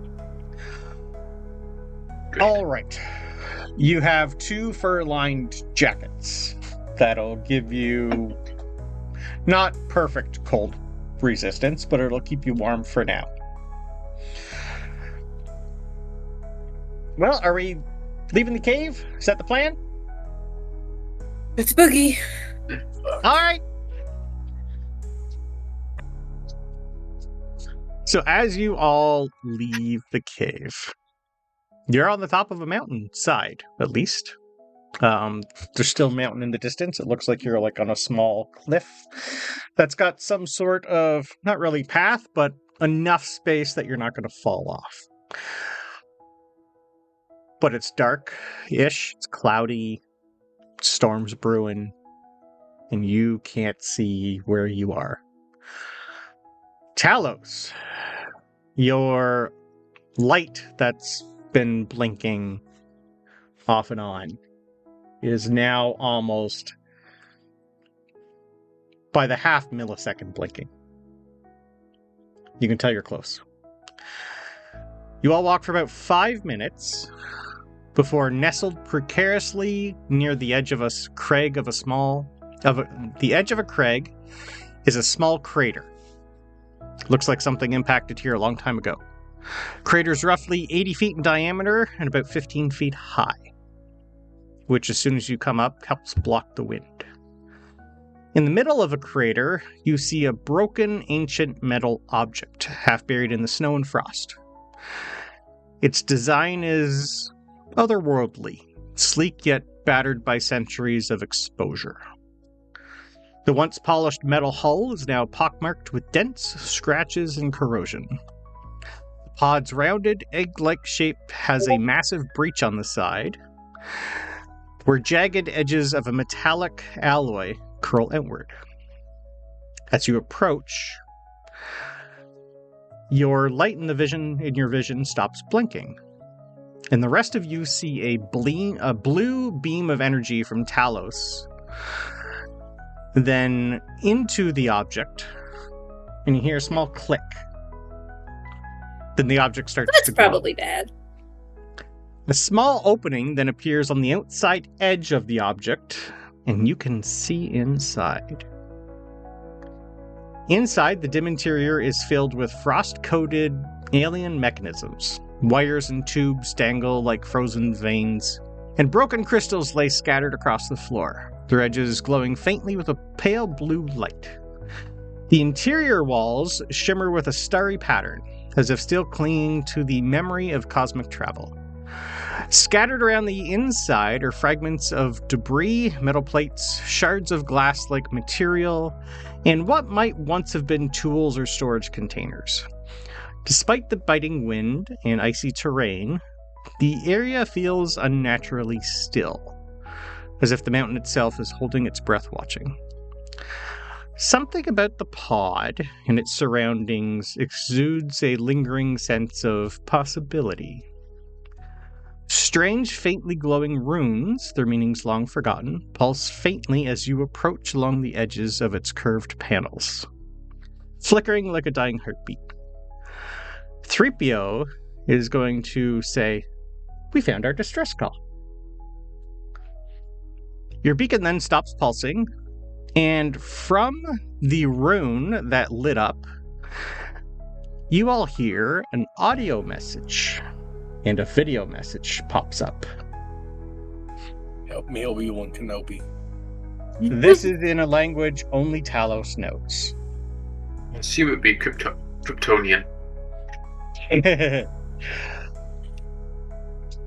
Good. All right. You have 2 fur-lined jackets that'll give you not perfect cold resistance, but it'll keep you warm for now. Well, are we leaving the cave? Is that the plan? It's boogie. All right. So as you all leave the cave, you're on the top of a mountainside, at least. There's still a mountain in the distance. It looks like you're like on a small cliff that's got some sort of, not really path, but enough space that you're not going to fall off. But it's dark-ish, it's cloudy, storms brewing, and you can't see where you are. Talos, your light that's been blinking off and on is now almost by the half millisecond blinking. You can tell you're close. You all walk for about 5 minutes before nestled precariously near the edge of a crag of a small... the edge of a crag is a small crater. Looks like something impacted here a long time ago. Crater's roughly 80 feet in diameter and about 15 feet high, which as soon as you come up helps block the wind. In the middle of a crater, you see a broken ancient metal object, half buried in the snow and frost. Its design is otherworldly, sleek yet battered by centuries of exposure. The once polished metal hull is now pockmarked with dents, scratches, and corrosion. The pod's rounded, egg-like shape has a massive breach on the side, where jagged edges of a metallic alloy curl outward. As you approach, your light in your vision stops blinking, and the rest of you see a blue beam of energy from Talos, then into the object, and you hear a small click. Then the object starts to glow. That's probably bad. A small opening then appears on the outside edge of the object, and you can see inside. Inside, the dim interior is filled with frost-coated alien mechanisms. Wires and tubes dangle like frozen veins, and broken crystals lay scattered across the floor, their edges glowing faintly with a pale blue light. The interior walls shimmer with a starry pattern, as if still clinging to the memory of cosmic travel. Scattered around the inside are fragments of debris, metal plates, shards of glass-like material, and what might once have been tools or storage containers. Despite the biting wind and icy terrain, the area feels unnaturally still, as if the mountain itself is holding its breath watching. Something about the pod and its surroundings exudes a lingering sense of possibility. Strange, faintly glowing runes, their meanings long forgotten, pulse faintly as you approach along the edges of its curved panels, flickering like a dying heartbeat. 3PO is going to say, "We found our distress call." Your beacon then stops pulsing, and from the rune that lit up, you all hear an audio message, and a video message pops up. Help me, Obi-Wan Kenobi. This is in a language only Talos knows. I assume it would be Kryptonian.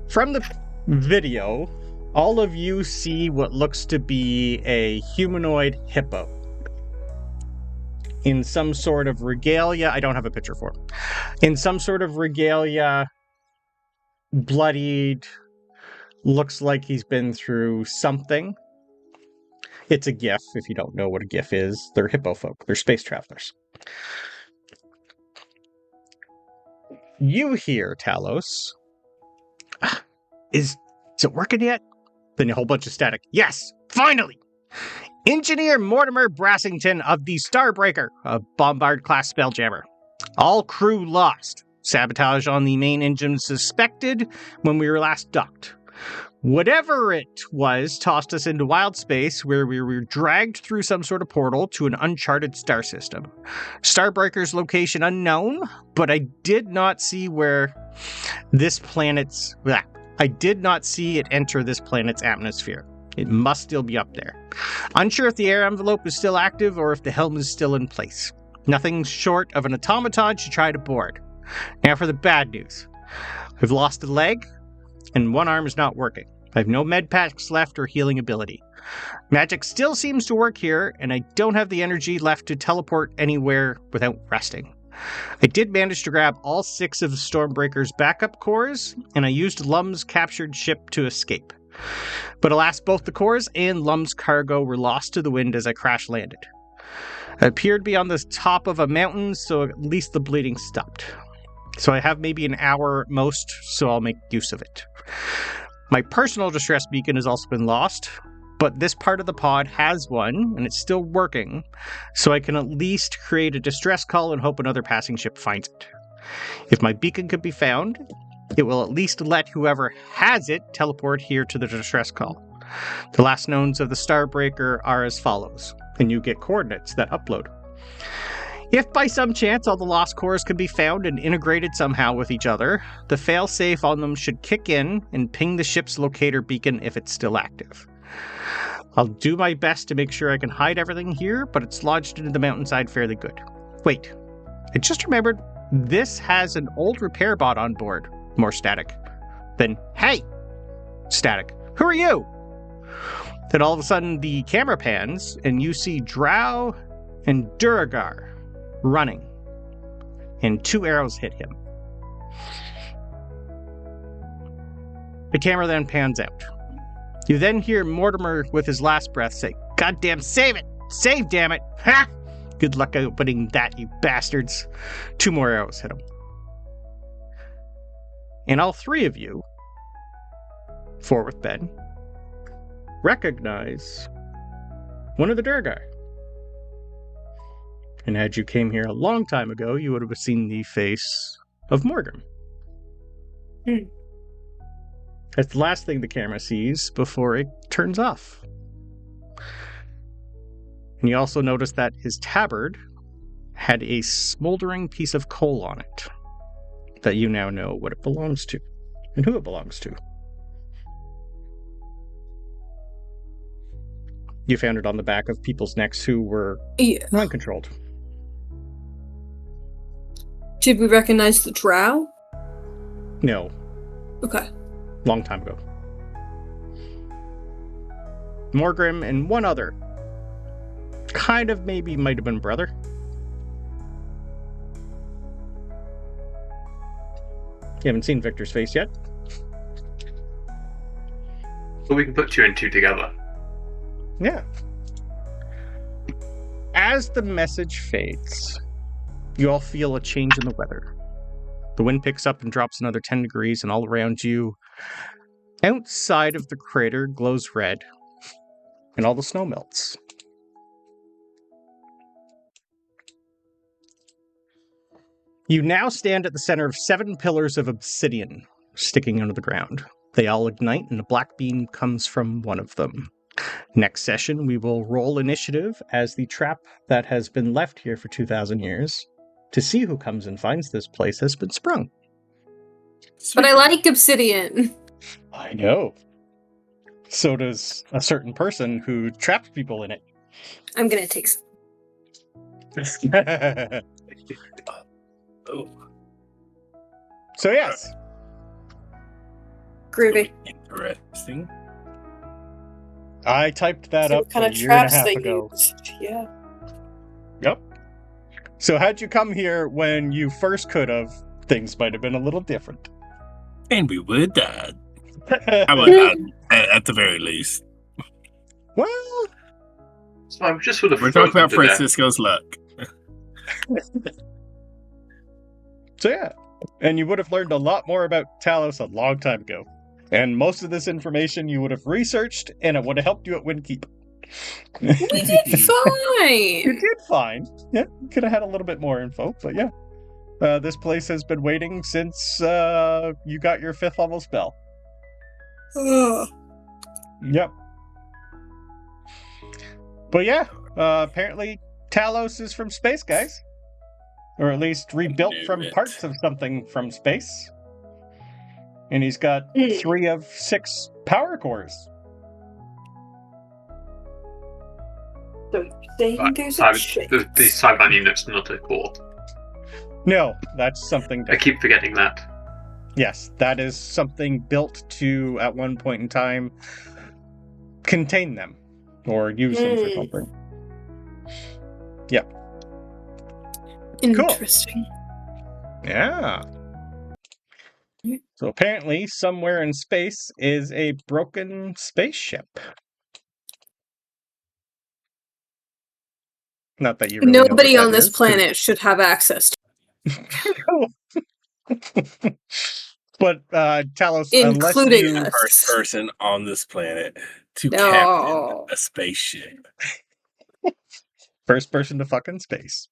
From the video, all of you see what looks to be a humanoid hippo in some sort of regalia. I don't have a picture for it. In some sort of regalia, bloodied, looks like he's been through something. It's a GIF, if you don't know what a GIF is. They're hippo folk. They're space travelers. You hear, Talos. Is it working yet? Then a whole bunch of static. Yes, finally! Engineer Mortimer Brassington of the Starbreaker, a Bombard-class spelljammer. All crew lost. Sabotage on the main engine suspected when we were last docked. Whatever it was tossed us into wild space where we were dragged through some sort of portal to an uncharted star system. Starbreaker's location unknown, but I did not see where this planet's... I did not see it enter this planet's atmosphere. It must still be up there. Unsure if the air envelope is still active or if the helm is still in place. Nothing short of an automaton to try to board. Now for the bad news. I've lost a leg, and one arm is not working. I have no med packs left or healing ability. Magic still seems to work here, and I don't have the energy left to teleport anywhere without resting. I did manage to grab all 6 of the Stormbreaker's backup cores, and I used Lum's captured ship to escape. But alas, both the cores and Lum's cargo were lost to the wind as I crash landed. I appeared to be on the top of a mountain, so at least the bleeding stopped. So I have maybe an hour at most, so I'll make use of it. My personal distress beacon has also been lost, but this part of the pod has one, and it's still working, so I can at least create a distress call and hope another passing ship finds it. If my beacon could be found, it will at least let whoever has it teleport here to the distress call. The last knowns of the Starbreaker are as follows, and you get coordinates that upload. If by some chance all the lost cores can be found and integrated somehow with each other, the failsafe on them should kick in and ping the ship's locator beacon if it's still active. I'll do my best to make sure I can hide everything here, but it's lodged into the mountainside fairly good. Wait, I just remembered this has an old repair bot on board. More static. Then, hey! Static. Who are you? Then all of a sudden the camera pans and you see Drow and Duragar running, and 2 arrows hit him. The camera then pans out. You then hear Mortimer with his last breath say, "Goddamn, save it! Save, damn it! Ha! Good luck opening that, you bastards." 2 more arrows hit him. And all 3 of you, 4 with Ben, recognize one of the Durgar. And had you came here a long time ago, you would have seen the face of Morgan. That's the last thing the camera sees before it turns off. And you also notice that his tabard had a smoldering piece of coal on it that you now know what it belongs to and who it belongs to. You found it on the back of people's necks who were mind-controlled. Did we recognize the Drow? No. Okay. Long time ago. Morgrim and one other. Kind of maybe might have been brother. You haven't seen Victor's face yet? So we can put 2 and 2 together. Yeah. As the message fades, you all feel a change in the weather. The wind picks up and drops another 10 degrees, and all around you, outside of the crater, glows red, and all the snow melts. You now stand at the center of 7 pillars of obsidian sticking out of the ground. They all ignite, and a black beam comes from one of them. Next session, we will roll initiative as the trap that has been left here for 2,000 years to see who comes and finds this place has been sprung. But I like obsidian. I know. So does a certain person who trapped people in it. I'm gonna take some. So yes. Groovy. Interesting. I typed that So up what kind a of year and a traps half they ago. used? Yeah. Yep. So how'd you come here when you first could have? Things might have been a little different. And we would have died. I would have died, at the very least. Well, So I'm just sort of. We're talking about Francisco's luck. so yeah. And you would have learned a lot more about Talos a long time ago. And most of this information you would have researched, and it would have helped you at Winn Keep. We did fine. You did fine. Yeah, you could have had a little bit more info, but yeah. This place has been waiting since you got your 5th level spell. Ugh. Yep. But yeah, apparently Talos is from space, guys. Or at least rebuilt from parts of something from space. And he's got 3 of 6 power cores. So you're saying there's a chance? These Cyber units not a core. No, that's something I keep forgetting that. Yes, that is something built to, at one point in time, contain them. Or use them for something. Yep. Interesting. Cool. Yeah. So apparently, somewhere in space is a broken spaceship. Not that you really Nobody know what on that this is, planet should have access to But Talos, including unless you... us. First person on this planet to captain a spaceship. First person to fucking space.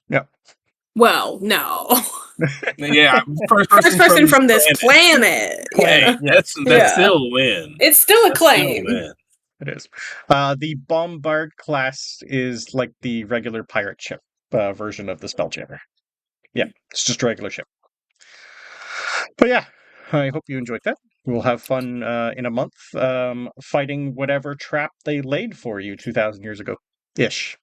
Yep. Well, no. Yeah, first person from this planet. Yeah, that's still a win. It's still a claim. It is. The Bombard class is like the regular pirate ship version of the Spelljammer. Yeah, it's just a regular ship. But yeah, I hope you enjoyed that. We'll have fun in a month fighting whatever trap they laid for you 2,000 years ago. Ish.